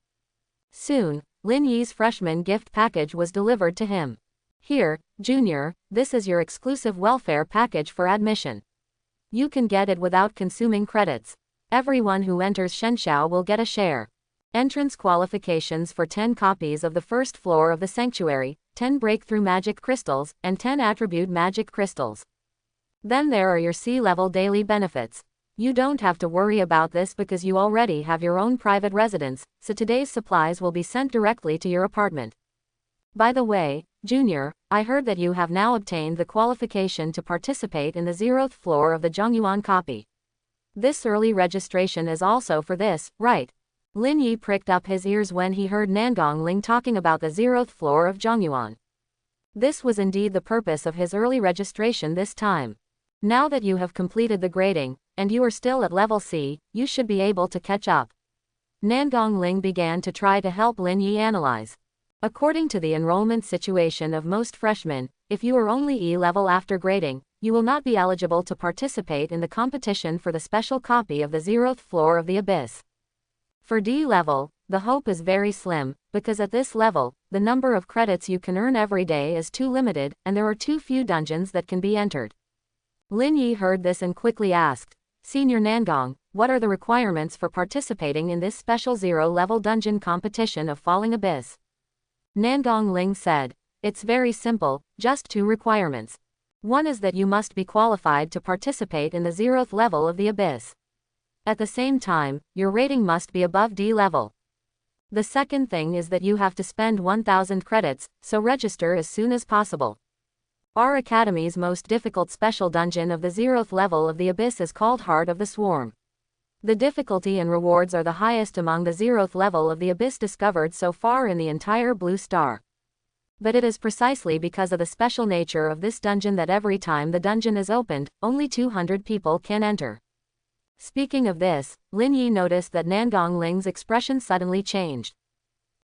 Soon, Lin Yi's freshman gift package was delivered to him. "Here, Junior, this is your exclusive welfare package for admission. You can get it without consuming credits. Everyone who enters Shenxiao will get a share. Entrance qualifications for 10 copies of the first floor of the sanctuary, 10 breakthrough magic crystals, and 10 attribute magic crystals. Then there are your C-level daily benefits. You don't have to worry about this because you already have your own private residence, so today's supplies will be sent directly to your apartment. By the way, Junior, I heard that you have now obtained the qualification to participate in the 0th floor of the Zhongyuan copy. This early registration is also for this, right?" Lin Yi pricked up his ears when he heard Nangong Ling talking about the 0th floor of Zhongyuan. This was indeed the purpose of his early registration this time. Now that you have completed the grading, and you are still at level C, you should be able to catch up. Nangong Ling began to try to help Lin Yi analyze. According to the enrollment situation of most freshmen, if you are only E level after grading, you will not be eligible to participate in the competition for the special copy of the 0th floor of the Abyss. For D level, the hope is very slim, because at this level, the number of credits you can earn every day is too limited, and there are too few dungeons that can be entered. Lin Yi heard this and quickly asked, "Senior Nangong, what are the requirements for participating in this special 0-level dungeon competition of Falling Abyss?" Nangong Ling said, "It's very simple, just 2 requirements. One is that you must be qualified to participate in the 0th level of the Abyss. At the same time, your rating must be above D level. The second thing is that you have to spend 1,000 credits, so register as soon as possible. Our academy's most difficult special dungeon of the 0th level of the Abyss is called Heart of the Swarm. The difficulty and rewards are the highest among the 0th level of the Abyss discovered so far in the entire Blue Star. But it is precisely because of the special nature of this dungeon that every time the dungeon is opened, only 200 people can enter." Speaking of this, Lin Yi noticed that Nangong Ling's expression suddenly changed.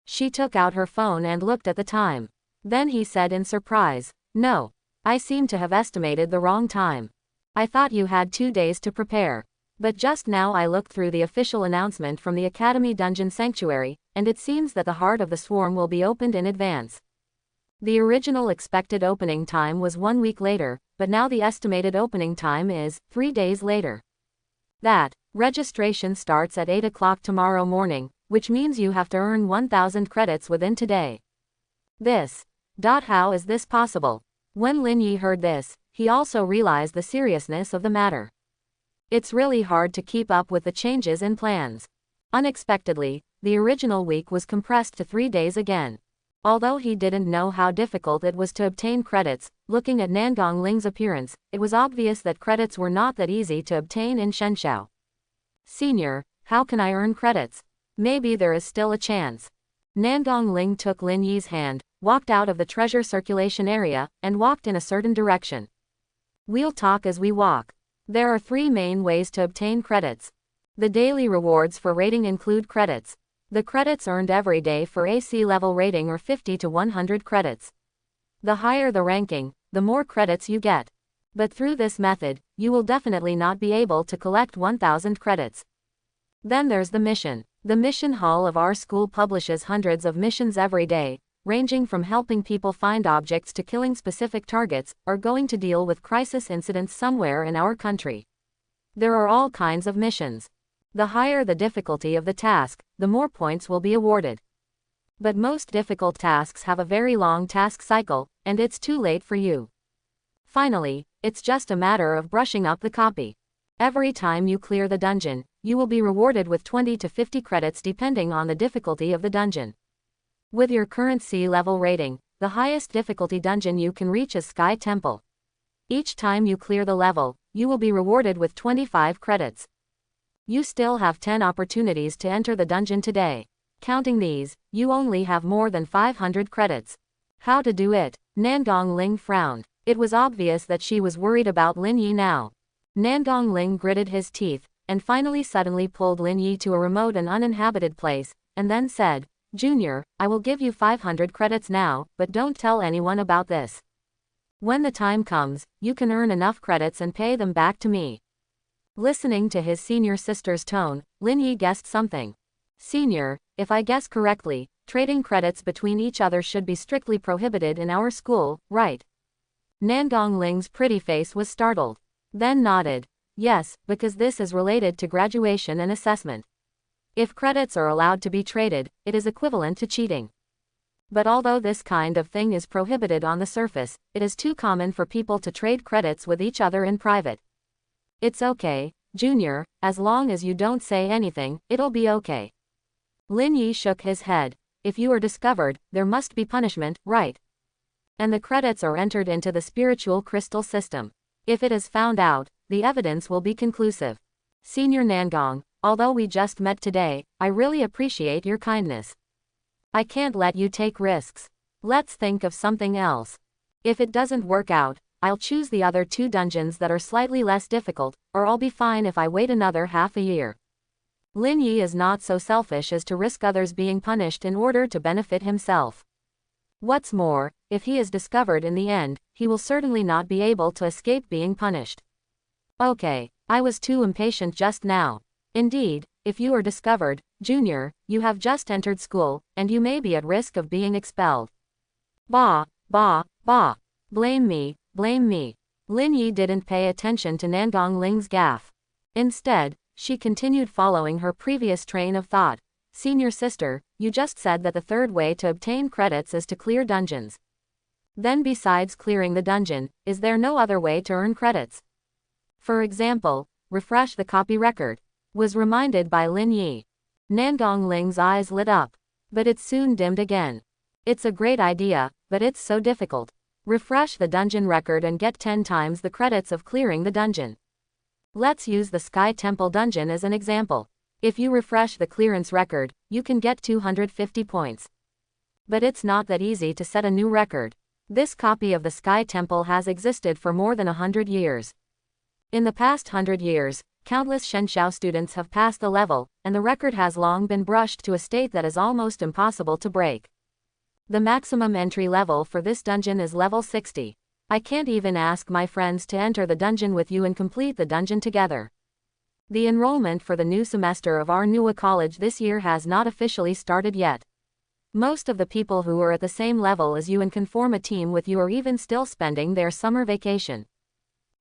She took out her phone and looked at the time. Then he said in surprise, "No. I seem to have estimated the wrong time. I thought you had 2 days to prepare. But just now I looked through the official announcement from the Academy Dungeon Sanctuary, and it seems that the Heart of the Swarm will be opened in advance. The original expected opening time was 1 week later, but now the estimated opening time is 3 days later. That registration starts at 8 o'clock tomorrow morning, which means you have to earn 1,000 credits within today. How is this possible?" When Lin Yi heard this, he also realized the seriousness of the matter. It's really hard to keep up with the changes in plans. Unexpectedly, the original week was compressed to 3 days again. Although he didn't know how difficult it was to obtain credits, looking at Nangong Ling's appearance, it was obvious that credits were not that easy to obtain in Shenxiao. "Senior, how can I earn credits? Maybe there is still a chance." Nangong Ling took Lin Yi's hand, walked out of the treasure circulation area, and walked in a certain direction. "We'll talk as we walk." There are 3 main ways to obtain credits. The daily rewards for rating include credits. The credits earned every day for AC level rating are 50 to 100 credits. The higher the ranking, the more credits you get. But through this method, you will definitely not be able to collect 1000 credits. Then there's the mission. The mission hall of our school publishes hundreds of missions every day, ranging from helping people find objects to killing specific targets, or going to deal with crisis incidents somewhere in our country. There are all kinds of missions. The higher the difficulty of the task, the more points will be awarded. But most difficult tasks have a very long task cycle, and it's too late for you. Finally, it's just a matter of brushing up the copy. Every time you clear the dungeon, you will be rewarded with 20 to 50 credits depending on the difficulty of the dungeon. With your current C level rating, the highest difficulty dungeon you can reach is Sky Temple. Each time you clear the level, you will be rewarded with 25 credits. You still have 10 opportunities to enter the dungeon today. Counting these, you only have more than 500 credits. How to do it? Nangong Ling frowned. It was obvious that she was worried about Lin Yi now. Nangong Ling gritted his teeth, and finally suddenly pulled Lin Yi to a remote and uninhabited place, and then said, "Junior, I will give you 500 credits now, but don't tell anyone about this. When the time comes, you can earn enough credits and pay them back to me." Listening to his senior sister's tone, Lin Yi guessed something. "Senior, if I guess correctly, trading credits between each other should be strictly prohibited in our school, right?" Nangong Ling's pretty face was startled, then nodded. "Yes, because this is related to graduation and assessment. If credits are allowed to be traded, it is equivalent to cheating. But although this kind of thing is prohibited on the surface, it is too common for people to trade credits with each other in private. It's okay, Junior, as long as you don't say anything, it'll be okay." Lin Yi shook his head. "If you are discovered, there must be punishment, right? And the credits are entered into the spiritual crystal system. If it is found out, the evidence will be conclusive. Senior Nangong, although we just met today, I really appreciate your kindness. I can't let you take risks. Let's think of something else. If it doesn't work out, I'll choose the other 2 dungeons that are slightly less difficult, or I'll be fine if I wait another half a year." Lin Yi is not so selfish as to risk others being punished in order to benefit himself. What's more, if he is discovered in the end, he will certainly not be able to escape being punished. "Okay, I was too impatient just now. Indeed, if you are discovered, Junior, you have just entered school, and you may be at risk of being expelled." "Bah, bah, bah. Blame me, blame me." Lin Yi didn't pay attention to Nangong Ling's gaffe. Instead, she continued following her previous train of thought. "Senior sister, you just said that the third way to obtain credits is to clear dungeons. Then besides clearing the dungeon, is there no other way to earn credits? For example, refresh the copy record," was reminded by Lin Yi. Nangong Ling's eyes lit up. But it soon dimmed again. "It's a great idea, but it's so difficult. Refresh the dungeon record and get 10 times the credits of clearing the dungeon. Let's use the Sky Temple dungeon as an example. If you refresh the clearance record, you can get 250 points. But it's not that easy to set a new record. This copy of the Sky Temple has existed for more than 100 years. In the past 100 years, countless Shenxiao students have passed the level, and the record has long been brushed to a state that is almost impossible to break. The maximum entry level for this dungeon is level 60. I can't even ask my friends to enter the dungeon with you and complete the dungeon together. The enrollment for the new semester of our Nua College this year has not officially started yet. Most of the people who are at the same level as you and can form a team with you are even still spending their summer vacation."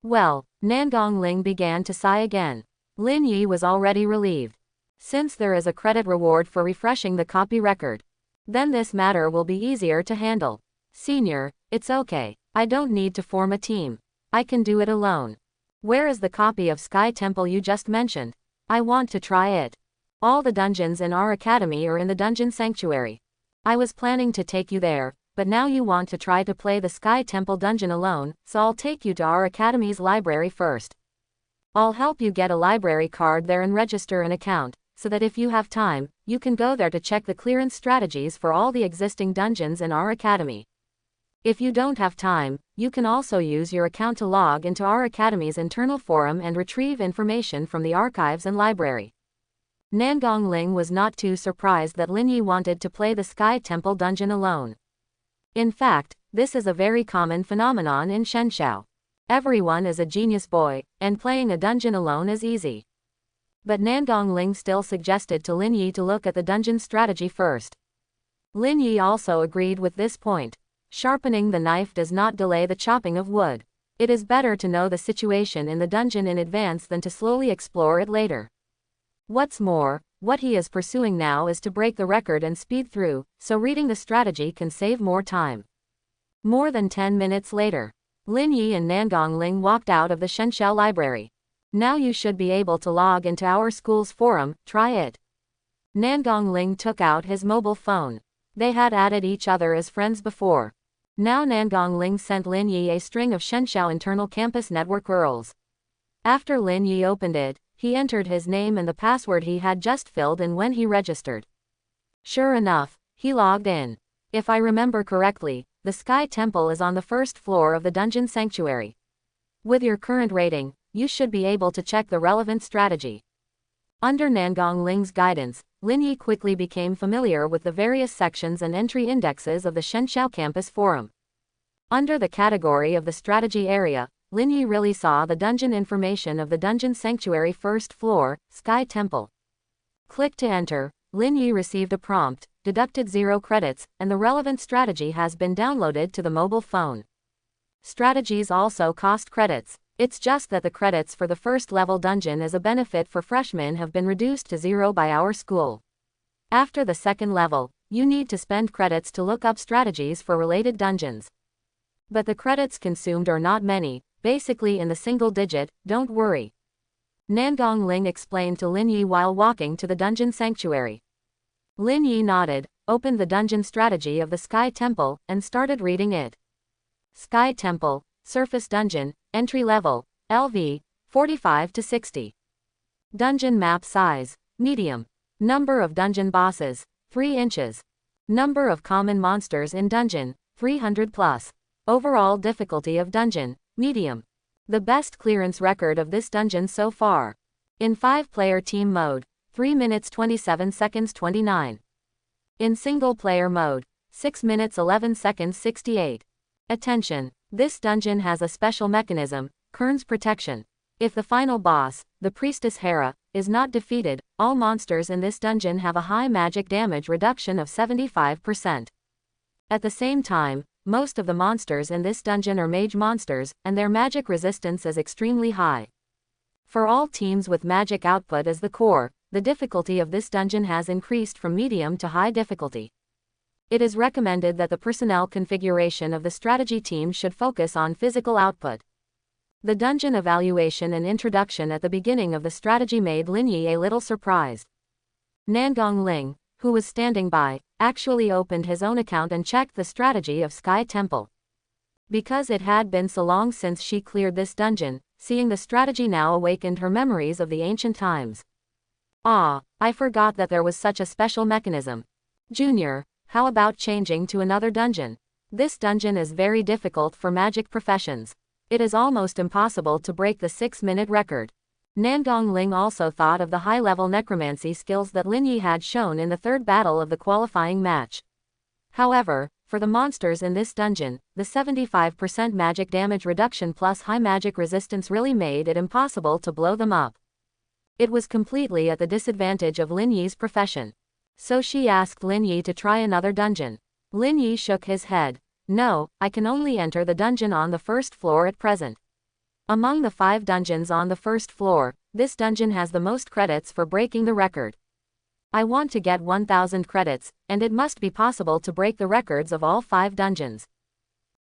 Well, Nangong Ling began to sigh again. Lin Yi was already relieved. Since there is a credit reward for refreshing the copy record, then this matter will be easier to handle. "Senior, it's okay. I don't need to form a team. I can do it alone. Where is the copy of Sky Temple you just mentioned? I want to try it. All the dungeons in our academy are in the Dungeon Sanctuary. I was planning to take you there, but now you want to try to play the Sky Temple dungeon alone, so I'll take you to our academy's library first. I'll help you get a library card there and register an account, so that if you have time, you can go there to check the clearance strategies for all the existing dungeons in our academy. If you don't have time, you can also use your account to log into our Academy's internal forum and retrieve information from the archives and library. Nangong Ling was not too surprised that Lin Yi wanted to play the Sky Temple dungeon alone. In fact, this is a very common phenomenon in Shenshao. Everyone is a genius boy, and playing a dungeon alone is easy. But Nangong Ling still suggested to Lin Yi to look at the dungeon strategy first. Lin Yi also agreed with this point. Sharpening the knife does not delay the chopping of wood. It is better to know the situation in the dungeon in advance than to slowly explore it later. What's more, what he is pursuing now is to break the record and speed through, so reading the strategy can save more time. More than 10 minutes later, Lin Yi and Nangong Ling walked out of the Shenshao library. Now you should be able to log into our school's forum, try it. Nangong Ling took out his mobile phone. They had added each other as friends before. Now Nangong Ling sent Lin Yi a string of Shenshao internal campus network URLs. After Lin Yi opened it, he entered his name and the password he had just filled in when he registered. Sure enough, he logged in. If I remember correctly, the Sky Temple is on the first floor of the dungeon sanctuary. With your current rating, you should be able to check the relevant strategy. Under Nangong Ling's guidance, Lin Yi quickly became familiar with the various sections and entry indexes of the Shenshao campus forum. Under the category of the strategy area, Lin Yi really saw the dungeon information of the dungeon sanctuary first floor, Sky Temple. Click to enter. Lin Yi received a prompt, deducted 0 credits, and the relevant strategy has been downloaded to the mobile phone. Strategies also cost credits. It's just that the credits for the first level dungeon as a benefit for freshmen have been reduced to 0 by our school. After the second level, you need to spend credits to look up strategies for related dungeons. But the credits consumed are not many, basically in the single digit, don't worry. Nangong Ling explained to Lin Yi while walking to the dungeon sanctuary. Lin Yi nodded, opened the dungeon strategy of the Sky Temple, and started reading it. Sky Temple, Surface Dungeon, Entry Level, LV, 45 to 60. Dungeon Map Size, Medium. Number of Dungeon Bosses, 3 inches. Number of Common Monsters in Dungeon, 300 plus. Overall difficulty of Dungeon, Medium. The best clearance record of this dungeon so far. In 5-player team mode, 3 minutes 27 seconds 29. In single-player mode, 6 minutes 11 seconds 68. Attention! This dungeon has a special mechanism, Kern's Protection. If the final boss, the Priestess Hera, is not defeated, all monsters in this dungeon have a high magic damage reduction of 75%. At the same time, most of the monsters in this dungeon are mage monsters, and their magic resistance is extremely high. For all teams with magic output as the core, the difficulty of this dungeon has increased from medium to high difficulty. It is recommended that the personnel configuration of the strategy team should focus on physical output. The dungeon evaluation and introduction at the beginning of the strategy made Lin Yi a little surprised. Nangong Ling, who was standing by, actually opened his own account and checked the strategy of Sky Temple. Because it had been so long since she cleared this dungeon, seeing the strategy now awakened her memories of the ancient times. Ah, I forgot that there was such a special mechanism. Junior, how about changing to another dungeon? This dungeon is very difficult for magic professions. It is almost impossible to break the 6-minute record. Nangong Ling also thought of the high-level necromancy skills that Lin Yi had shown in the third battle of the qualifying match. However, for the monsters in this dungeon, the 75% magic damage reduction plus high magic resistance really made it impossible to blow them up. It was completely at the disadvantage of Lin Yi's profession. So she asked Lin Yi to try another dungeon. Lin Yi shook his head. No, I can only enter the dungeon on the first floor at present. Among the 5 dungeons on the first floor, this dungeon has the most credits for breaking the record. I want to get 1000 credits, and it must be possible to break the records of all 5 dungeons.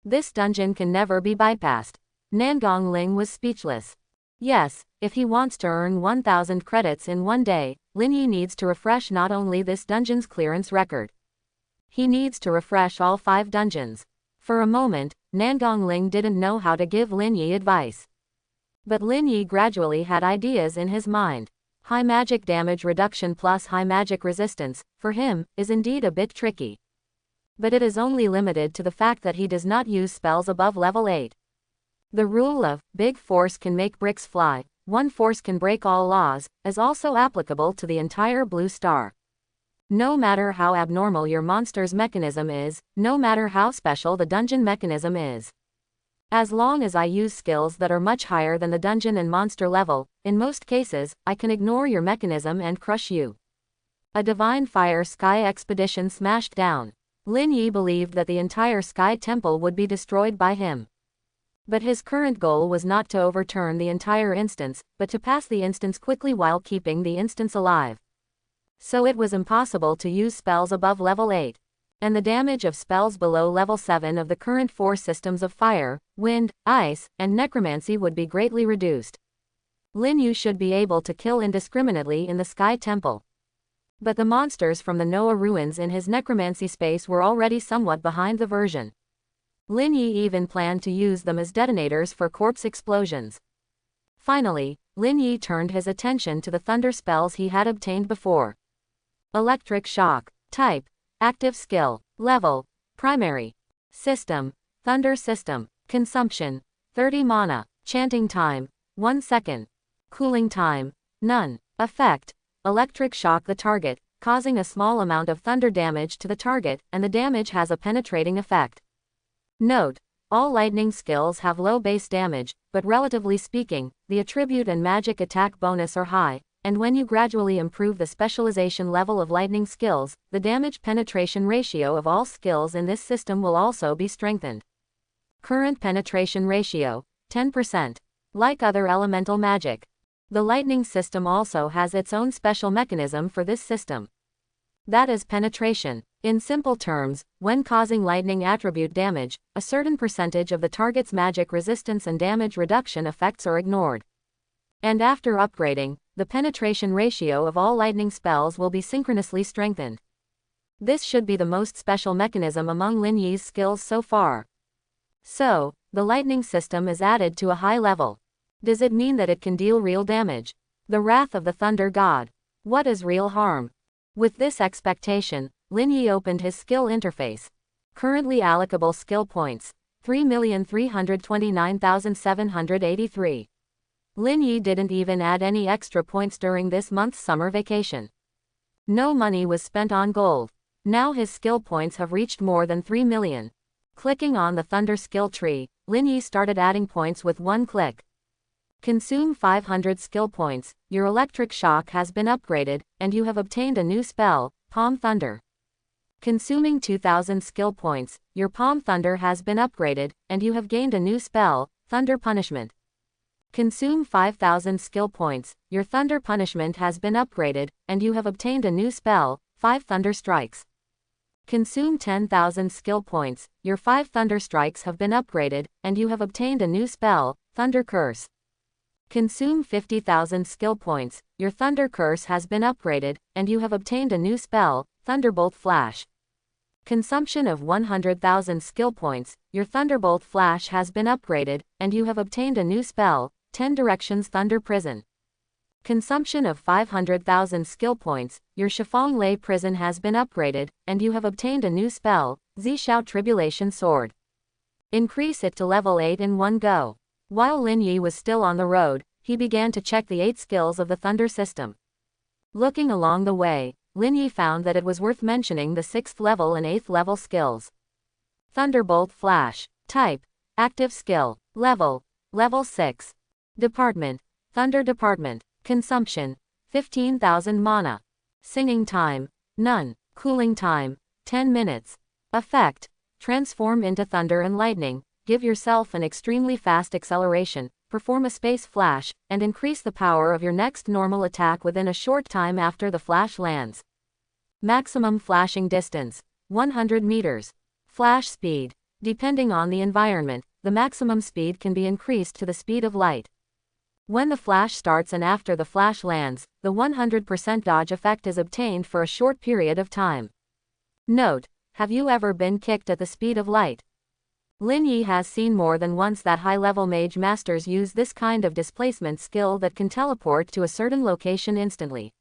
This dungeon can never be bypassed. Nangong Ling was speechless. Yes, if he wants to earn 1000 credits in one day, Lin Yi needs to refresh not only this dungeon's clearance record. He needs to refresh all 5 dungeons. For a moment, Nangong Ling didn't know how to give Lin Yi advice. But Lin Yi gradually had ideas in his mind. High magic damage reduction plus high magic resistance, for him, is indeed a bit tricky. But it is only limited to the fact that he does not use spells above level 8. The rule of big force can make bricks fly, one force can break all laws, is also applicable to the entire blue star. No matter how abnormal your monster's mechanism is, no matter how special the dungeon mechanism is. As long as I use skills that are much higher than the dungeon and monster level, in most cases, I can ignore your mechanism and crush you. A divine fire sky expedition smashed down. Lin Yi believed that the entire sky temple would be destroyed by him. But his current goal was not to overturn the entire instance, but to pass the instance quickly while keeping the instance alive. So it was impossible to use spells above level 8. And the damage of spells below level 7 of the current 4 systems of fire, wind, ice, and necromancy would be greatly reduced. Lin Yu should be able to kill indiscriminately in the Sky Temple. But the monsters from the Noah ruins in his necromancy space were already somewhat behind the version. Lin Yi even planned to use them as detonators for corpse explosions. Finally, Lin Yi turned his attention to the thunder spells he had obtained before. Electric shock. Type. Active skill. Level. Primary. System. Thunder system. Consumption. 30 mana. Chanting time. 1 second. Cooling time. None. Effect. Electric shock the target, causing a small amount of thunder damage to the target, and the damage has a penetrating effect. Note. All lightning skills have low base damage, but relatively speaking, the attribute and magic attack bonus are high, and when you gradually improve the specialization level of lightning skills, the damage penetration ratio of all skills in this system will also be strengthened. Current penetration ratio, 10%. Like other elemental magic, the lightning system also has its own special mechanism for this system. That is penetration. In simple terms, when causing lightning attribute damage, a certain percentage of the target's magic resistance and damage reduction effects are ignored. And after upgrading, the penetration ratio of all lightning spells will be synchronously strengthened. This should be the most special mechanism among Lin Yi's skills so far. So, the lightning system is added to a high level. Does it mean that it can deal real damage? The wrath of the Thunder God. What is real harm? With this expectation, Lin Yi opened his skill interface. Currently allocable skill points, 3,329,783. Lin Yi didn't even add any extra points during this month's summer vacation. No money was spent on gold. Now his skill points have reached more than 3 million. Clicking on the Thunder skill tree, Lin Yi started adding points with one click. Consume 500 skill points, your electric shock has been upgraded, and you have obtained a new spell, Palm Thunder. Consuming 2000 skill points, your Palm Thunder has been upgraded, and you have gained a new spell, Thunder Punishment. Consume 5000 skill points, your Thunder Punishment has been upgraded, and you have obtained a new spell, 5 Thunder Strikes. Consume 10,000 skill points, your 5 Thunder Strikes have been upgraded, and you have obtained a new spell, Thunder Curse. Consume 50,000 skill points, your Thunder Curse has been upgraded, and you have obtained a new spell, Thunderbolt Flash. Consumption of 100,000 skill points, your Thunderbolt Flash has been upgraded, and you have obtained a new spell, 10 Directions Thunder Prison. Consumption of 500,000 skill points, your Shifeng Lei Prison has been upgraded, and you have obtained a new spell, Zishao Tribulation Sword. Increase it to level 8 in one go. While Lin Yi was still on the road, he began to check the 8 skills of the Thunder system. Looking along the way, Lin Yi found that it was worth mentioning the 6th level and 8th level skills. Thunderbolt Flash. Type. Active skill. Level. Level 6. Department. Thunder Department. Consumption. 15,000 mana. Singing time. None. Cooling time. 10 minutes. Effect. Transform into thunder and lightning. Give yourself an extremely fast acceleration, perform a space flash, and increase the power of your next normal attack within a short time after the flash lands. Maximum flashing distance, 100 meters. Flash speed. Depending on the environment, the maximum speed can be increased to the speed of light. When the flash starts and after the flash lands, the 100% dodge effect is obtained for a short period of time. Note: have you ever been kicked at the speed of light? Lin Yi has seen more than once that high-level mage masters use this kind of displacement skill that can teleport to a certain location instantly.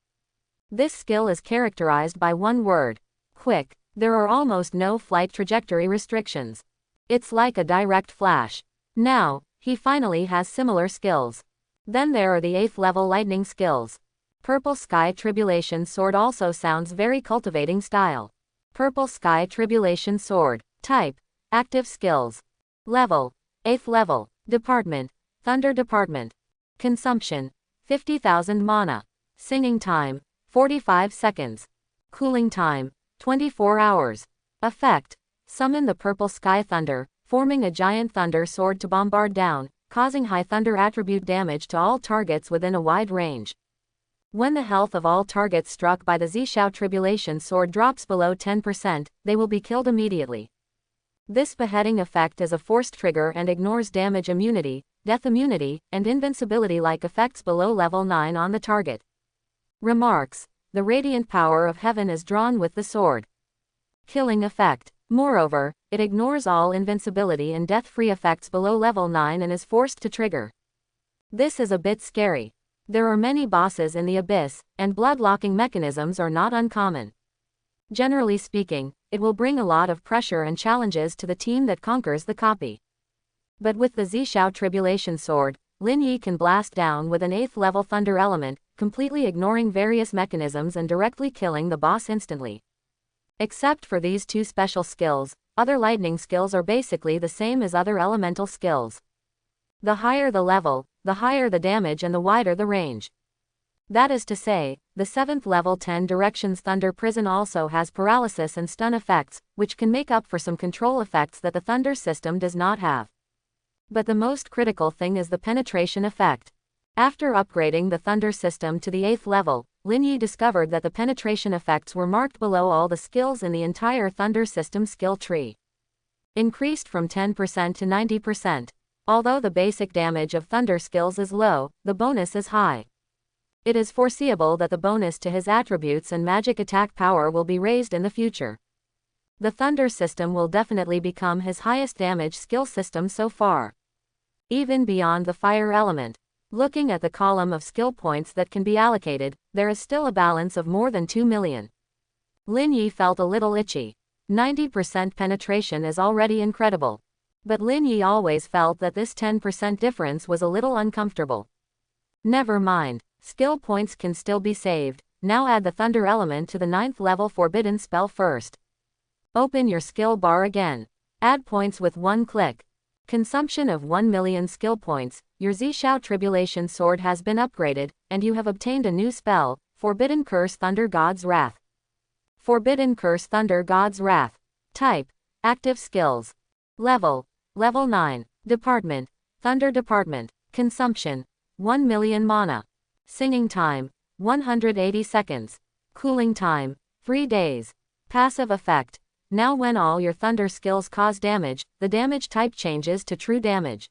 This skill is characterized by one word: quick. There are almost no flight trajectory restrictions. It's like a direct flash. Now, he finally has similar skills. Then there are the 8th level lightning skills. Purple Sky Tribulation Sword also sounds very cultivating style. Purple Sky Tribulation Sword. Type: active skills. Level: 8th level. Department: Thunder Department. Consumption: 50,000 mana. Singing time: 45 seconds. Cooling time: 24 hours. Effect: summon the Purple Sky Thunder, forming a giant thunder sword to bombard down, causing high thunder attribute damage to all targets within a wide range. When the health of all targets struck by the Zishao Tribulation Sword drops below 10%, they will be killed immediately. This beheading effect is a forced trigger and ignores damage immunity, death immunity, and invincibility-like effects below level 9 on the target. Remarks: the radiant power of heaven is drawn with the sword. Killing effect. Moreover, it ignores all invincibility and death-free effects below level 9 and is forced to trigger. This is a bit scary. There are many bosses in the abyss, and blood-locking mechanisms are not uncommon. Generally speaking, it will bring a lot of pressure and challenges to the team that conquers the copy. But with the Zishao Tribulation Sword, Lin Yi can blast down with an 8th level thunder element, completely ignoring various mechanisms and directly killing the boss instantly. Except for these two special skills, other lightning skills are basically the same as other elemental skills. The higher the level, the higher the damage and the wider the range. That is to say, the 7th level 10 Directions Thunder Prison also has paralysis and stun effects, which can make up for some control effects that the Thunder system does not have. But the most critical thing is the penetration effect. After upgrading the Thunder system to the 8th level, Lin Yi discovered that the penetration effects were marked below all the skills in the entire Thunder system skill tree. Increased from 10% to 90%. Although the basic damage of Thunder skills is low, the bonus is high. It is foreseeable that the bonus to his attributes and magic attack power will be raised in the future. The Thunder system will definitely become his highest damage skill system so far. Even beyond the fire element. Looking at the column of skill points that can be allocated, there is still a balance of more than 2 million. Lin Yi felt a little itchy. 90% penetration is already incredible. But Lin Yi always felt that this 10% difference was a little uncomfortable. Never mind, skill points can still be saved. Now add the thunder element to the 9th level forbidden spell first. Open your skill bar again. Add points with one click. Consumption of 1 million skill points, your Zishao Tribulation Sword has been upgraded, and you have obtained a new spell, Forbidden Curse Thunder God's Wrath. Forbidden Curse Thunder God's Wrath. Type: active skills. Level: Level 9. Department: Thunder Department. Consumption: 1 million mana. Singing time: 180 seconds. Cooling time: 3 days. Passive effect: now when all your thunder skills cause damage, the damage type changes to true damage.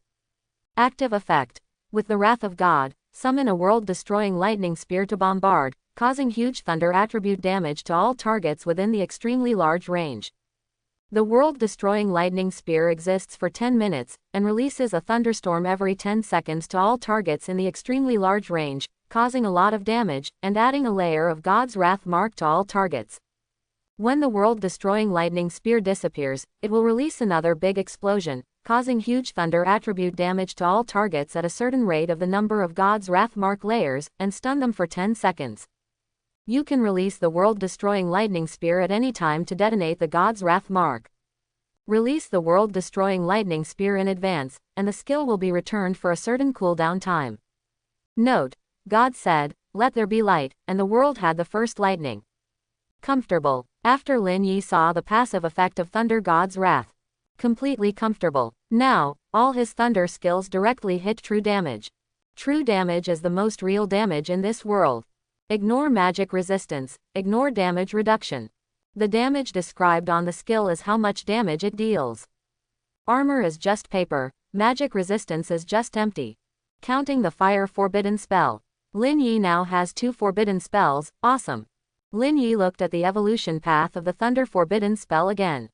Active effect: with the Wrath of God, summon a world-destroying lightning spear to bombard, causing huge thunder attribute damage to all targets within the extremely large range. The world-destroying lightning spear exists for 10 minutes, and releases a thunderstorm every 10 seconds to all targets in the extremely large range, causing a lot of damage, and adding a layer of God's Wrath mark to all targets. When the world-destroying lightning spear disappears, it will release another big explosion, causing huge thunder attribute damage to all targets at a certain rate of the number of God's Wrath mark layers, and stun them for 10 seconds. You can release the world-destroying lightning spear at any time to detonate the God's Wrath mark. Release the world-destroying lightning spear in advance, and the skill will be returned for a certain cooldown time. Note: God said, "Let there be light," and the world had the first lightning. Comfortable. After Lin Yi saw the passive effect of Thunder God's Wrath. Completely comfortable. Now, all his thunder skills directly hit true damage. True damage is the most real damage in this world. Ignore magic resistance, ignore damage reduction. The damage described on the skill is how much damage it deals. Armor is just paper, magic resistance is just empty. Counting the fire forbidden spell. Lin Yi now has 2 forbidden spells, awesome. Lin Yi looked at the evolution path of the Thunder Forbidden spell again.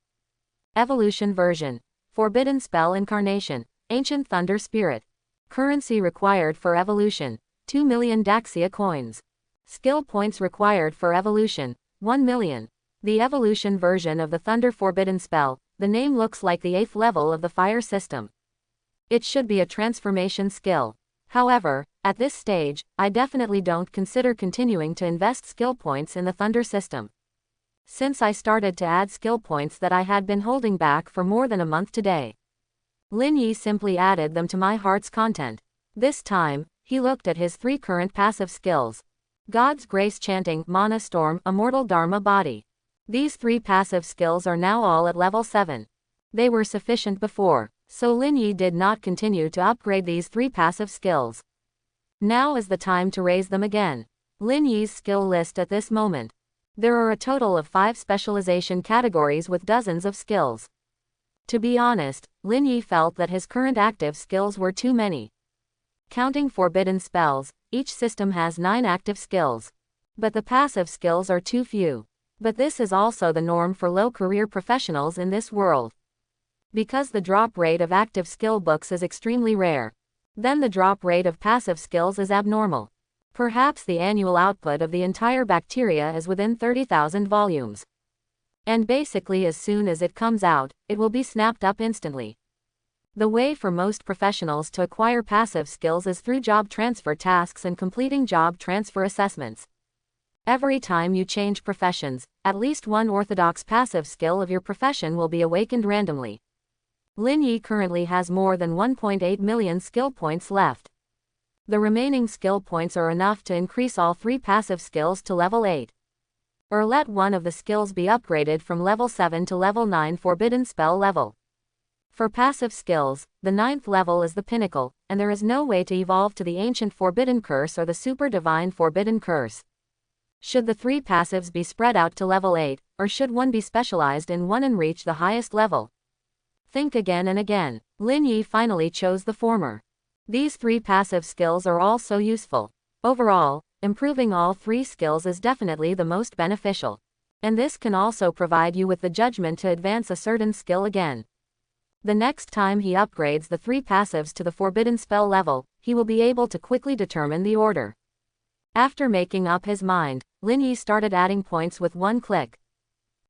Evolution version. Forbidden spell incarnation. Ancient Thunder Spirit. Currency required for evolution: 2 million Daxia coins. Skill points required for evolution: 1 million. The evolution version of the Thunder Forbidden spell, the name looks like the 8th level of the fire system. It should be a transformation skill. However, at this stage, I definitely don't consider continuing to invest skill points in the Thunder system. Since I started to add skill points that I had been holding back for more than a month today. Lin Yi simply added them to my heart's content. This time, he looked at his 3 current passive skills. God's Grace Chanting, Mana Storm, Immortal Dharma Body. These 3 passive skills are now all at level 7. They were sufficient before, so Lin Yi did not continue to upgrade these 3 passive skills. Now is the time to raise them again. Lin Yi's skill list at this moment. There are a total of 5 specialization categories with dozens of skills. To be honest, Lin Yi felt that his current active skills were too many. Counting forbidden spells, each system has 9 active skills. But the passive skills are too few. But this is also the norm for low career professionals in this world. Because the drop rate of active skill books is extremely rare. Then the drop rate of passive skills is abnormal. Perhaps the annual output of the entire bacteria is within 30,000 volumes. And basically as soon as it comes out, it will be snapped up instantly. The way for most professionals to acquire passive skills is through job transfer tasks and completing job transfer assessments. Every time you change professions, at least one orthodox passive skill of your profession will be awakened randomly. Lin Yi currently has more than 1.8 million skill points left. The remaining skill points are enough to increase all 3 passive skills to level 8. Or let one of the skills be upgraded from level 7 to level 9 forbidden spell level. For passive skills, the 9th level is the pinnacle, and there is no way to evolve to the ancient forbidden curse or the super divine forbidden curse. Should the 3 passives be spread out to level 8, or should one be specialized in one and reach the highest level? Think again and again. Lin Yi finally chose the former. These 3 passive skills are all so useful. Overall, improving all 3 skills is definitely the most beneficial. And this can also provide you with the judgment to advance a certain skill again. The next time he upgrades the 3 passives to the forbidden spell level, he will be able to quickly determine the order. After making up his mind, Lin Yi started adding points with one click.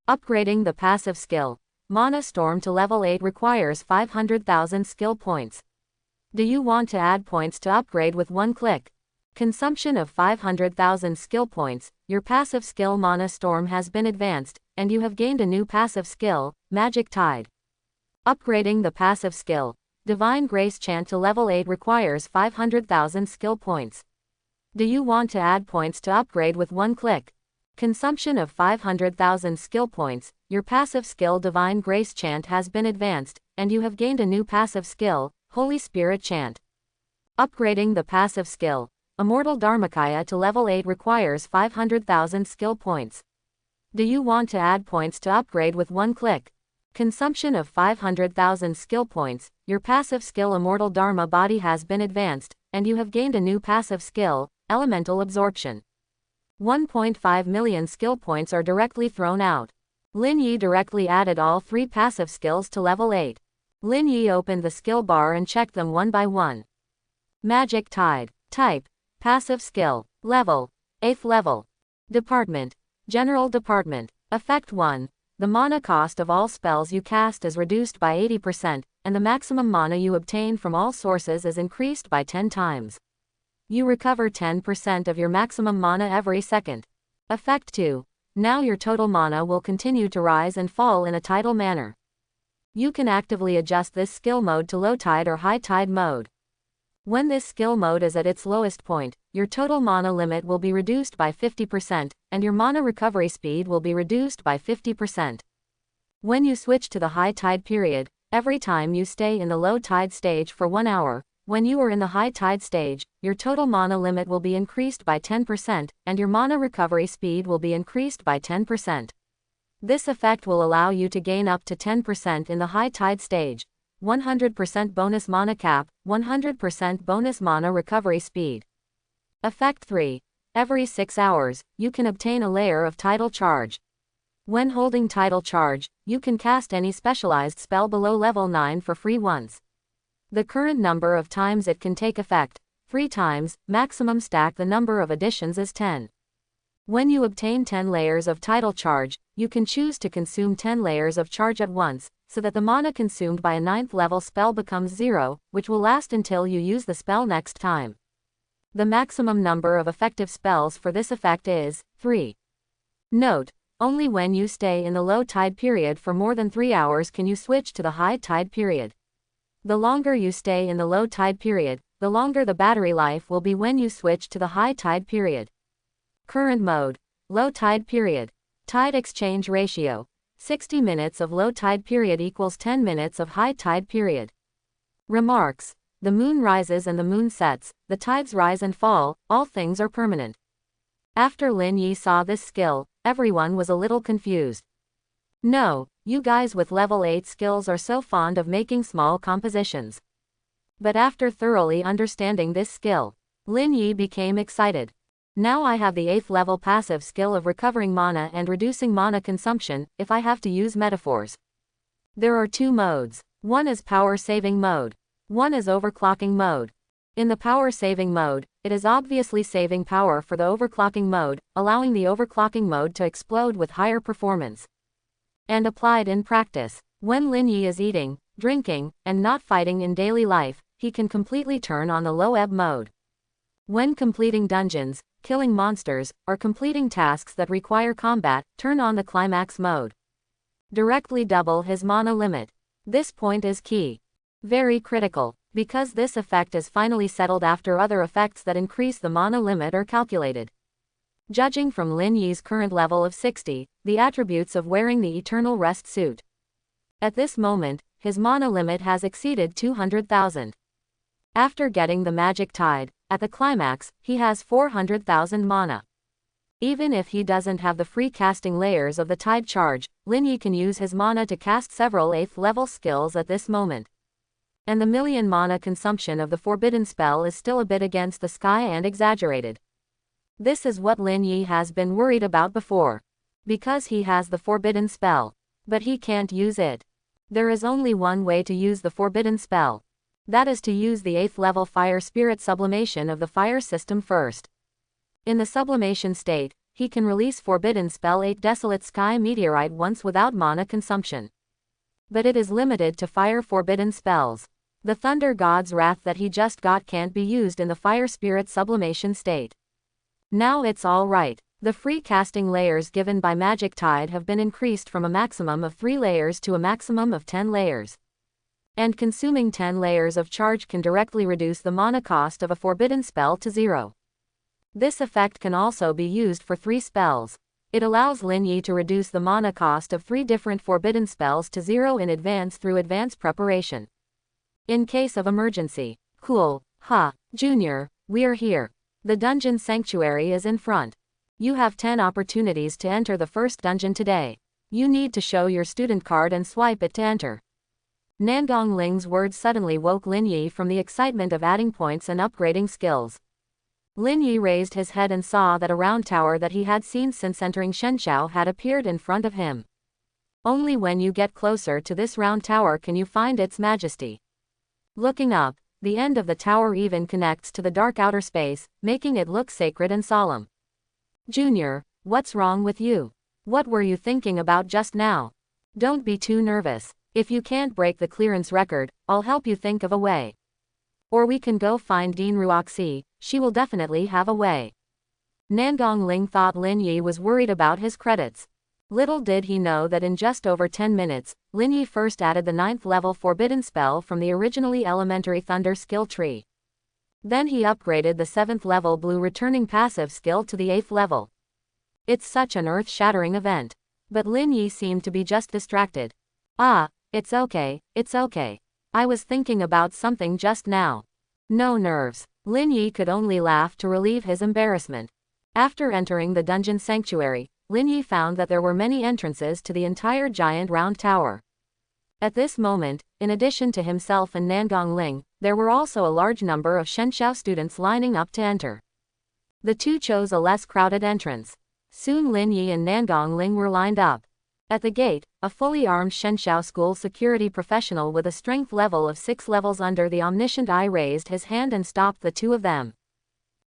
Upgrading the passive skill, Mana Storm to level 8 requires 500,000 skill points. Do you want to add points to upgrade with one click? Consumption of 500,000 skill points, your passive skill Mana Storm has been advanced, and you have gained a new passive skill, Magic Tide. Upgrading the passive skill, Divine Grace Chant to level 8 requires 500,000 skill points. Do you want to add points to upgrade with one click? Consumption of 500,000 skill points, your passive skill Divine Grace Chant has been advanced, and you have gained a new passive skill, Holy Spirit Chant. Upgrading the passive skill, Immortal Dharmakaya to level 8 requires 500,000 skill points. Do you want to add points to upgrade with one click? Consumption of 500,000 skill points, your passive skill Immortal Dharma Body has been advanced, and you have gained a new passive skill, Elemental Absorption. 1.5 million skill points are directly thrown out. Lin Yi directly added all 3 passive skills to level 8. Lin Yi opened the skill bar and checked them one by one. Magic Tide. Type. Passive skill. Level. 8th level. Department. General Department. Effect 1. The mana cost of all spells you cast is reduced by 80%, and the maximum mana you obtain from all sources is increased by 10 times. You recover 10% of your maximum mana every second. Effect 2. Now your total mana will continue to rise and fall in a tidal manner. You can actively adjust this skill mode to low tide or high tide mode. When this skill mode is at its lowest point, your total mana limit will be reduced by 50%, and your mana recovery speed will be reduced by 50%. When you switch to the high tide period, every time you stay in the low tide stage for 1 hour, when you are in the high tide stage, your total mana limit will be increased by 10%, and your mana recovery speed will be increased by 10%. This effect will allow you to gain up to 10% in the high tide stage, 100% bonus mana cap, 100% bonus mana recovery speed. Effect 3. Every 6 hours, you can obtain a layer of tidal charge. When holding tidal charge, you can cast any specialized spell below level 9 for free once. The current number of times it can take effect, 3 times, maximum stack the number of additions is 10. When you obtain 10 layers of tidal charge, you can choose to consume 10 layers of charge at once, so that the mana consumed by a 9th level spell becomes 0, which will last until you use the spell next time. The maximum number of effective spells for this effect is 3. Note: only when you stay in the low tide period for more than 3 hours can you switch to the high tide period. The longer you stay in the low tide period, the longer the battery life will be when you switch to the high tide period. Current mode: low tide period. Tide exchange ratio: 60 minutes of low tide period equals 10 minutes of high tide period. Remarks: the moon rises and the moon sets, the tides rise and fall, all things are permanent. After Lin Yi saw this skill, everyone was a little confused. No, you guys with level 8 skills are so fond of making small compositions. But after thoroughly understanding this skill, Lin Yi became excited. Now I have the 8th level passive skill of recovering mana and reducing mana consumption, if I have to use metaphors. There are 2 modes. One is power saving mode. One is overclocking mode. In the power saving mode, it is obviously saving power for the overclocking mode, allowing the overclocking mode to explode with higher performance. And applied in practice, when Lin Yi is eating, drinking, and not fighting in daily life, he can completely turn on the low ebb mode. When completing dungeons, killing monsters, or completing tasks that require combat, turn on the climax mode. Directly double his mana limit. This point is key. Very critical, because this effect is finally settled after other effects that increase the mana limit are calculated. Judging from Lin Yi's current level of 60, the attributes of wearing the Eternal Rest suit. At this moment, his mana limit has exceeded 200,000. After getting the magic tide, at the climax, he has 400,000 mana. Even if he doesn't have the free casting layers of the tide charge, Lin Yi can use his mana to cast several 8th level skills at this moment. And the million mana consumption of the forbidden spell is still a bit against the sky and exaggerated. This is what Lin Yi has been worried about before. Because he has the forbidden spell. But he can't use it. There is only one way to use the forbidden spell. That is to use the 8th level fire spirit sublimation of the fire system first. In the sublimation state, he can release forbidden spell 8 Desolate Sky Meteorite once without mana consumption. But it is limited to fire forbidden spells. The Thunder God's Wrath that he just got can't be used in the fire spirit sublimation state. Now it's all right. The free casting layers given by Magic Tide have been increased from a maximum of 3 layers to a maximum of 10 layers. And consuming 10 layers of charge can directly reduce the mana cost of a forbidden spell to 0. This effect can also be used for 3 spells. It allows Lin Yi to reduce the mana cost of 3 different forbidden spells to 0 in advance through advanced preparation. In case of emergency. Cool. Ha, Junior, we're here. The dungeon sanctuary is in front. You have 10 opportunities to enter the first dungeon today. You need to show your student card and swipe it to enter. Nangong Ling's words suddenly woke Lin Yi from the excitement of adding points and upgrading skills. Lin Yi raised his head and saw that a round tower that he had seen since entering Shenshao had appeared in front of him. Only when you get closer to this round tower can you find its majesty. Looking up, the end of the tower even connects to the dark outer space, making it look sacred and solemn. Junior, what's wrong with you? What were you thinking about just now? Don't be too nervous. If you can't break the clearance record, I'll help you think of a way. Or we can go find Dean Ruoxi, she will definitely have a way. Nangong Ling thought Lin Yi was worried about his credits. Little did he know that in just over 10 minutes, Lin Yi first added the 9th level forbidden spell from the originally elementary thunder skill tree. Then he upgraded the 7th level blue returning passive skill to the 8th level. It's such an earth-shattering event. But Lin Yi seemed to be just distracted. Ah, it's okay, it's okay. I was thinking about something just now. No nerves. Lin Yi could only laugh to relieve his embarrassment. After entering the dungeon sanctuary, Lin Yi found that there were many entrances to the entire giant round tower. At this moment, in addition to himself and Nangong Ling, there were also a large number of Shenshao students lining up to enter. The two chose a less crowded entrance. Soon Lin Yi and Nangong Ling were lined up. At the gate, a fully armed Shenshao school security professional with a strength level of 6 levels under the omniscient eye raised his hand and stopped the two of them.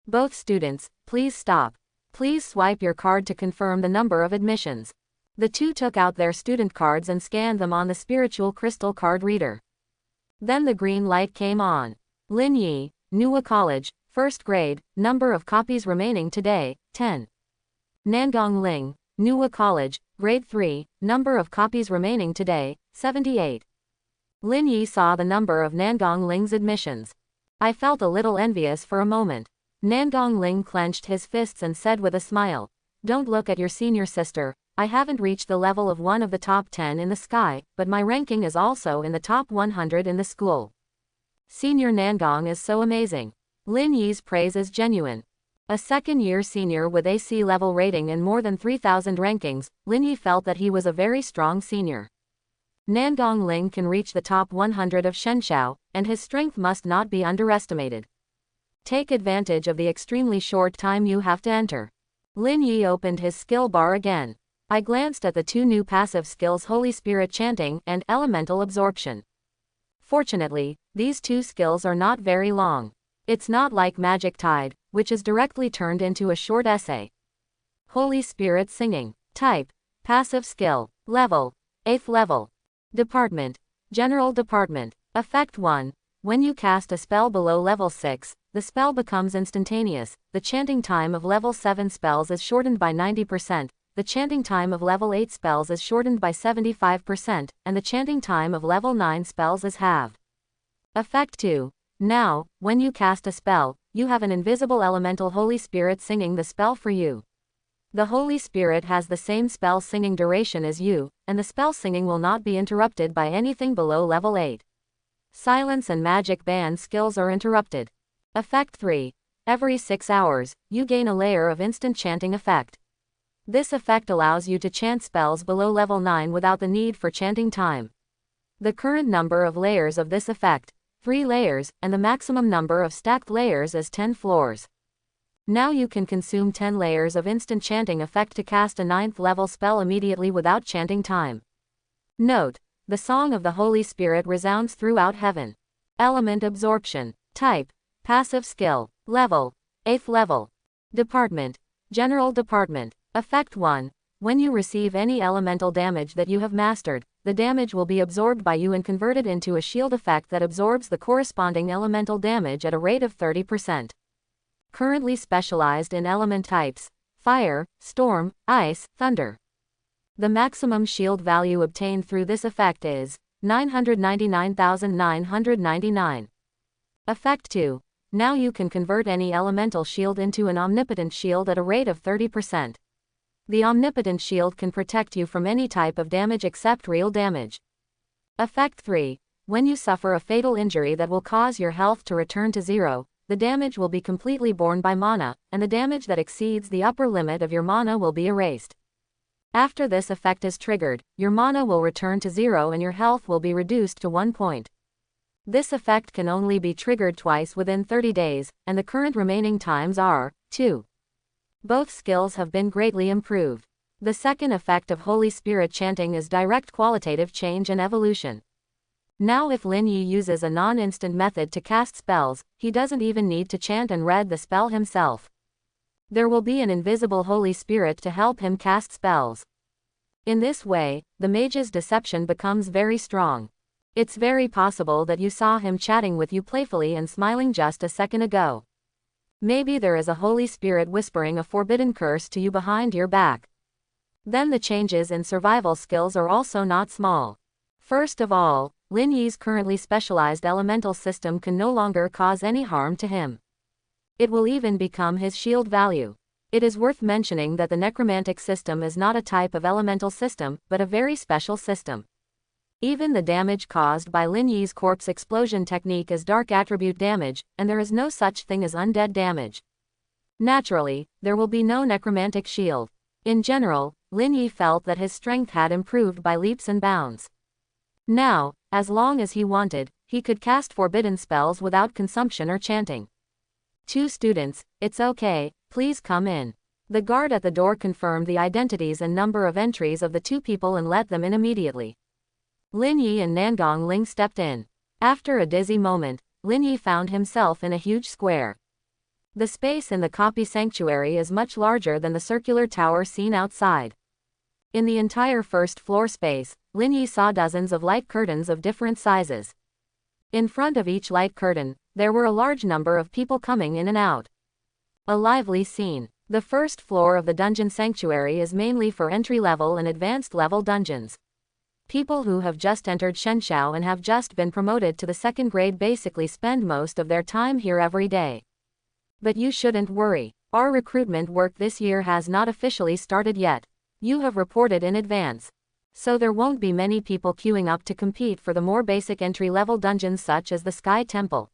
Both students, please stop. Please swipe your card to confirm the number of admissions. The two took out their student cards and scanned them on the spiritual crystal card reader. Then the green light came on. Lin Yi, Nua College, 1st grade, number of copies remaining today, 10. Nangong Ling, Nua College, grade 3, number of copies remaining today, 78. Lin Yi saw the number of Nangong Ling's admissions. I felt a little envious for a moment. Nangong Ling clenched his fists and said with a smile, "Don't look at your senior sister. I haven't reached the level of one of the top 10 in the sky, but my ranking is also in the top 100 in the school. Senior Nangong is so amazing." Lin Yi's praise is genuine. A second-year senior with AC level rating and more than 3,000 rankings, Lin Yi felt that he was a very strong senior. Nangong Ling can reach the top 100 of Shenshao, and his strength must not be underestimated. Take advantage of the extremely short time you have to enter. Lin Yi opened his skill bar again. I glanced at the two new passive skills, Holy Spirit Chanting and Elemental Absorption. Fortunately, these two skills are not very long. It's not like Magic Tide, which is directly turned into a short essay. Holy Spirit Singing. Type: Passive Skill. Level: 8th level. Department: General Department. Effect 1. When you cast a spell below level 6, the spell becomes instantaneous. The chanting time of level 7 spells is shortened by 90%, the chanting time of level 8 spells is shortened by 75%, and the chanting time of level 9 spells is halved. Effect 2. Now, when you cast a spell, you have an invisible elemental Holy Spirit singing the spell for you. The Holy Spirit has the same spell singing duration as you, and the spell singing will not be interrupted by anything below level 8. Silence and magic band skills are interrupted. Effect 3. Every 6 hours, you gain a layer of instant chanting effect. This effect allows you to chant spells below level 9 without the need for chanting time. The current number of layers of this effect, 3 layers, and the maximum number of stacked layers is 10 floors. Now you can consume 10 layers of instant chanting effect to cast a 9th level spell immediately without chanting time. Note: the song of the Holy Spirit resounds throughout heaven. Element Absorption. Type: Passive Skill. Level: 8th level. Department: General Department. Effect 1. When you receive any elemental damage that you have mastered, the damage will be absorbed by you and converted into a shield effect that absorbs the corresponding elemental damage at a rate of 30%. Currently specialized in element types: fire, storm, ice, thunder. The maximum shield value obtained through this effect is 999,999. Effect 2. Now you can convert any elemental shield into an omnipotent shield at a rate of 30%. The omnipotent shield can protect you from any type of damage except real damage. Effect 3. When you suffer a fatal injury that will cause your health to return to 0, the damage will be completely borne by mana, and the damage that exceeds the upper limit of your mana will be erased. After this effect is triggered, your mana will return to 0 and your health will be reduced to 1 point. This effect can only be triggered twice within 30 days, and the current remaining times are 2. Both skills have been greatly improved. The second effect of Holy Spirit Chanting is direct qualitative change and evolution. Now if Lin Yi uses a non-instant method to cast spells, he doesn't even need to chant and read the spell himself. There will be an invisible Holy Spirit to help him cast spells. In this way, the mage's deception becomes very strong. It's very possible that you saw him chatting with you playfully and smiling just a second ago. Maybe there is a Holy Spirit whispering a forbidden curse to you behind your back. Then the changes in survival skills are also not small. First of all, Lin Yi's currently specialized elemental system can no longer cause any harm to him. It will even become his shield value. It is worth mentioning that the necromantic system is not a type of elemental system, but a very special system. Even the damage caused by Lin Yi's corpse explosion technique is dark attribute damage, and there is no such thing as undead damage. Naturally, there will be no necromantic shield. In general, Lin Yi felt that his strength had improved by leaps and bounds. Now, as long as he wanted, he could cast forbidden spells without consumption or chanting. 2 students, it's okay, please come in. The guard at the door confirmed the identities and number of entries of the 2 people and let them in immediately. Lin Yi and Nangong Ling stepped in. After a dizzy moment, Lin Yi found himself in a huge square. The space in the copy sanctuary is much larger than the circular tower seen outside. In the entire first floor space, Lin Yi saw dozens of light curtains of different sizes. In front of each light curtain, there were a large number of people coming in and out. A lively scene. The first floor of the dungeon sanctuary is mainly for entry-level and advanced-level dungeons. People who have just entered Shenshao and have just been promoted to the second grade basically spend most of their time here every day. But you shouldn't worry. Our recruitment work this year has not officially started yet. You have reported in advance. So there won't be many people queuing up to compete for the more basic entry-level dungeons such as the Sky Temple.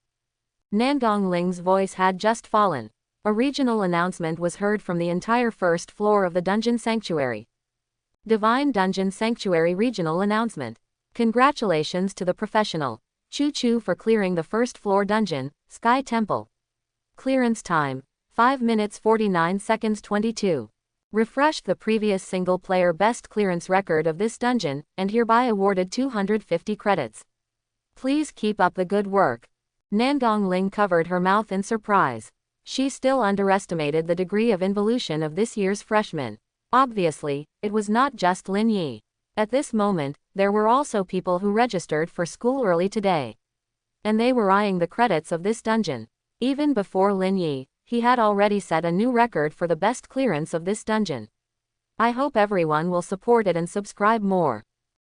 Nangong Ling's voice had just fallen. A regional announcement was heard from the entire first floor of the dungeon sanctuary. Divine Dungeon Sanctuary Regional Announcement. Congratulations to the professional Chu Chu for clearing the first floor dungeon, Sky Temple. Clearance time, 5 minutes 49 seconds 22. Refreshed the previous single-player best clearance record of this dungeon, and hereby awarded 250 credits. Please keep up the good work. Nangong Ling covered her mouth in surprise. She still underestimated the degree of involution of this year's freshmen. Obviously, it was not just Lin Yi. At this moment, there were also people who registered for school early today. And they were eyeing the credits of this dungeon. Even before Lin Yi, he had already set a new record for the best clearance of this dungeon. I hope everyone will support it and subscribe more.